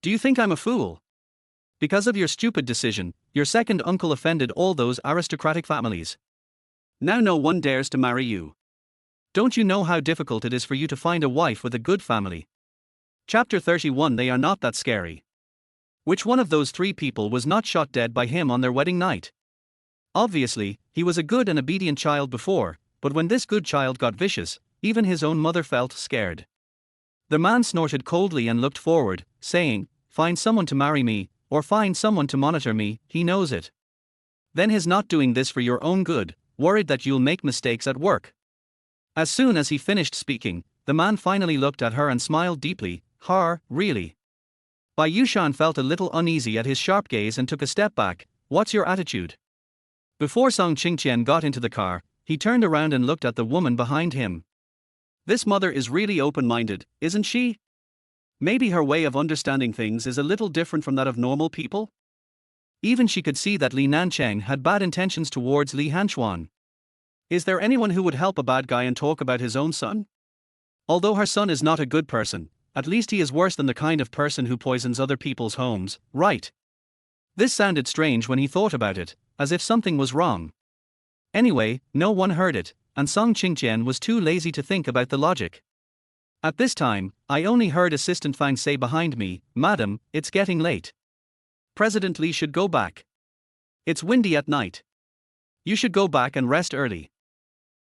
Do you think I'm a fool? Because of your stupid decision, your second uncle offended all those aristocratic families. Now no one dares to marry you. Don't you know how difficult it is for you to find a wife with a good family? Chapter 31 They are not that scary. Which one of those 3 people was not shot dead by him on their wedding night? Obviously, he was a good and obedient child before, but when this good child got vicious, even his own mother felt scared. The man snorted coldly and looked forward, saying, find someone to marry me, or find someone to monitor me, he knows it. Then he's not doing this for your own good, worried that you'll make mistakes at work. As soon as he finished speaking, the man finally looked at her and smiled deeply, really? Bai Yushan felt a little uneasy at his sharp gaze and took a step back, what's your attitude? Before Song Qingtian got into the car, he turned around and looked at the woman behind him. This mother is really open-minded, isn't she? Maybe her way of understanding things is a little different from that of normal people? Even she could see that Li Nancheng had bad intentions towards Li Hanchuan. Is there anyone who would help a bad guy and talk about his own son? Although her son is not a good person, at least he is worse than the kind of person who poisons other people's homes, right? This sounded strange when he thought about it, as if something was wrong. Anyway, no one heard it, and Song Qingtian was too lazy to think about the logic. At this time, I only heard Assistant Fang say behind me, "Madam, it's getting late. President Li should go back. It's windy at night. You should go back and rest early."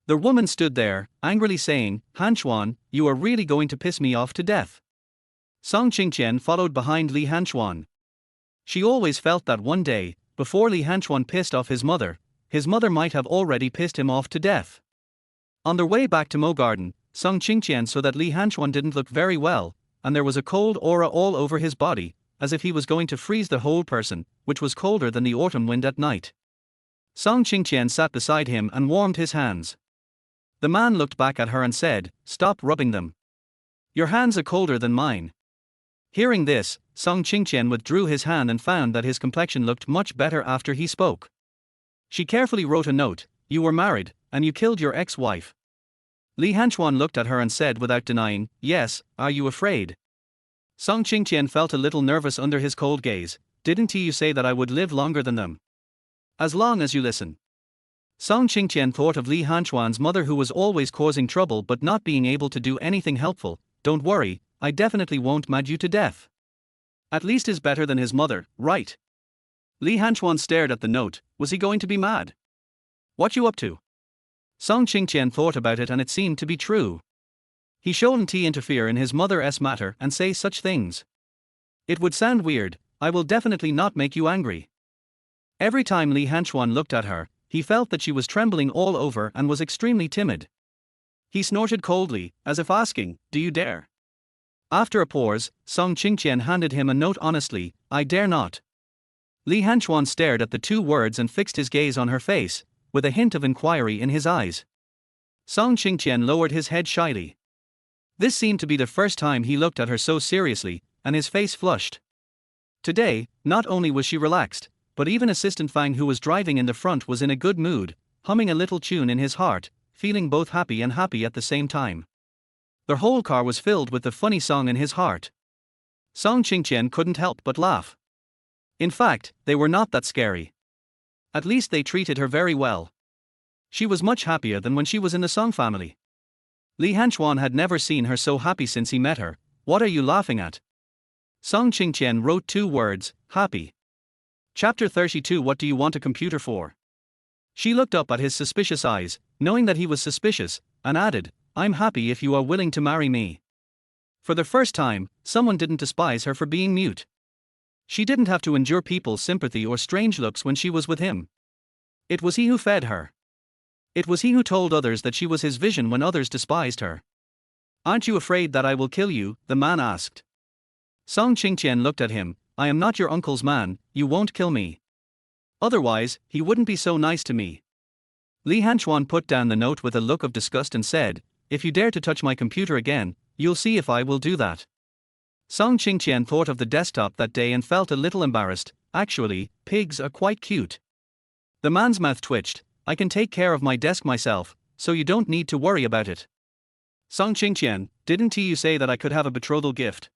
The woman stood there, angrily saying, "Han Xuan, you are really going to piss me off to death." Song Qingtian followed behind Li Hanxuan. She always felt that one day, before Li Hanxuan pissed off his mother might have already pissed him off to death. On their way back to Mo Garden, Song Qingtian saw that Li Hanxuan didn't look very well, and there was a cold aura all over his body, as if he was going to freeze the whole person, which was colder than the autumn wind at night. Song Qingtian sat beside him and warmed his hands. The man looked back at her and said, "Stop rubbing them. Your hands are colder than mine." Hearing this, Song Qingtian withdrew his hand and found that his complexion looked much better after he spoke. She carefully wrote a note, "You were married, and you killed your ex-wife." Li Hanxuan looked at her and said without denying, "Yes, are you afraid?" Song Qingtian felt a little nervous under his cold gaze. "Didn't you say that I would live longer than them? As long as you listen." Song Qingtian thought of Li Hanxuan's mother, who was always causing trouble but not being able to do anything helpful. "Don't worry, I definitely won't mad you to death. At least is better than his mother, right?" Li Hanxuan stared at the note. Was he going to be mad? "What you up to?" Song Qingtian thought about it and it seemed to be true. He shouldn't interfere in his mother's matter and say such things. It would sound weird. "I will definitely not make you angry." Every time Li Hanxuan looked at her, he felt that she was trembling all over and was extremely timid. He snorted coldly, as if asking, "Do you dare?" After a pause, Song Qingtian handed him a note honestly, "I dare not." Li Hanxuan stared at the two words and fixed his gaze on her face, with a hint of inquiry in his eyes. Song Qingtian lowered his head shyly. This seemed to be the first time he looked at her so seriously, and his face flushed. Today, not only was she relaxed, but even Assistant Fang, who was driving in the front, was in a good mood, humming a little tune in his heart, feeling both happy and happy at the same time. Their whole car was filled with the funny song in his heart. Song Qingtian couldn't help but laugh. In fact, they were not that scary. At least they treated her very well. She was much happier than when she was in the Song family. Li Hanxuan had never seen her so happy since he met her. "What are you laughing at?" Song Qingtian wrote two words, "happy." Chapter 32. What do you want a computer for? She looked up at his suspicious eyes, knowing that he was suspicious, and added, "I'm happy if you are willing to marry me." For the first time, someone didn't despise her for being mute. She didn't have to endure people's sympathy or strange looks when she was with him. It was he who fed her. It was he who told others that she was his vision when others despised her. "Aren't you afraid that I will kill you?" the man asked. Song Qingtian looked at him. "I am not your uncle's man, you won't kill me. Otherwise, he wouldn't be so nice to me." Li Hanxuan put down the note with a look of disgust and said, "If you dare to touch my computer again, you'll see if I will do that." Song Qingtian thought of the desktop that day and felt a little embarrassed. "Actually, pigs are quite cute." The man's mouth twitched. "I can take care of my desk myself, so you don't need to worry about it." "Song Qingtian, didn't you say that I could have a betrothal gift?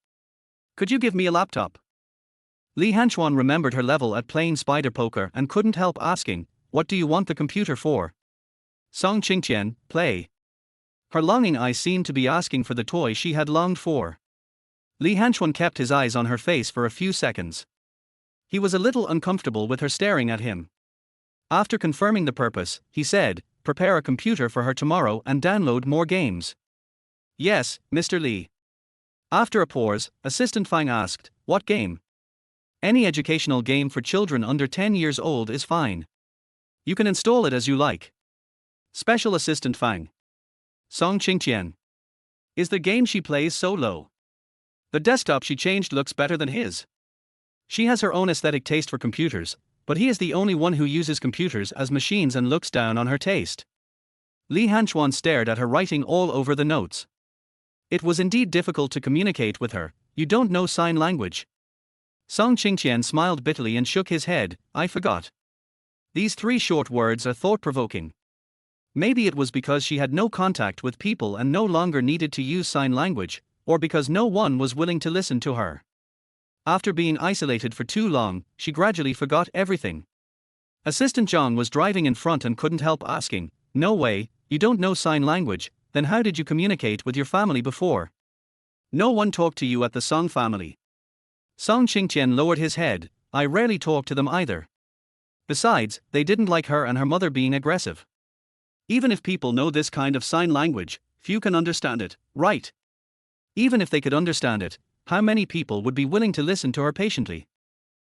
Could you give me a laptop?" Li Hanxuan remembered her level at playing spider poker and couldn't help asking, "What do you want the computer for?" Song Qingtian, "Play." Her longing eyes seemed to be asking for the toy she had longed for. Li Hanxuan kept his eyes on her face for a few seconds. He was a little uncomfortable with her staring at him. After confirming the purpose, he said, "Prepare a computer for her tomorrow and download more games." "Yes, Mr. Li." After a pause, Assistant Fang asked, "What game?" "Any educational game for children under 10 years old is fine. You can install it as you like." Special Assistant Fang. Song Qingtian. Is the game she plays so low? The desktop she changed looks better than his. She has her own aesthetic taste for computers, but he is the only one who uses computers as machines and looks down on her taste. Li Hanxuan stared at her writing all over the notes. It was indeed difficult to communicate with her. "You don't know sign language." Song Qingtian smiled bitterly and shook his head. "I forgot." These three short words are thought-provoking. Maybe it was because she had no contact with people and no longer needed to use sign language, or because no one was willing to listen to her. After being isolated for too long, she gradually forgot everything. Assistant Zhang was driving in front and couldn't help asking, "No way, you don't know sign language, then how did you communicate with your family before?" No one talked to you at the Song family. Song Qingtian lowered his head. I rarely talk to them either. Besides, they didn't like her and her mother being aggressive. Even if people know this kind of sign language, few can understand it, right? Even if they could understand it, how many people would be willing to listen to her patiently?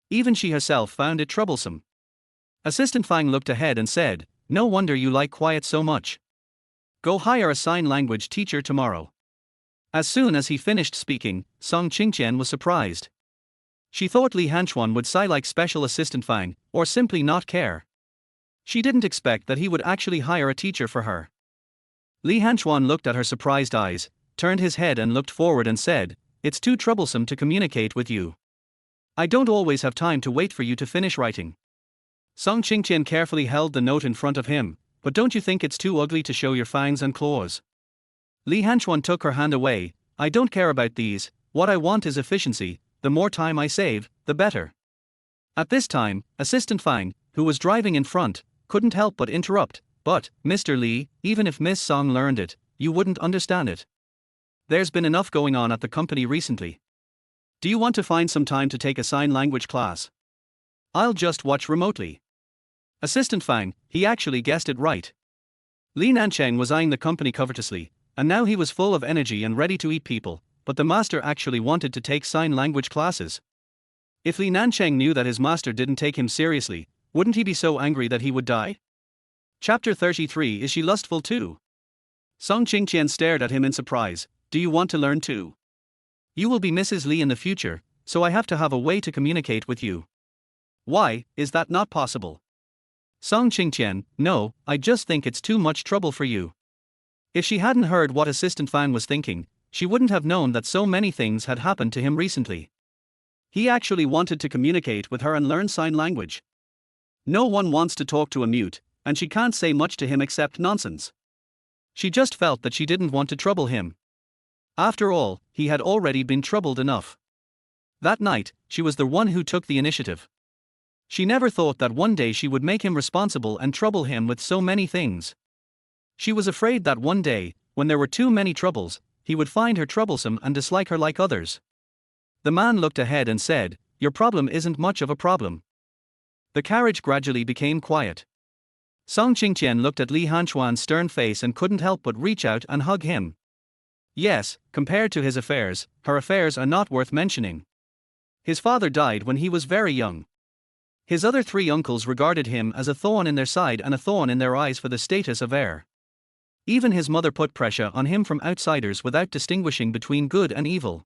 Even she herself found it troublesome. Assistant Fang looked ahead and said, "No wonder you like quiet so much. Go hire a sign language teacher tomorrow." As soon as he finished speaking, Song Qingtian was surprised. She thought Li Hanchuan would sigh like Special Assistant Fang, or simply not care. She didn't expect that he would actually hire a teacher for her. Li Hanchuan looked at her surprised eyes, turned his head and looked forward and said, "It's too troublesome to communicate with you. I don't always have time to wait for you to finish writing." Song Qingtian carefully held the note in front of him. "But don't you think it's too ugly to show your fangs and claws?" Li Hanchuan took her hand away. "I don't care about these, what I want is efficiency, the more time I save, the better." At this time, Assistant Fang, who was driving in front, couldn't help but interrupt, "But, Mr. Li, even if Miss Song learned it, you wouldn't understand it. There's been enough going on at the company recently. Do you want to find some time to take a sign language class? I'll just watch remotely." Assistant Fang, he actually guessed it right. Li Nancheng was eyeing the company covetously, and now he was full of energy and ready to eat people, but the master actually wanted to take sign language classes. If Li Nancheng knew that his master didn't take him seriously, wouldn't he be so angry that he would die? Chapter 33. Is she lustful too? Song Qingtian stared at him in surprise. "Do you want to learn too? You will be Mrs. Li in the future, so I have to have a way to communicate with you." "Why, is that not possible?" Song Qingtian, "No, I just think it's too much trouble for you." If she hadn't heard what Assistant Fan was thinking, she wouldn't have known that so many things had happened to him recently. He actually wanted to communicate with her and learn sign language. No one wants to talk to a mute, and she can't say much to him except nonsense. She just felt that she didn't want to trouble him. After all, he had already been troubled enough. That night, she was the one who took the initiative. She never thought that one day she would make him responsible and trouble him with so many things. She was afraid that one day, when there were too many troubles, he would find her troublesome and dislike her like others. The man looked ahead and said, "Your problem isn't much of a problem." The carriage gradually became quiet. Song Qingtian looked at Li Hanchuan's stern face and couldn't help but reach out and hug him. Yes, compared to his affairs, her affairs are not worth mentioning. His father died when he was very young. His other three uncles regarded him as a thorn in their side and a thorn in their eyes for the status of heir. Even his mother put pressure on him from outsiders without distinguishing between good and evil.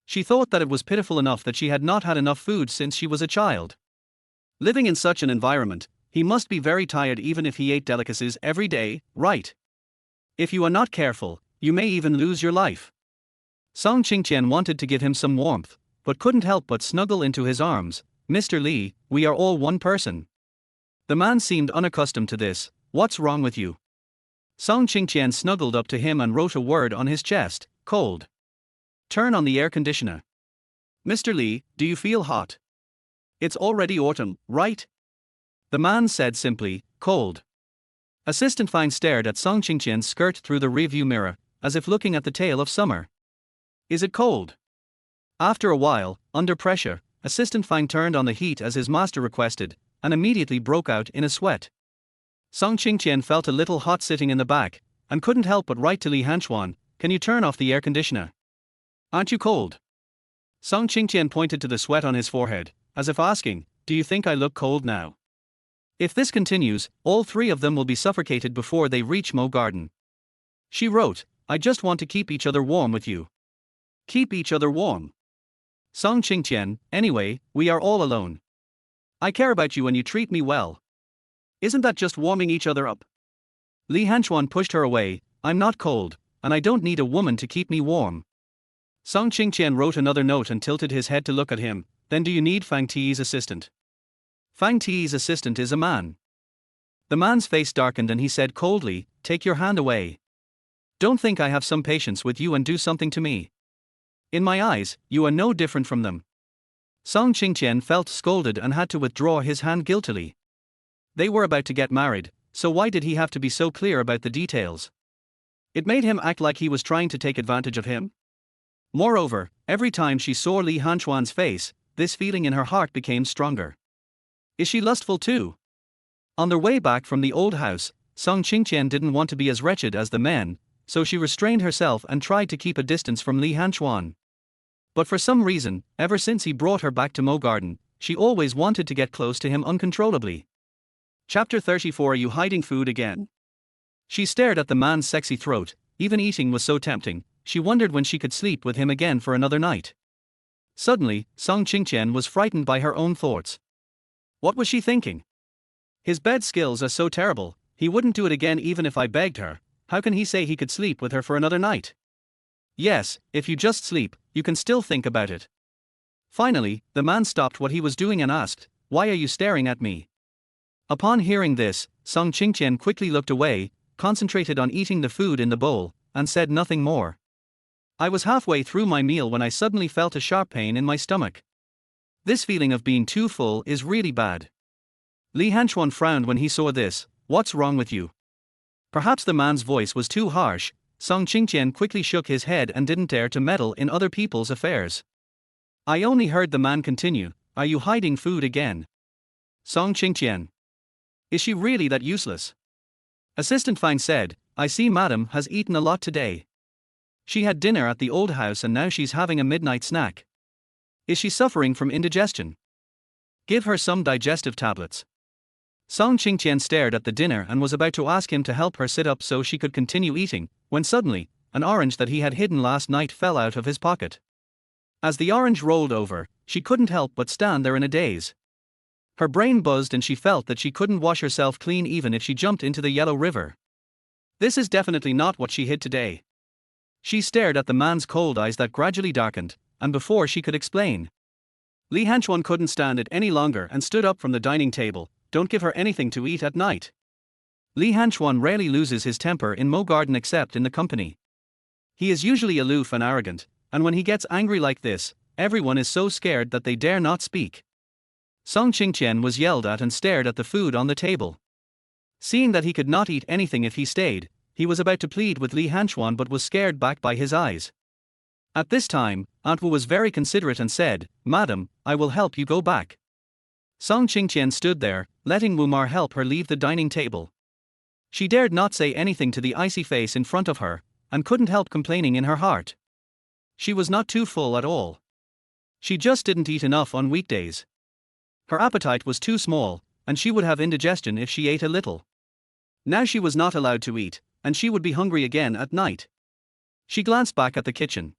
She thought that it was pitiful enough that she had not had enough food since she was a child. Living in such an environment, he must be very tired even if he ate delicacies every day, right? If you are not careful, you may even lose your life. Song Qingtian wanted to give him some warmth, but couldn't help but snuggle into his arms. "Mr. Li, we are all one person." The man seemed unaccustomed to this. "What's wrong with you?" Song Qingtian snuggled up to him and wrote a word on his chest, "Cold." "Turn on the air conditioner." "Mr. Li, do you feel hot? It's already autumn, right?" The man said simply, "Cold." Assistant Fang stared at Song Qingtian's skirt through the rearview mirror, as if looking at the tail of summer. "Is it cold?" After a while, under pressure, Assistant Fang turned on the heat as his master requested, and immediately broke out in a sweat. Song Qingtian felt a little hot sitting in the back, and couldn't help but write to Li Hanchuan, "Can you turn off the air conditioner? Aren't you cold?" Song Qingtian pointed to the sweat on his forehead, as if asking, "Do you think I look cold now?" If this continues, all three of them will be suffocated before they reach Mo Garden. She wrote, "I just want to keep each other warm with you." Keep each other warm. Song Qingtian, anyway, we are all alone. I care about you and you treat me well. Isn't that just warming each other up? Li Hanchuan pushed her away. "I'm not cold, and I don't need a woman to keep me warm." Song Qingtian wrote another note and tilted his head to look at him. "Then do you need Fang Ti's assistant?" Fang Ti's assistant is a man. The man's face darkened and he said coldly, "Take your hand away. Don't think I have some patience with you and do something to me. In my eyes, you are no different from them." Song Qingtian felt scolded and had to withdraw his hand guiltily. They were about to get married, so why did he have to be so clear about the details? It made him act like he was trying to take advantage of him. Moreover, every time she saw Li Hanchuan's face, this feeling in her heart became stronger. Is she lustful too? On their way back from the old house, Song Qingtian didn't want to be as wretched as the men, so she restrained herself and tried to keep a distance from Li Hanchuan. But for some reason, ever since he brought her back to Mo Garden, she always wanted to get close to him uncontrollably. Chapter 34. Are you hiding food again? She stared at the man's sexy throat. Even eating was so tempting, she wondered when she could sleep with him again for another night. Suddenly, Song Qingtian was frightened by her own thoughts. What was she thinking? His bed skills are so terrible, he wouldn't do it again even if I begged her. How can he say he could sleep with her for another night? Yes, if you just sleep, you can still think about it. Finally, the man stopped what he was doing and asked, "Why are you staring at me?" Upon hearing this, Song Qingtian quickly looked away, concentrated on eating the food in the bowl, and said nothing more. I was halfway through my meal when I suddenly felt a sharp pain in my stomach. This feeling of being too full is really bad. Li Hanchuan frowned when he saw this. What's wrong with you? Perhaps the man's voice was too harsh. Song Qingtian quickly shook his head and didn't dare to meddle in other people's affairs. I only heard the man continue, "Are you hiding food again?" Song Qingtian. Is she really that useless? Assistant Fang said, I see Madam has eaten a lot today. She had dinner at the old house and now she's having a midnight snack. Is she suffering from indigestion? Give her some digestive tablets. Song Qingtian stared at the dinner and was about to ask him to help her sit up so she could continue eating, when suddenly, an orange that he had hidden last night fell out of his pocket. As the orange rolled over, she couldn't help but stand there in a daze. Her brain buzzed and she felt that she couldn't wash herself clean even if she jumped into the yellow river. This is definitely not what she hid today. She stared at the man's cold eyes that gradually darkened, and before she could explain, Li Hanchuan couldn't stand it any longer and stood up from the dining table. Don't give her anything to eat at night. Li Hanchuan rarely loses his temper in Mo Garden except in the company. He is usually aloof and arrogant, and when he gets angry like this, everyone is so scared that they dare not speak. Song Qingtian was yelled at and stared at the food on the table. Seeing that he could not eat anything if he stayed, he was about to plead with Li Hanchuan but was scared back by his eyes. At this time, Aunt Wu was very considerate and said, Madam, I will help you go back. Song Qingtian stood there, letting Wumar help her leave the dining table. She dared not say anything to the icy face in front of her, and couldn't help complaining in her heart. She was not too full at all. She just didn't eat enough on weekdays. Her appetite was too small, and she would have indigestion if she ate a little. Now she was not allowed to eat, and she would be hungry again at night. She glanced back at the kitchen.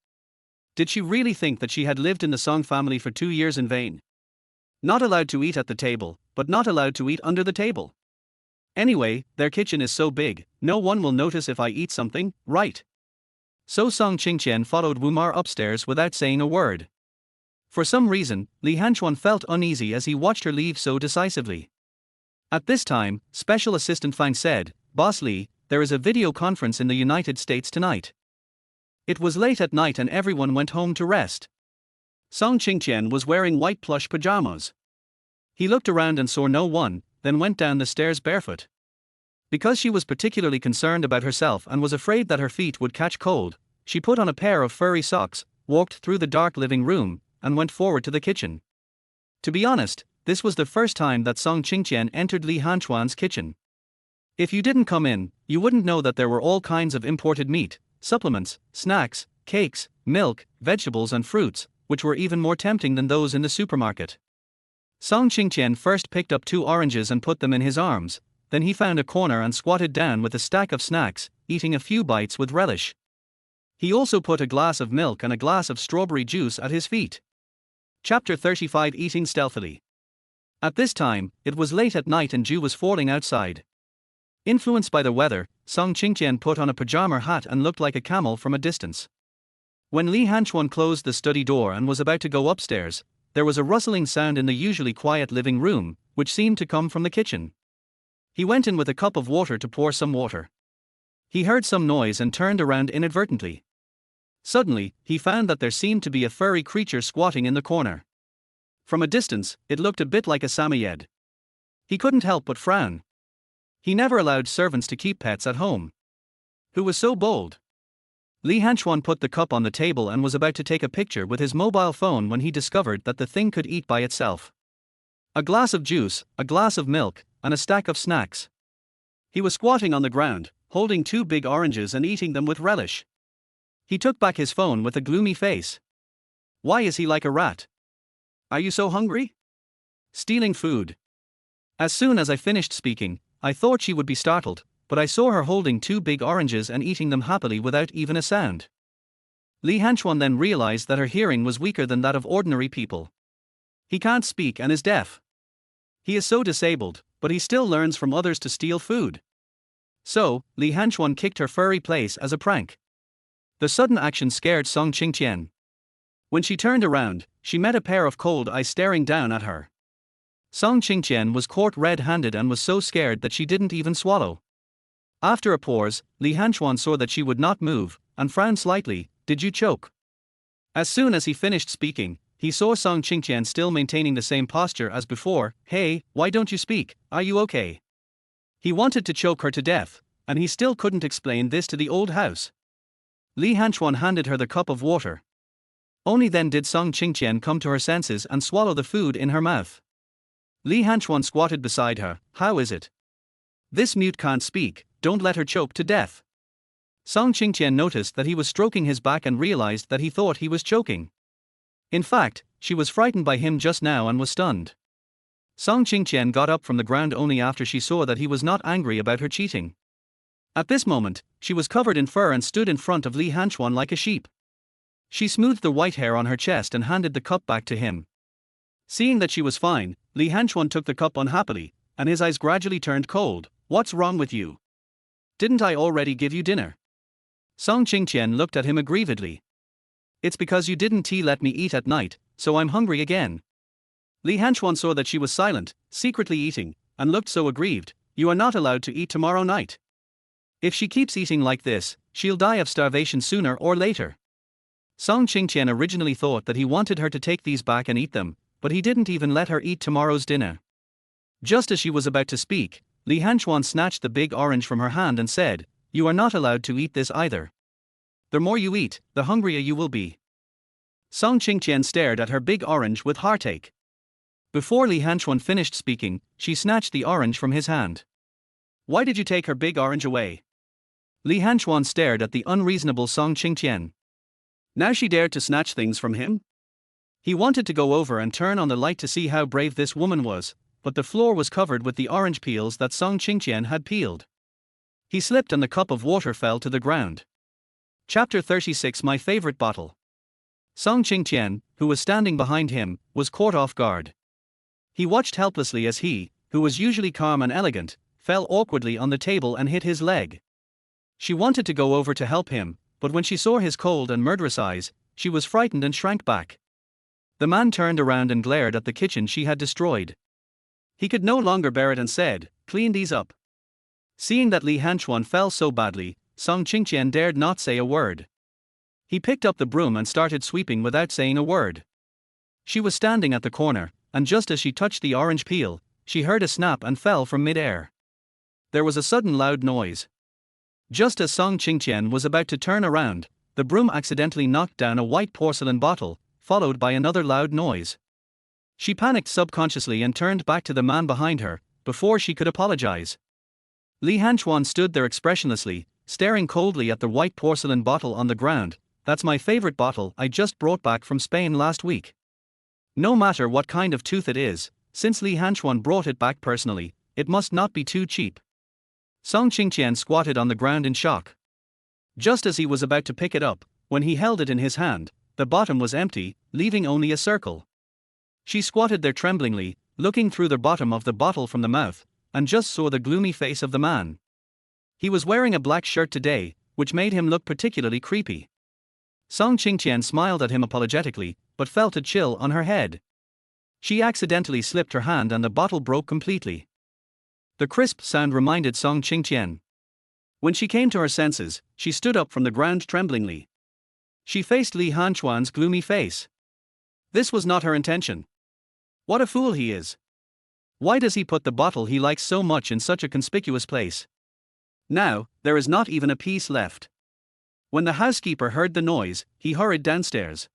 Did she really think that she had lived in the Song family for 2 years in vain? Not allowed to eat at the table, but not allowed to eat under the table. Anyway, their kitchen is so big, no one will notice if I eat something, right? So Song Qingtian followed Wumar upstairs without saying a word. For some reason, Li Hanchuan felt uneasy as he watched her leave so decisively. At this time, Special Assistant Fang said, Boss Li, there is a video conference in the United States tonight. It was late at night and everyone went home to rest. Song Qingtian was wearing white plush pajamas. He looked around and saw no one, then went down the stairs barefoot. Because she was particularly concerned about herself and was afraid that her feet would catch cold, she put on a pair of furry socks, walked through the dark living room, and went forward to the kitchen. To be honest, this was the first time that Song Qingtian entered Li Hanchuan's kitchen. If you didn't come in, you wouldn't know that there were all kinds of imported meat, supplements, snacks, cakes, milk, vegetables and fruits, which were even more tempting than those in the supermarket. Song Qingtian first picked up 2 oranges and put them in his arms, then he found a corner and squatted down with a stack of snacks, eating a few bites with relish. He also put a glass of milk and a glass of strawberry juice at his feet. Chapter 35. Eating stealthily. At this time, it was late at night and dew was falling outside. Influenced by the weather, Song Qingtian put on a pajama hat and looked like a camel from a distance. When Li Hanchuan closed the study door and was about to go upstairs, there was a rustling sound in the usually quiet living room, which seemed to come from the kitchen. He went in with a cup of water to pour some water. He heard some noise and turned around inadvertently. Suddenly, he found that there seemed to be a furry creature squatting in the corner. From a distance, it looked a bit like a samoyed. He couldn't help but frown. He never allowed servants to keep pets at home. Who was so bold? Li Hanchuan put the cup on the table and was about to take a picture with his mobile phone when he discovered that the thing could eat by itself. A glass of juice, a glass of milk, and a stack of snacks. He was squatting on the ground, holding 2 big oranges and eating them with relish. He took back his phone with a gloomy face. Why is he like a rat? Are you so hungry? Stealing food. As soon as I finished speaking, I thought she would be startled, but I saw her holding 2 big oranges and eating them happily without even a sound. Li Hanchuan then realized that her hearing was weaker than that of ordinary people. He can't speak and is deaf. He is so disabled, but he still learns from others to steal food. So, Li Hanchuan kicked her furry place as a prank. The sudden action scared Song Qingtian. When she turned around, she met a pair of cold eyes staring down at her. Song Qingtian was caught red-handed and was so scared that she didn't even swallow. After a pause, Li Hanchuan saw that she would not move, and frowned slightly. Did you choke? As soon as he finished speaking, he saw Song Qingtian still maintaining the same posture as before. Hey, why don't you speak? Are you okay? He wanted to choke her to death, and he still couldn't explain this to the old house. Li Hanchuan handed her the cup of water. Only then did Song Qingtian come to her senses and swallow the food in her mouth. Li Hanchuan squatted beside her. How is it? This mute can't speak, don't let her choke to death. Song Qingtian noticed that he was stroking his back and realized that he thought he was choking. In fact, she was frightened by him just now and was stunned. Song Qingtian got up from the ground only after she saw that he was not angry about her cheating. At this moment, she was covered in fur and stood in front of Li Hanchuan like a sheep. She smoothed the white hair on her chest and handed the cup back to him. Seeing that she was fine, Li Hanchuan took the cup unhappily, and his eyes gradually turned cold. What's wrong with you? Didn't I already give you dinner? Song Qingtian looked at him aggrievedly. It's because you didn't let me eat at night, so I'm hungry again. Li Hanchuan saw that she was silent, secretly eating, and looked so aggrieved. You are not allowed to eat tomorrow night. If she keeps eating like this, she'll die of starvation sooner or later. Song Qingtian originally thought that he wanted her to take these back and eat them, but he didn't even let her eat tomorrow's dinner. Just as she was about to speak, Li Hanchuan snatched the big orange from her hand and said, You are not allowed to eat this either. The more you eat, the hungrier you will be. Song Qingtian stared at her big orange with heartache. Before Li Hanchuan finished speaking, she snatched the orange from his hand. Why did you take her big orange away? Li Hanchuan stared at the unreasonable Song Qingtian. Now she dared to snatch things from him? He wanted to go over and turn on the light to see how brave this woman was, but the floor was covered with the orange peels that Song Qingtian had peeled. He slipped and the cup of water fell to the ground. Chapter 36 My Favorite Bottle. Song Qingtian, who was standing behind him, was caught off guard. He watched helplessly as he, who was usually calm and elegant, fell awkwardly on the table and hit his leg. She wanted to go over to help him, but when she saw his cold and murderous eyes, she was frightened and shrank back. The man turned around and glared at the kitchen she had destroyed. He could no longer bear it and said, Clean these up. Seeing that Li Hanchuan fell so badly, Song Qingtian dared not say a word. He picked up the broom and started sweeping without saying a word. She was standing at the corner, and just as she touched the orange peel, she heard a snap and fell from mid-air. There was a sudden loud noise. Just as Song Qingtian was about to turn around, the broom accidentally knocked down a white porcelain bottle, followed by another loud noise. She panicked subconsciously and turned back to the man behind her, before she could apologize. Li Hanchuan stood there expressionlessly, staring coldly at the white porcelain bottle on the ground. That's my favorite bottle I just brought back from Spain last week. No matter what kind of tooth it is, since Li Hanchuan brought it back personally, it must not be too cheap. Song Qingtian squatted on the ground in shock. Just as he was about to pick it up, when he held it in his hand, the bottom was empty, leaving only a circle. She squatted there tremblingly, looking through the bottom of the bottle from the mouth, and just saw the gloomy face of the man. He was wearing a black shirt today, which made him look particularly creepy. Song Qingtian smiled at him apologetically, but felt a chill on her head. She accidentally slipped her hand and the bottle broke completely. The crisp sound reminded Song Qingtian. When she came to her senses, she stood up from the ground tremblingly. She faced Li Hanchuan's gloomy face. This was not her intention. What a fool he is. Why does he put the bottle he likes so much in such a conspicuous place? Now, there is not even a piece left. When the housekeeper heard the noise, he hurried downstairs.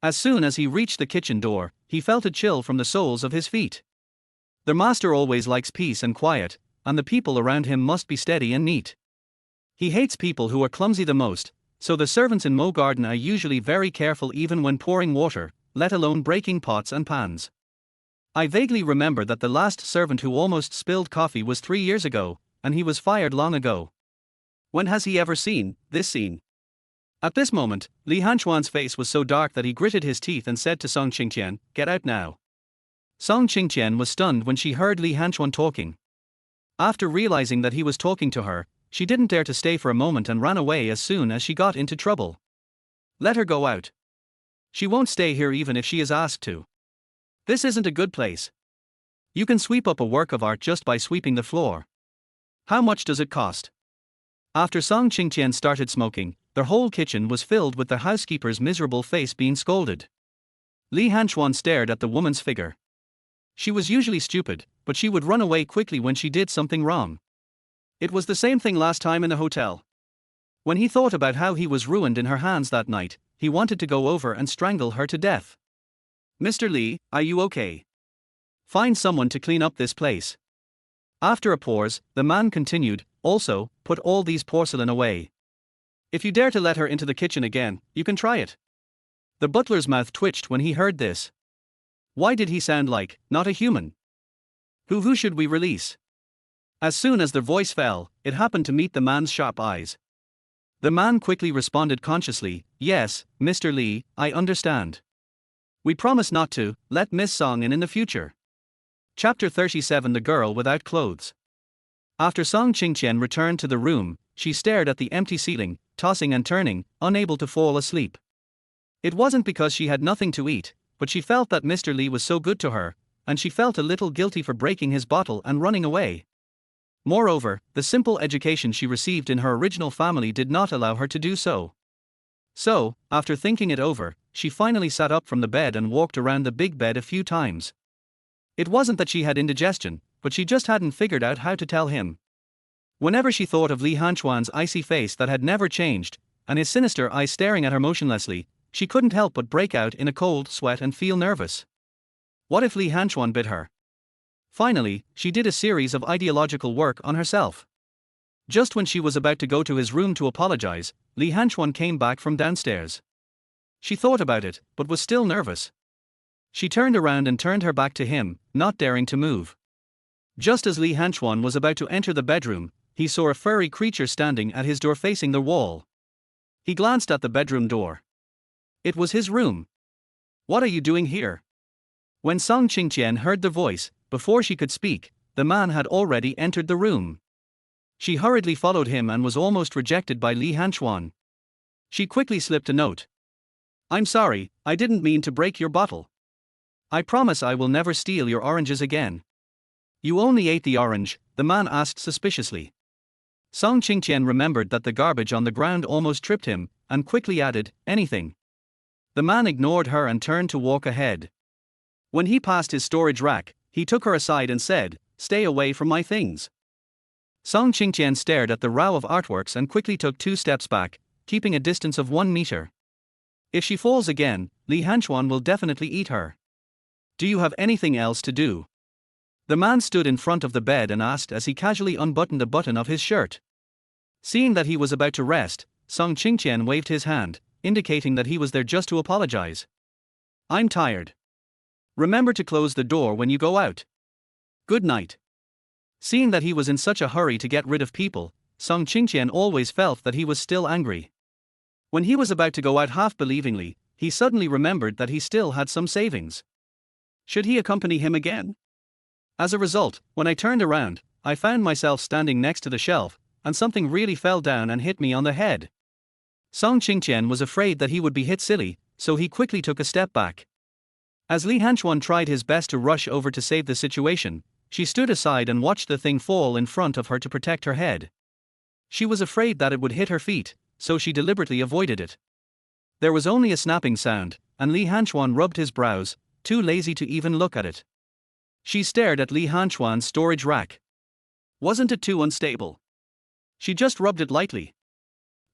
As soon as he reached the kitchen door, he felt a chill from the soles of his feet. The master always likes peace and quiet, and the people around him must be steady and neat. He hates people who are clumsy the most, so the servants in Mo Garden are usually very careful even when pouring water, let alone breaking pots and pans. I vaguely remember that the last servant who almost spilled coffee was 3 years ago, and he was fired long ago. When has he ever seen this scene? At this moment, Li Hanchuan's face was so dark that he gritted his teeth and said to Song Qingtian, "Get out now." Song Qingtian was stunned when she heard Li Hanchuan talking. After realizing that he was talking to her, she didn't dare to stay for a moment and ran away as soon as she got into trouble. Let her go out. She won't stay here even if she is asked to. This isn't a good place. You can sweep up a work of art just by sweeping the floor. How much does it cost? After Song Qingtian started smoking, their whole kitchen was filled with the housekeeper's miserable face being scolded. Li Hanchuan stared at the woman's figure. She was usually stupid, but she would run away quickly when she did something wrong. It was the same thing last time in the hotel. When he thought about how he was ruined in her hands that night, he wanted to go over and strangle her to death. "Mr. Li, are you okay? Find someone to clean up this place." After a pause, the man continued, "Also, put all these porcelain away. If you dare to let her into the kitchen again, you can try it." The butler's mouth twitched when he heard this. Why did he sound like, not a human? Who should we release? As soon as the voice fell, it happened to meet the man's sharp eyes. The man quickly responded consciously, "Yes, Mr. Li, I understand. We promise not to let Miss Song in the future." Chapter 37: The Girl Without Clothes. After Song Qingtian returned to the room, she stared at the empty ceiling, tossing and turning, unable to fall asleep. It wasn't because she had nothing to eat, but she felt that Mr. Li was so good to her, and she felt a little guilty for breaking his bottle and running away. Moreover, the simple education she received in her original family did not allow her to do so. So, after thinking it over, she finally sat up from the bed and walked around the big bed a few times. It wasn't that she had indigestion, but she just hadn't figured out how to tell him. Whenever she thought of Li Hanchuan's icy face that had never changed, and his sinister eyes staring at her motionlessly, she couldn't help but break out in a cold sweat and feel nervous. What if Li Hanchuan bit her? Finally, she did a series of ideological work on herself. Just when she was about to go to his room to apologize, Li Hanchuan came back from downstairs. She thought about it, but was still nervous. She turned around and turned her back to him, not daring to move. Just as Li Hanchuan was about to enter the bedroom, he saw a furry creature standing at his door facing the wall. He glanced at the bedroom door. It was his room. "What are you doing here?" When Song Qingtian heard the voice, before she could speak, the man had already entered the room. She hurriedly followed him and was almost rejected by Li Hanchuan. She quickly slipped a note. "I'm sorry, I didn't mean to break your bottle. I promise I will never steal your oranges again." "You only ate the orange," the man asked suspiciously. Song Qingtian remembered that the garbage on the ground almost tripped him, and quickly added, "Anything." The man ignored her and turned to walk ahead. When he passed his storage rack, he took her aside and said, "Stay away from my things." Song Qingtian stared at the row of artworks and quickly took 2 steps back, keeping a distance of 1 meter. If she falls again, Li Hanchuan will definitely eat her. "Do you have anything else to do?" The man stood in front of the bed and asked as he casually unbuttoned a button of his shirt. Seeing that he was about to rest, Song Qingtian waved his hand, indicating that he was there just to apologize. "I'm tired. Remember to close the door when you go out. Good night." Seeing that he was in such a hurry to get rid of people, Song Qingtian always felt that he was still angry. When he was about to go out half-believingly, he suddenly remembered that he still had some savings. Should he accompany him again? As a result, when I turned around, I found myself standing next to the shelf, and something really fell down and hit me on the head. Song Qingtian was afraid that he would be hit silly, so he quickly took a step back. As Li Hanchuan tried his best to rush over to save the situation, she stood aside and watched the thing fall in front of her to protect her head. She was afraid that it would hit her feet, so she deliberately avoided it. There was only a snapping sound, and Li Hanchuan rubbed his brows, too lazy to even look at it. She stared at Li Hanchuan's storage rack. Wasn't it too unstable? She just rubbed it lightly.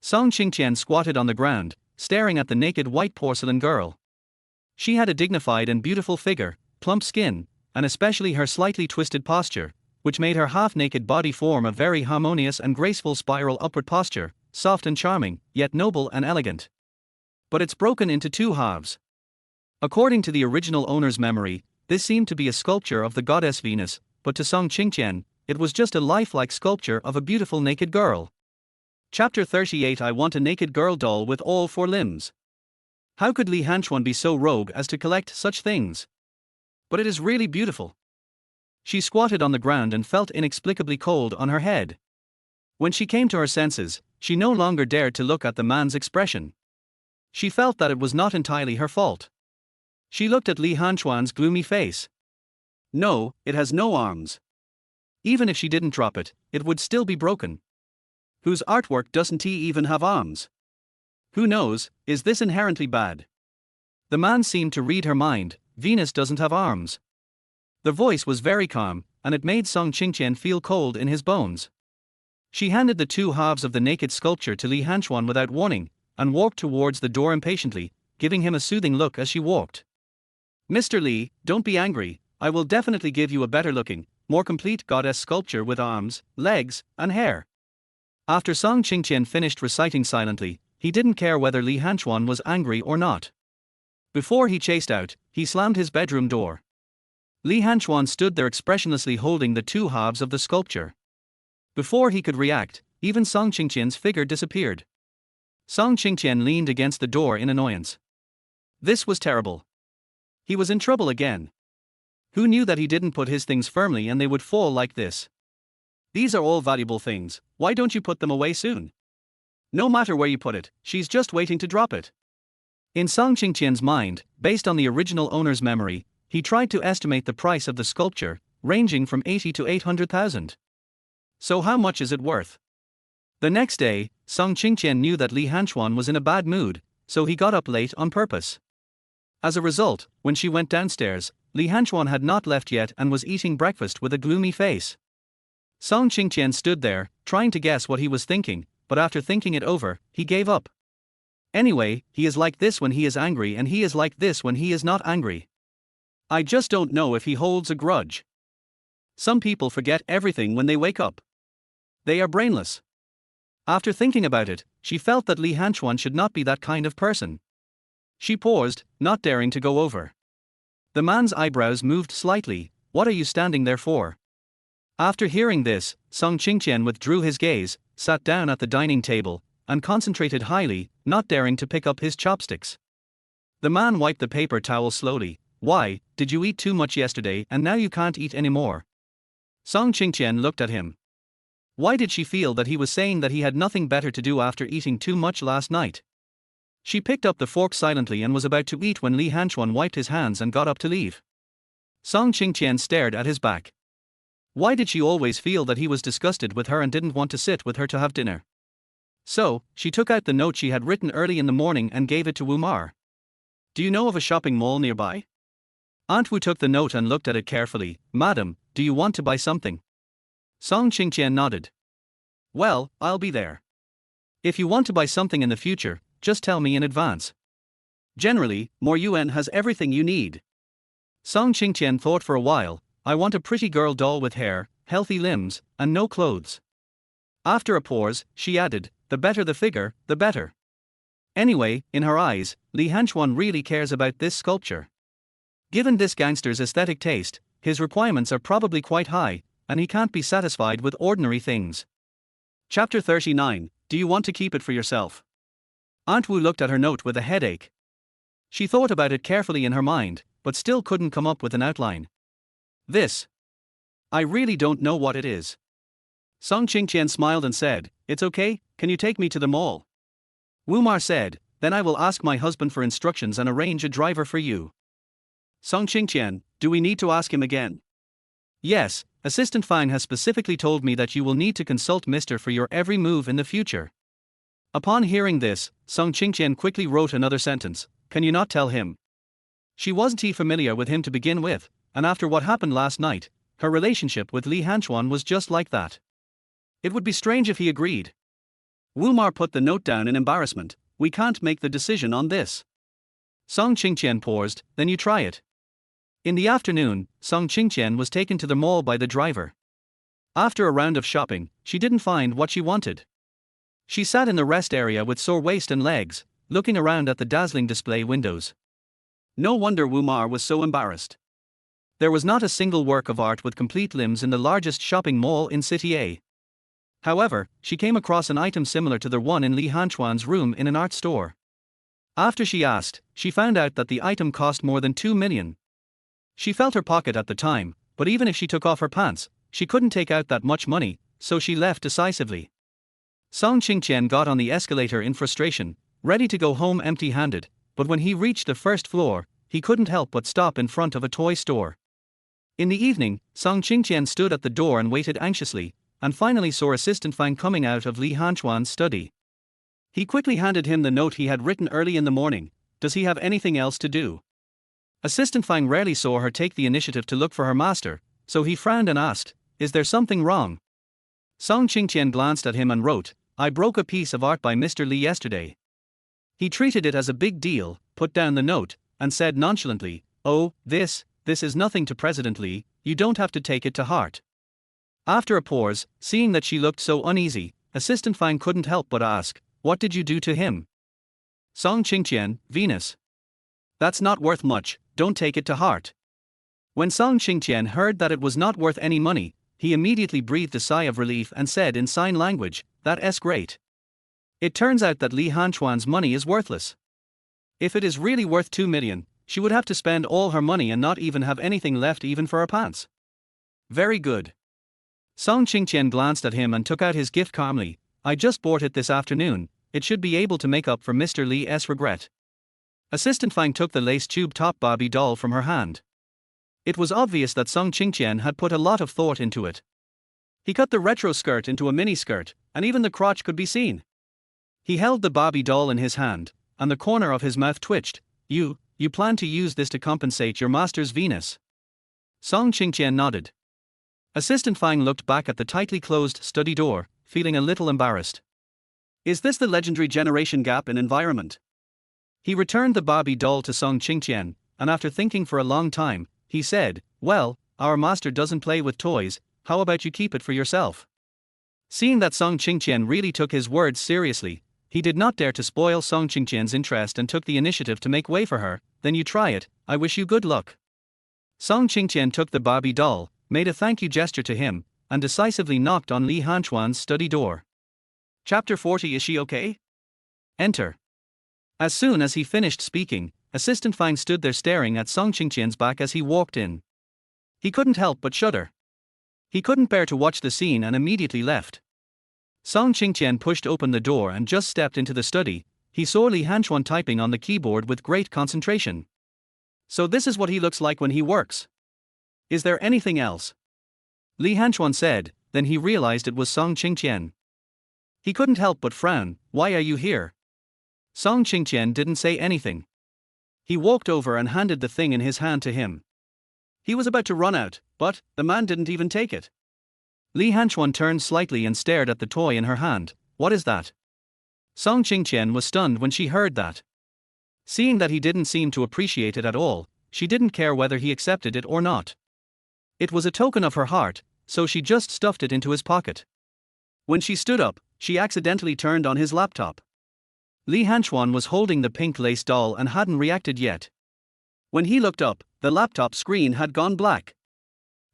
Song Qingtian squatted on the ground, staring at the naked white porcelain girl. She had a dignified and beautiful figure, plump skin, and especially her slightly twisted posture, which made her half-naked body form a very harmonious and graceful spiral upward posture, soft and charming, yet noble and elegant. But it's broken into two halves. According to the original owner's memory, this seemed to be a sculpture of the goddess Venus, but to Song Qingtian, it was just a lifelike sculpture of a beautiful naked girl. Chapter 38. I want a naked girl doll with all four limbs. How could Li Hanchuan be so rogue as to collect such things? But it is really beautiful. She squatted on the ground and felt inexplicably cold on her head. When she came to her senses, she no longer dared to look at the man's expression. She felt that it was not entirely her fault. She looked at Li Hanchuan's gloomy face. No, it has no arms. Even if she didn't drop it, it would still be broken. Whose artwork doesn't he even have arms? Who knows, is this inherently bad? The man seemed to read her mind. Venus doesn't have arms. The voice was very calm, and it made Song Qingtian feel cold in his bones. She handed the two halves of the naked sculpture to Li Hanchuan without warning, and walked towards the door impatiently, giving him a soothing look as she walked. Mr. Li, don't be angry, I will definitely give you a better looking, more complete goddess sculpture with arms, legs, and hair. After Song Qingtian finished reciting silently, he didn't care whether Li Hanchuan was angry or not. Before he chased out, he slammed his bedroom door. Li Hanchuan stood there expressionlessly holding the two halves of the sculpture. Before he could react, even Song Qingtian's figure disappeared. Song Qingtian leaned against the door in annoyance. This was terrible. He was in trouble again. Who knew that he didn't put his things firmly and they would fall like this? These are all valuable things, why don't you put them away soon? No matter where you put it, she's just waiting to drop it. In Song Qingtian's mind, based on the original owner's memory, he tried to estimate the price of the sculpture, ranging from 80 to 800,000. So how much is it worth? The next day, Song Qingtian knew that Li Hanchuan was in a bad mood, so he got up late on purpose. As a result, when she went downstairs, Li Hanchuan had not left yet and was eating breakfast with a gloomy face. Song Qingtian stood there, trying to guess what he was thinking, but after thinking it over, he gave up. Anyway, he is like this when he is angry and he is like this when he is not angry. I just don't know if he holds a grudge. Some people forget everything when they wake up. They are brainless. After thinking about it, she felt that Li Hanchuan should not be that kind of person. She paused, not daring to go over. The man's eyebrows moved slightly. What are you standing there for? After hearing this, Song Qingtian withdrew his gaze, sat down at the dining table, and concentrated highly, not daring to pick up his chopsticks. The man wiped the paper towel slowly. Why, did you eat too much yesterday and now you can't eat anymore? Song Qingtian looked at him. Why did she feel that he was saying that he had nothing better to do after eating too much last night? She picked up the fork silently and was about to eat when Li Hanchuan wiped his hands and got up to leave. Song Qingtian stared at his back. Why did she always feel that he was disgusted with her and didn't want to sit with her to have dinner? So, she took out the note she had written early in the morning and gave it to Wu Mar. Do you know of a shopping mall nearby? Aunt Wu took the note and looked at it carefully. Madam, do you want to buy something? Song Qingtian nodded. Well, I'll be there. If you want to buy something in the future, just tell me in advance. Generally, Mo Yuan has everything you need. Song Qingtian thought for a while. I want a pretty girl doll with hair, healthy limbs, and no clothes. After a pause, she added, the better the figure, the better. Anyway, in her eyes, Li Hanchuan really cares about this sculpture. Given this gangster's aesthetic taste, his requirements are probably quite high, and he can't be satisfied with ordinary things. Chapter 39. Do you want to keep it for yourself? Aunt Wu looked at her note with a headache. She thought about it carefully in her mind, but still couldn't come up with an outline. This. I really don't know what it is. Song Qingtian smiled and said, it's okay, can you take me to the mall? Wu Mar said, then I will ask my husband for instructions and arrange a driver for you. Song Qingtian, do we need to ask him again? Yes, Assistant Fang has specifically told me that you will need to consult Mr. for your every move in the future. Upon hearing this, Song Qingtian quickly wrote another sentence, can you not tell him? She wasn't familiar with him to begin with, and after what happened last night, her relationship with Li Hanchuan was just like that. It would be strange if he agreed. Wumar put the note down in embarrassment. We can't make the decision on this. Song Qingtian paused, then you try it. In the afternoon, Song Qingtian was taken to the mall by the driver. After a round of shopping, she didn't find what she wanted. She sat in the rest area with sore waist and legs, looking around at the dazzling display windows. No wonder Wumar was so embarrassed. There was not a single work of art with complete limbs in the largest shopping mall in City A. However, she came across an item similar to the one in Li Hanchuan's room in an art store. After she asked, she found out that the item cost more than 2 million. She felt her pocket at the time, but even if she took off her pants, she couldn't take out that much money, so she left decisively. Song Qingtian got on the escalator in frustration, ready to go home empty-handed, but when he reached the first floor, he couldn't help but stop in front of a toy store. In the evening, Song Qingtian stood at the door and waited anxiously, and finally saw Assistant Fang coming out of Li Hanchuan's study. He quickly handed him the note he had written early in the morning. Does he have anything else to do? Assistant Fang rarely saw her take the initiative to look for her master, so he frowned and asked, is there something wrong? Song Qingtian glanced at him and wrote, I broke a piece of art by Mr. Li yesterday. He treated it as a big deal, put down the note, and said nonchalantly, oh, this is nothing to President Li, you don't have to take it to heart. After a pause, seeing that she looked so uneasy, Assistant Fang couldn't help but ask, what did you do to him? Song Qingtian, Venus. That's not worth much, don't take it to heart. When Song Qingtian heard that it was not worth any money, he immediately breathed a sigh of relief and said in sign language, that's great. It turns out that Li Hanchuan's money is worthless. If it is really worth 2 million, she would have to spend all her money and not even have anything left even for her pants. Very good. Song Qingtian glanced at him and took out his gift calmly. I just bought it this afternoon, it should be able to make up for Mr. Li's regret. Assistant Fang took the lace tube top Barbie doll from her hand. It was obvious that Song Qingtian had put a lot of thought into it. He cut the retro skirt into a mini skirt, and even the crotch could be seen. He held the Barbie doll in his hand, and the corner of his mouth twitched. You plan to use this to compensate your master's Venus? Song Qingtian nodded. Assistant Fang looked back at the tightly closed study door, feeling a little embarrassed. Is this the legendary generation gap in environment? He returned the Barbie doll to Song Qingtian, and after thinking for a long time, he said, well, our master doesn't play with toys, how about you keep it for yourself? Seeing that Song Qingtian really took his words seriously, he did not dare to spoil Song Qingtian's interest and took the initiative to make way for her. Then you try it, I wish you good luck. Song Qingtian took the Barbie doll, made a thank you gesture to him, and decisively knocked on Li Hanchuan's study door. Chapter 40 Is she okay? Enter. As soon as he finished speaking, Assistant Fang stood there staring at Song Qingtian's back as he walked in. He couldn't help but shudder. He couldn't bear to watch the scene and immediately left. Song Qingtian pushed open the door and just stepped into the study. He saw Li Hanchuan typing on the keyboard with great concentration. So this is what he looks like when he works. Is there anything else? Li Hanchuan said, then he realized it was Song Qingtian. He couldn't help but frown. Why are you here? Song Qingtian didn't say anything. He walked over and handed the thing in his hand to him. He was about to run out, but the man didn't even take it. Li Hanchuan turned slightly and stared at the toy in her hand. What is that? Song Qingtian was stunned when she heard that. Seeing that he didn't seem to appreciate it at all, she didn't care whether he accepted it or not. It was a token of her heart, so she just stuffed it into his pocket. When she stood up, she accidentally turned on his laptop. Li Hanchuan was holding the pink lace doll and hadn't reacted yet. When he looked up, the laptop screen had gone black.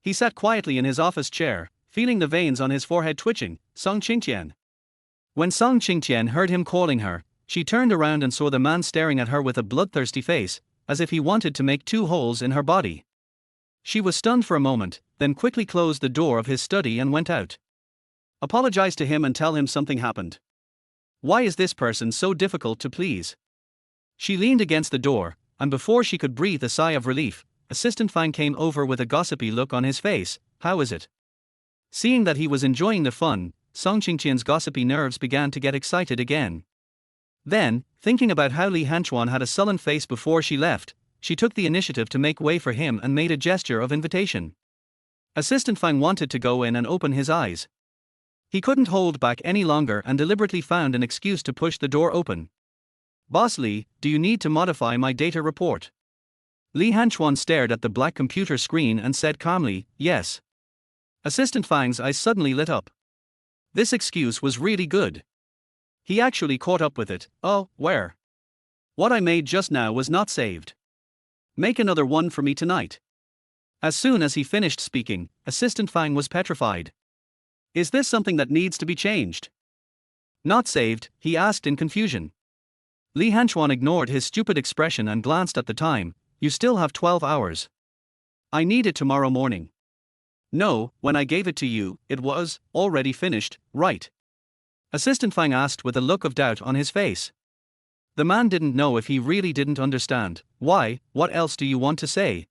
He sat quietly in his office chair, feeling the veins on his forehead twitching. Song Qingtian. When Song Qingtian heard him calling her, she turned around and saw the man staring at her with a bloodthirsty face, as if he wanted to make 2 holes in her body. She was stunned for a moment, then quickly closed the door of his study and went out. Apologize to him and tell him something happened. Why is this person so difficult to please? She leaned against the door, and before she could breathe a sigh of relief, Assistant Fang came over with a gossipy look on his face. How is it? Seeing that he was enjoying the fun, Song Qingtian's gossipy nerves began to get excited again. Then, thinking about how Li Hanchuan had a sullen face before she left, she took the initiative to make way for him and made a gesture of invitation. Assistant Fang wanted to go in and open his eyes. He couldn't hold back any longer and deliberately found an excuse to push the door open. Boss Lee, do you need to modify my data report? Li Hanchuan stared at the black computer screen and said calmly, yes. Assistant Fang's eyes suddenly lit up. This excuse was really good. He actually caught up with it. Oh, where? What I made just now was not saved. Make another one for me tonight. As soon as he finished speaking, Assistant Fang was petrified. Is this something that needs to be changed? Not saved, he asked in confusion. Li Hanchuan ignored his stupid expression and glanced at the time. You still have 12 hours. I need it tomorrow morning. No, when I gave it to you, it was already finished, right? Assistant Fang asked with a look of doubt on his face. The man didn't know if he really didn't understand. Why, what else do you want to say?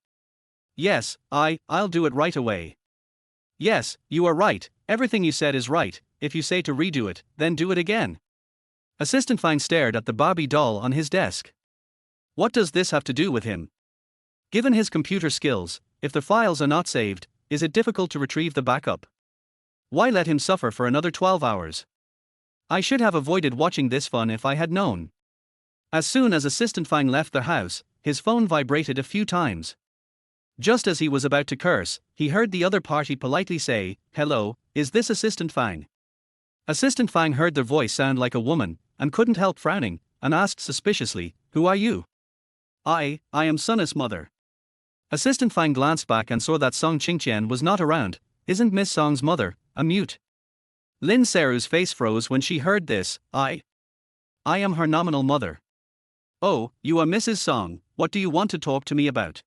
Yes, I'll do it right away. Yes, you are right, everything you said is right. If you say to redo it, then do it again. Assistant Fang stared at the Barbie doll on his desk. What does this have to do with him? Given his computer skills, if the files are not saved, is it difficult to retrieve the backup? Why let him suffer for another 12 hours? I should have avoided watching this fun if I had known. As soon as Assistant Fang left the house, his phone vibrated a few times. Just as he was about to curse, he heard the other party politely say, "Hello, is this Assistant Fang?" Assistant Fang heard their voice sound like a woman, and couldn't help frowning, and asked suspiciously, "Who are you?" I am Sun's mother." Assistant Fang glanced back and saw that Song Qingtian was not around. Isn't Miss Song's mother a mute? Lin Seru's face froze when she heard this. I am her nominal mother. Oh, you are Mrs. Song, what do you want to talk to me about?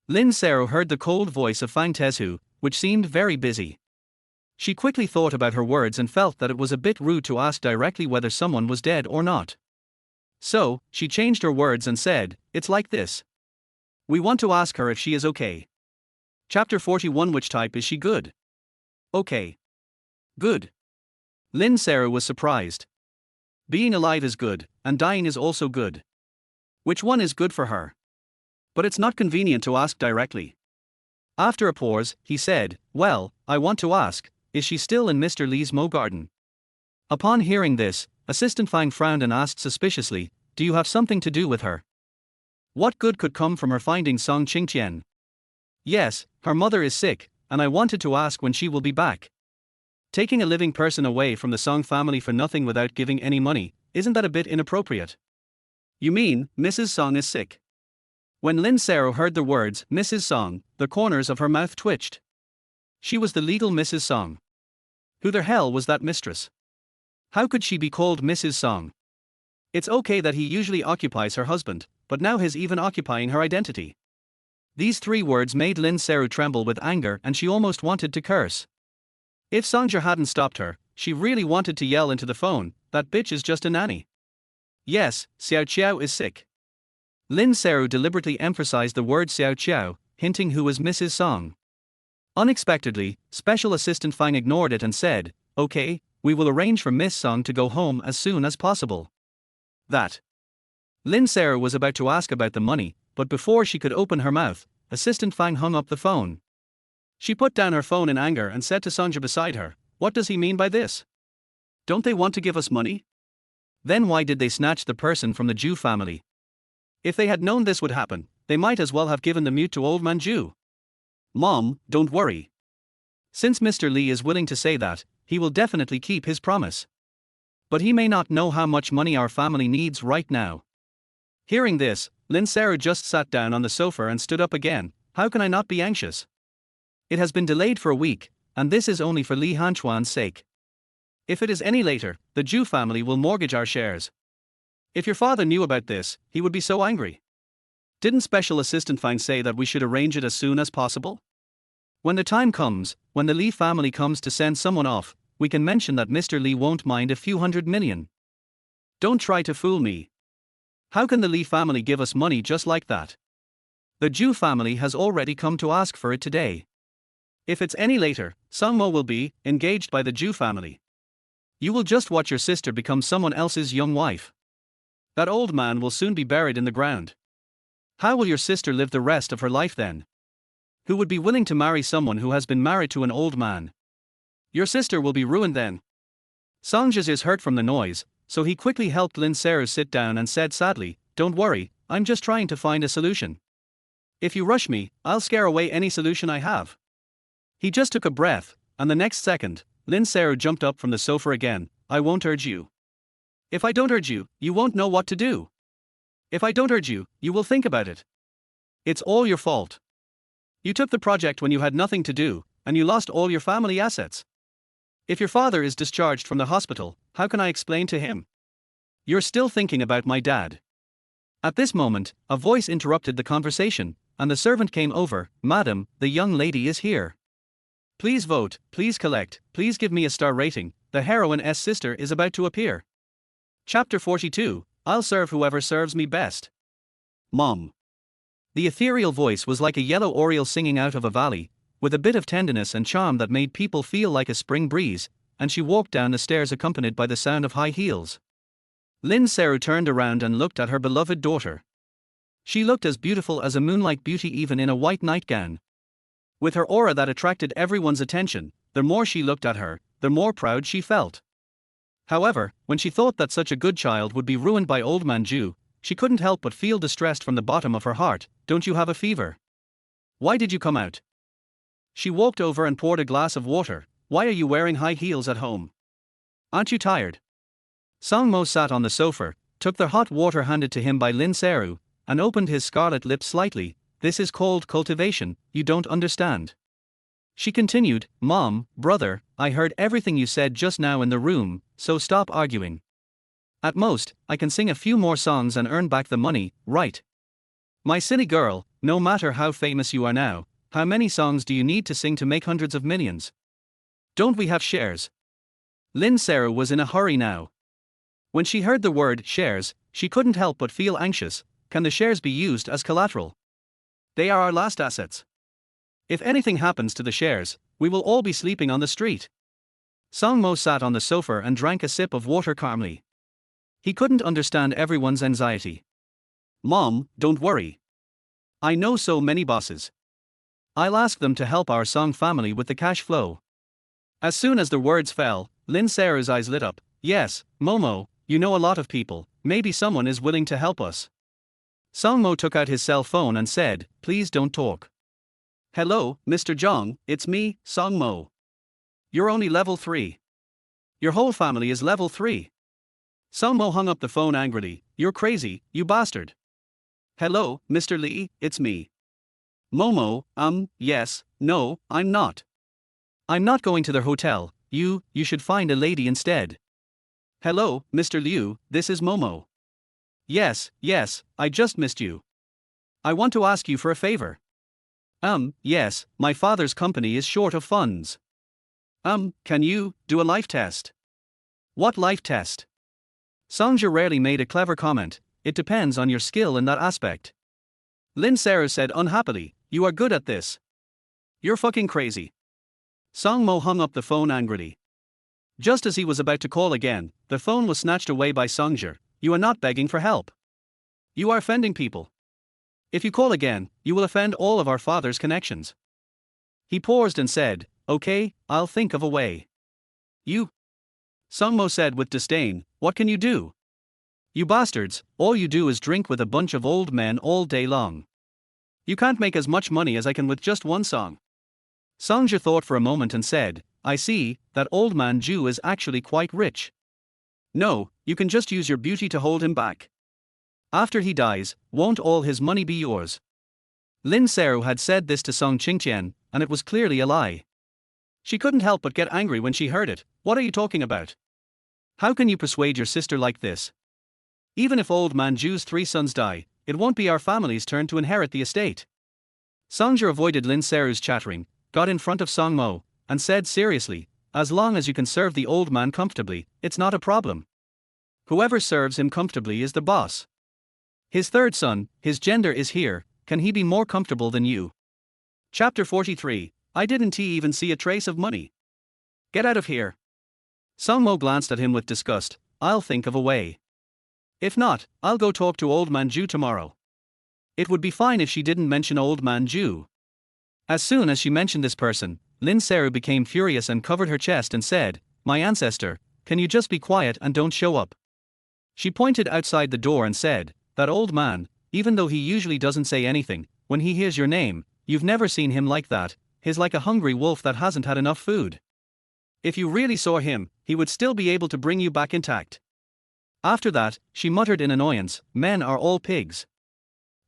Lin Seru heard the cold voice of Fang Tezhu, which seemed very busy. She quickly thought about her words and felt that it was a bit rude to ask directly whether someone was dead or not. So, she changed her words and said, "It's like this. We want to ask her if she is okay." Chapter 41. Which type is she good? Okay. Good. Lin Seru was surprised. Being alive is good, and dying is also good. Which one is good for her? But it's not convenient to ask directly. After a pause, he said, "Well, I want to ask, is she still in Mr. Lee's Mo garden?" Upon hearing this, Assistant Fang frowned and asked suspiciously, "Do you have something to do with her? What good could come from her finding Song Qingtian?" "Yes, her mother is sick, and I wanted to ask when she will be back." Taking a living person away from the Song family for nothing without giving any money, isn't that a bit inappropriate? You mean, Mrs. Song is sick? When Lin Seru heard the words, Mrs. Song, the corners of her mouth twitched. She was the legal Mrs. Song. Who the hell was that mistress? How could she be called Mrs. Song? It's okay that he usually occupies her husband, but now he's even occupying her identity. These three words made Lin Seru tremble with anger and she almost wanted to curse. If Songja hadn't stopped her, she really wanted to yell into the phone, "That bitch is just a nanny." Yes, Xiao Qiao is sick. Lin Seru deliberately emphasized the word Xiao Qiao, hinting who was Mrs. Song. Unexpectedly, Special Assistant Fang ignored it and said, "Okay, we will arrange for Miss Song to go home as soon as possible." That. Lin Seru was about to ask about the money, but before she could open her mouth, Assistant Fang hung up the phone. She put down her phone in anger and said to Songja beside her, "What does he mean by this? Don't they want to give us money? Then why did they snatch the person from the Jew family? If they had known this would happen, they might as well have given the mute to old man Jew." "Mom, don't worry. Since Mr. Lee is willing to say that, he will definitely keep his promise. But he may not know how much money our family needs right now." Hearing this, Lin Seru just sat down on the sofa and stood up again. "How can I not be anxious? It has been delayed for a week, and this is only for Li Hanchuan's sake. If it is any later, the Jew family will mortgage our shares. If your father knew about this, he would be so angry. Didn't Special Assistant Fang say that we should arrange it as soon as possible? When the time comes, when the Li family comes to send someone off, we can mention that Mr. Lee won't mind a few $100 million. Don't try to fool me. How can the Li family give us money just like that? The Jew family has already come to ask for it today. If it's any later, Sungmo will be engaged by the Jew family. You will just watch your sister become someone else's young wife. That old man will soon be buried in the ground. How will your sister live the rest of her life then? Who would be willing to marry someone who has been married to an old man? Your sister will be ruined then. Songja's is hurt from the noise, so he quickly helped Lin Seru sit down and said sadly, "Don't worry, I'm just trying to find a solution. If you rush me, I'll scare away any solution I have." He just took a breath, and the next second, Lin Seru jumped up from the sofa again. "I won't urge you. If I don't urge you, you won't know what to do. If I don't urge you, you will think about it. It's all your fault. You took the project when you had nothing to do, and you lost all your family assets. If your father is discharged from the hospital, how can I explain to him? You're still thinking about my dad." At this moment, a voice interrupted the conversation, and the servant came over. "Madam, the young lady is here. Please vote, please collect, please give me a star rating, the heroine's sister is about to appear." Chapter 42, I'll serve whoever serves me best. Mom. The ethereal voice was like a yellow oriole singing out of a valley, with a bit of tenderness and charm that made people feel like a spring breeze, and she walked down the stairs accompanied by the sound of high heels. Lin Seru turned around and looked at her beloved daughter. She looked as beautiful as a moonlight beauty even in a white nightgown. With her aura that attracted everyone's attention, the more she looked at her, the more proud she felt. However, when she thought that such a good child would be ruined by old man Ju, she couldn't help but feel distressed from the bottom of her heart. "Don't you have a fever? Why did you come out?" She walked over and poured a glass of water. "Why are you wearing high heels at home? Aren't you tired?" Song Mo sat on the sofa, took the hot water handed to him by Lin Seru, and opened his scarlet lips slightly. "This is called cultivation, you don't understand." She continued, "Mom, brother, I heard everything you said just now in the room, so stop arguing. At most, I can sing a few more songs and earn back the money, right? My silly girl, no matter how famous you are now, how many songs do you need to sing to make hundreds of millions? Don't we have shares?" Lin Seru was in a hurry now. When she heard the word shares, she couldn't help but feel anxious. Can the shares be used as collateral? They are our last assets. If anything happens to the shares, we will all be sleeping on the street. Song Mo sat on the sofa and drank a sip of water calmly. He couldn't understand everyone's anxiety. "Mom, don't worry. I know so many bosses. I'll ask them to help our Song family with the cash flow." As soon as the words fell, Lin Seru's eyes lit up. "Yes, Momo, you know a lot of people, maybe someone is willing to help us." Song Mo took out his cell phone and said, "Please don't talk." "Hello, Mr. Zhang, it's me, Song Mo. You're only level 3. Your whole family is level 3. Song Mo hung up the phone angrily. "You're crazy, you bastard." "Hello, Mr. Li, it's me. Momo, yes, no, I'm not. I'm not going to the hotel, you should find a lady instead." "Hello, Mr. Liu, this is Momo. Yes, I just missed you. I want to ask you for a favor." Yes, my father's company is short of funds. Can you do a life test?" "What life test?" Songja rarely made a clever comment. "It depends on your skill in that aspect." Lin Seru said unhappily, "You are good at this. You're fucking crazy." Song Mo hung up the phone angrily. Just as he was about to call again, the phone was snatched away by Songja. "You are not begging for help. You are offending people. If you call again, you will offend all of our father's connections." He paused and said, "Okay, I'll think of a way." "You?" Song Mo said with disdain, "What can you do? You bastards, all you do is drink with a bunch of old men all day long. You can't make as much money as I can with just one song." Songja thought for a moment and said, "I see, that old man Ju is actually quite rich. No, you can just use your beauty to hold him back. After he dies, won't all his money be yours?" Lin Seru had said this to Song Qingtian, and it was clearly a lie. She couldn't help but get angry when she heard it. "What are you talking about? How can you persuade your sister like this? Even if old man Ju's 3 sons die, it won't be our family's turn to inherit the estate." Songja avoided Lin Seru's chattering, got in front of Song Mo, and said seriously, "As long as you can serve the old man comfortably, it's not a problem. Whoever serves him comfortably is the boss. His 3rd son, his gender is here, can he be more comfortable than you?" Chapter 43, I didn't even see a trace of money. Get out of here. Song Mo glanced at him with disgust. "I'll think of a way. If not, I'll go talk to old man Ju tomorrow." It would be fine if she didn't mention old man Ju. As soon as she mentioned this person, Lin Seru became furious and covered her chest and said, "My ancestor, can you just be quiet and don't show up?" She pointed outside the door and said, "That old man, even though he usually doesn't say anything, when he hears your name, you've never seen him like that, he's like a hungry wolf that hasn't had enough food. If you really saw him, he would still be able to bring you back intact." After that, she muttered in annoyance, "Men are all pigs.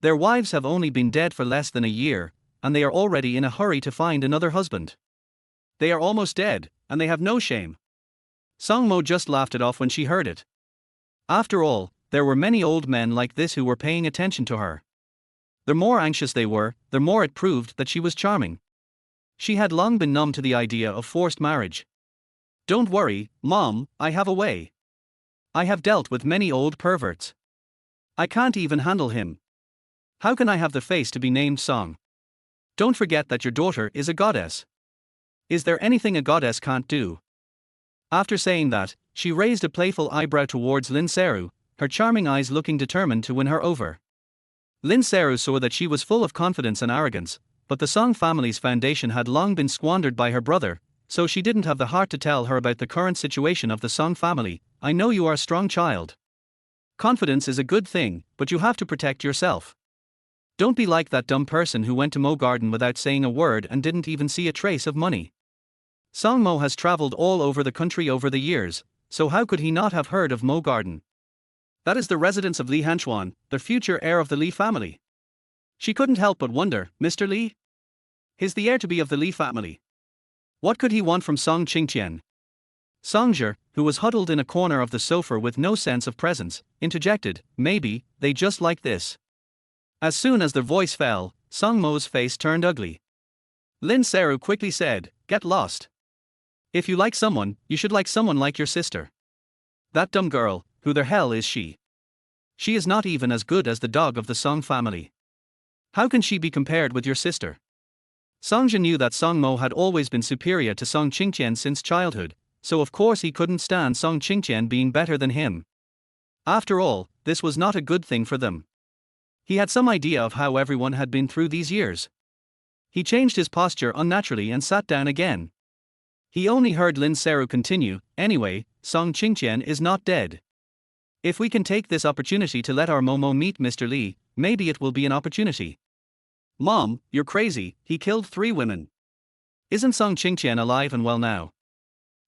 Their wives have only been dead for less than a year, and they are already in a hurry to find another husband. They are almost dead, and they have no shame." Song Mo just laughed it off when she heard it. After all, there were many old men like this who were paying attention to her. The more anxious they were, the more it proved that she was charming. She had long been numb to the idea of forced marriage. "Don't worry, Mom, I have a way. I have dealt with many old perverts. I can't even handle him. How can I have the face to be named Song? Don't forget that your daughter is a goddess. Is there anything a goddess can't do?" After saying that, she raised a playful eyebrow towards Lin Seru, her charming eyes looking determined to win her over. Lin Seru saw that she was full of confidence and arrogance, but the Song family's foundation had long been squandered by her brother, so she didn't have the heart to tell her about the current situation of the Song family. "I know you are a strong child. Confidence is a good thing, but you have to protect yourself. Don't be like that dumb person who went to Mo Garden without saying a word and didn't even see a trace of money." Song Mo has traveled all over the country over the years, so how could he not have heard of Mo Garden? That is the residence of Li Hanchuan, the future heir of the Li family. She couldn't help but wonder, Mr. Li? He's the heir-to-be of the Li family. What could he want from Song Qingtian? Songzhe, who was huddled in a corner of the sofa with no sense of presence, interjected, "Maybe they just like this." As soon as their voice fell, Song Mo's face turned ugly. Lin Seru quickly said, "Get lost. If you like someone, you should like someone like your sister. That dumb girl, who the hell is she? She is not even as good as the dog of the Song family. How can she be compared with your sister?" Songzhe knew that Song Mo had always been superior to Song Qingtian since childhood, so of course he couldn't stand Song Qingtian being better than him. After all, this was not a good thing for them. He had some idea of how everyone had been through these years. He changed his posture unnaturally and sat down again. He only heard Lin Seru continue, "Anyway, Song Qingtian is not dead. If we can take this opportunity to let our Momo meet Mr. Li, maybe it will be an opportunity." "Mom, you're crazy, he killed 3 women. Isn't Song Qingtian alive and well now?"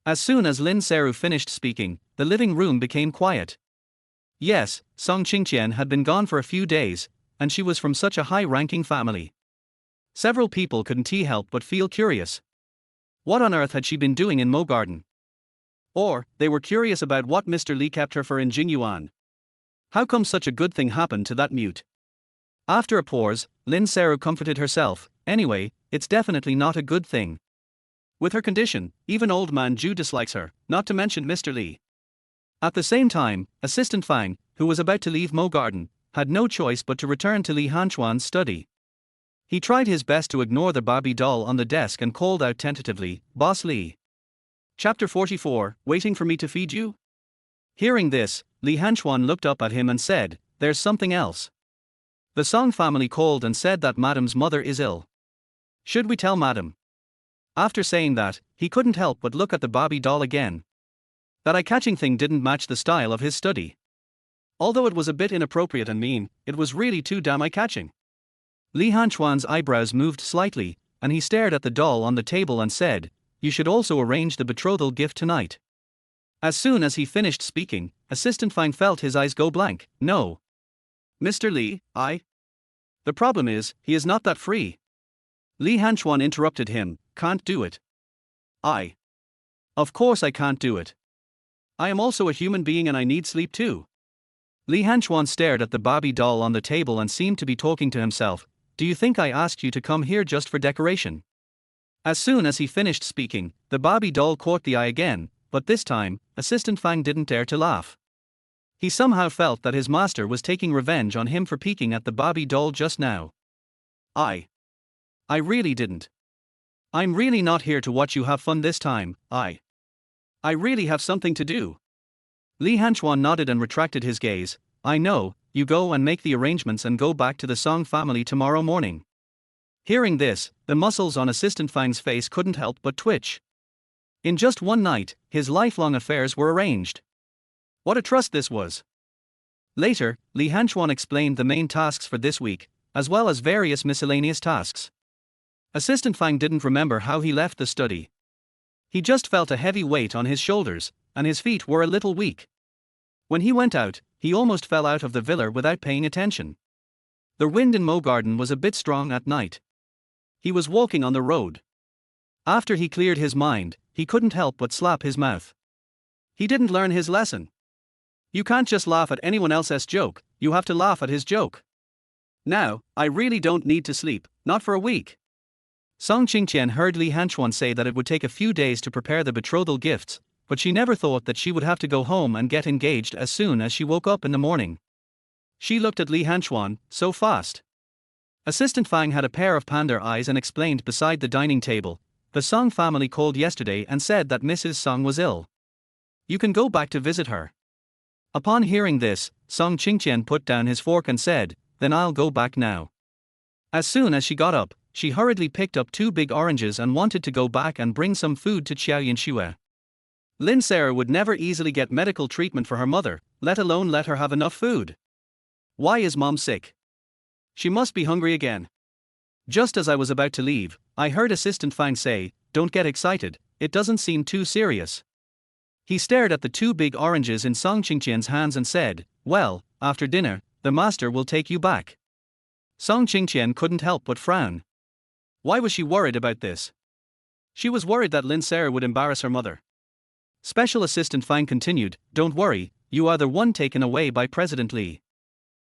As soon as Lin Seru finished speaking, the living room became quiet. Yes, Song Qingtian had been gone for a few days, and she was from such a high-ranking family. Several people couldn't help but feel curious. What on earth had she been doing in Mo Garden? Or, they were curious about what Mr. Li kept her for in Jingyuan. How come such a good thing happened to that mute? After a pause, Lin Seru comforted herself, "Anyway, it's definitely not a good thing. With her condition, even old man Ju dislikes her, not to mention Mr. Li." At the same time, Assistant Fang, who was about to leave Mo Garden, had no choice but to return to Li Hanchuan's study. He tried his best to ignore the Barbie doll on the desk and called out tentatively, "Boss Li." Chapter 44, Waiting for me to feed you? Hearing this, Li Hanchuan looked up at him and said, "There's something else. The Song family called and said that Madam's mother is ill. Should we tell Madam?" After saying that, he couldn't help but look at the Barbie doll again. That eye-catching thing didn't match the style of his study. Although it was a bit inappropriate and mean, it was really too damn eye-catching. Li Hanchuan's eyebrows moved slightly, and he stared at the doll on the table and said, "You should also arrange the betrothal gift tonight." As soon as he finished speaking, Assistant Fang felt his eyes go blank. "No. Mr. Li, The problem is, he is not that free." Li Hanchuan interrupted him, "Can't do it." Of course I can't do it. I am also a human being and I need sleep too." Li Hanchuan stared at the Barbie doll on the table and seemed to be talking to himself. "Do you think I asked you to come here just for decoration?" As soon as he finished speaking, the Barbie doll caught the eye again, but this time, Assistant Fang didn't dare to laugh. He somehow felt that his master was taking revenge on him for peeking at the Barbie doll just now. I really didn't. I'm really not here to watch you have fun this time. I really have something to do." Li Hanchuan nodded and retracted his gaze. "I know, you go and make the arrangements and go back to the Song family tomorrow morning. Hearing this, the muscles on Assistant Fang's face couldn't help but twitch. In just one night, his lifelong affairs were arranged. What a trust this was. Later, Li Hanchuan explained the main tasks for this week, as well as various miscellaneous tasks. Assistant Fang didn't remember how he left the study. He just felt a heavy weight on his shoulders, and his feet were a little weak. When he went out, he almost fell out of the villa without paying attention. The wind in Mo Garden was a bit strong at night. He was walking on the road. After he cleared his mind, he couldn't help but slap his mouth. He didn't learn his lesson. You can't just laugh at anyone else's joke, you have to laugh at his joke. Now, I really don't need to sleep, not for a week. Song Qingtian heard Li Hanchuan say that it would take a few days to prepare the betrothal gifts, but she never thought that she would have to go home and get engaged as soon as she woke up in the morning. She looked at Li Hanchuan, so fast. Assistant Fang had a pair of panda eyes and explained beside the dining table, the Song family called yesterday and said that Mrs. Song was ill. You can go back to visit her. Upon hearing this, Song Qingtian put down his fork and said, then I'll go back now. As soon as she got up, she hurriedly picked up 2 big oranges and wanted to go back and bring some food to Qiao Shue. Lin Sarah would never easily get medical treatment for her mother, let alone let her have enough food. Why is mom sick? She must be hungry again. Just as I was about to leave, I heard Assistant Fang say, don't get excited, it doesn't seem too serious. He stared at the 2 big oranges in Song Qingtian's hands and said, well, after dinner, the master will take you back. Song Qingtian couldn't help but frown. Why was she worried about this? She was worried that Lin Sarah would embarrass her mother. Special Assistant Fang continued, don't worry, you are the one taken away by President Li.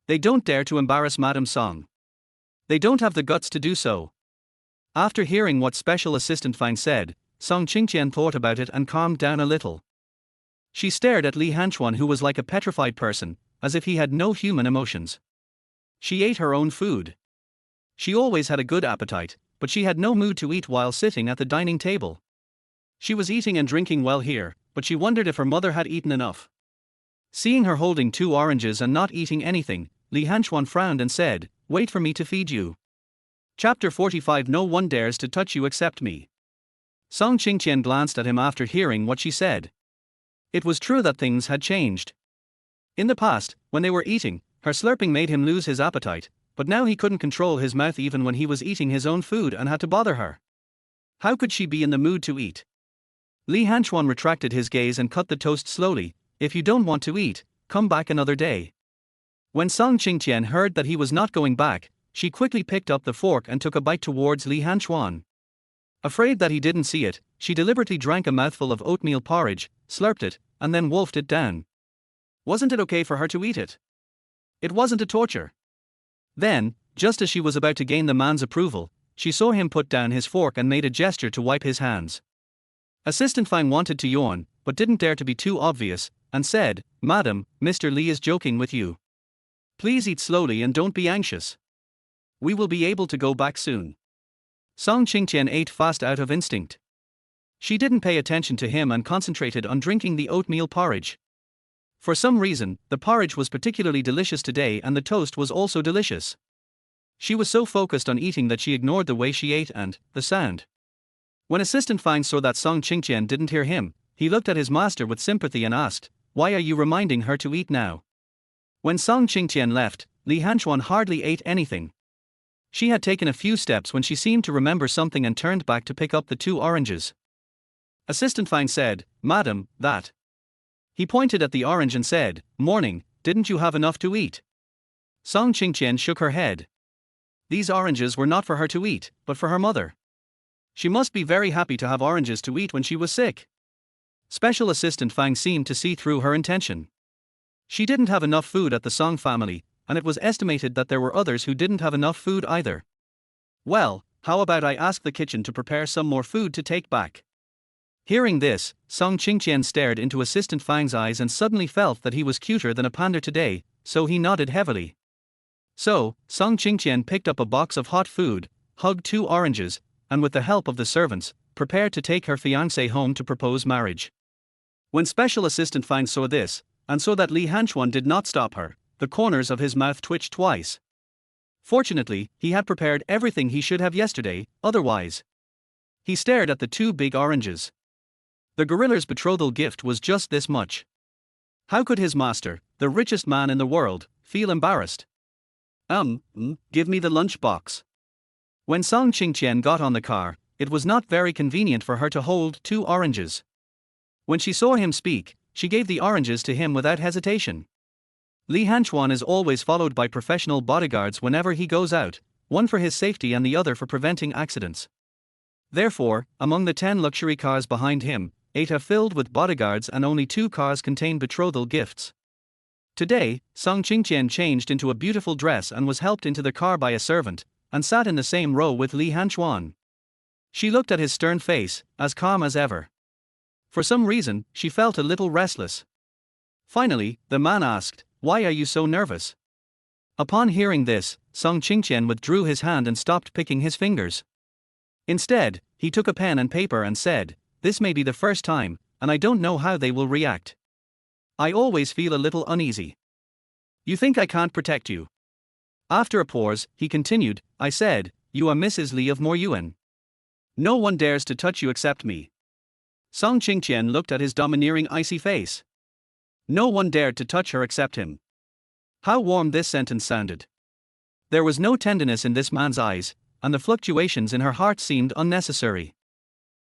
They don't dare to embarrass Madame Song. They don't have the guts to do so. After hearing what Special Assistant Fang said, Song Qingtian thought about it and calmed down a little. She stared at Li Hanchuan, who was like a petrified person, as if he had no human emotions. She ate her own food. She always had a good appetite, but she had no mood to eat while sitting at the dining table. She was eating and drinking well here, but she wondered if her mother had eaten enough. Seeing her holding 2 oranges and not eating anything, Li Hanchuan frowned and said, wait for me to feed you. Chapter 45 No one dares to touch you except me. Song Qingtian glanced at him after hearing what she said. It was true that things had changed. In the past, when they were eating, her slurping made him lose his appetite, but now he couldn't control his mouth even when he was eating his own food and had to bother her. How could she be in the mood to eat? Li Hanchuan retracted his gaze and cut the toast slowly. If you don't want to eat, come back another day. When Song Qingtian heard that he was not going back, she quickly picked up the fork and took a bite towards Li Hanchuan. Afraid that he didn't see it, she deliberately drank a mouthful of oatmeal porridge, slurped it, and then wolfed it down. Wasn't it okay for her to eat it? It wasn't a torture. Then, just as she was about to gain the man's approval, she saw him put down his fork and made a gesture to wipe his hands. Assistant Fang wanted to yawn, but didn't dare to be too obvious, and said, Madam, Mr. Li is joking with you. Please eat slowly and don't be anxious. We will be able to go back soon. Song Qingtian ate fast out of instinct. She didn't pay attention to him and concentrated on drinking the oatmeal porridge. For some reason, the porridge was particularly delicious today and the toast was also delicious. She was so focused on eating that she ignored the way she ate and the sound. When Assistant Fang saw that Song Qingtian didn't hear him, he looked at his master with sympathy and asked, why are you reminding her to eat now? When Song Qingtian left, Li Hanchuan hardly ate anything. She had taken a few steps when she seemed to remember something and turned back to pick up the 2 oranges. Assistant Fang said, Madam, that. He pointed at the orange and said, morning, didn't you have enough to eat? Song Qingtian shook her head. These oranges were not for her to eat, but for her mother. She must be very happy to have oranges to eat when she was sick. Special Assistant Fang seemed to see through her intention. She didn't have enough food at the Song family, and it was estimated that there were others who didn't have enough food either. Well, how about I ask the kitchen to prepare some more food to take back? Hearing this, Song Qingtian stared into Assistant Fang's eyes and suddenly felt that he was cuter than a panda today, so he nodded heavily. So, Song Qingtian picked up a box of hot food, hugged 2 oranges, and with the help of the servants, prepared to take her fiancé home to propose marriage. When Special Assistant Fang saw this, and saw that Li Hanchuan did not stop her, the corners of his mouth twitched twice. Fortunately, he had prepared everything he should have yesterday, otherwise. He stared at the two big oranges. The gorilla's betrothal gift was just this much. How could his master, the richest man in the world, feel embarrassed? Give me the lunchbox. When Song Qingtian got on the car, it was not very convenient for her to hold two oranges. When she saw him speak, she gave the oranges to him without hesitation. Li Hanchuan is always followed by professional bodyguards whenever he goes out, one for his safety and the other for preventing accidents. Therefore, among the 10 luxury cars behind him, 8 are filled with bodyguards and only 2 cars contain betrothal gifts. Today, Song Qingtian changed into a beautiful dress and was helped into the car by a servant, and sat in the same row with Li Hanchuan. She looked at his stern face, as calm as ever. For some reason, she felt a little restless. Finally, the man asked, "Why are you so nervous?" Upon hearing this, Song Qingtian withdrew his hand and stopped picking his fingers. Instead, he took a pen and paper and said, "This may be the first time, and I don't know how they will react. I always feel a little uneasy. You think I can't protect you?" After a pause, he continued, "I said, you are Mrs. Li of Moryuan. No one dares to touch you except me." Song Qingtian looked at his domineering icy face. No one dared to touch her except him. How warm this sentence sounded. There was no tenderness in this man's eyes, and the fluctuations in her heart seemed unnecessary.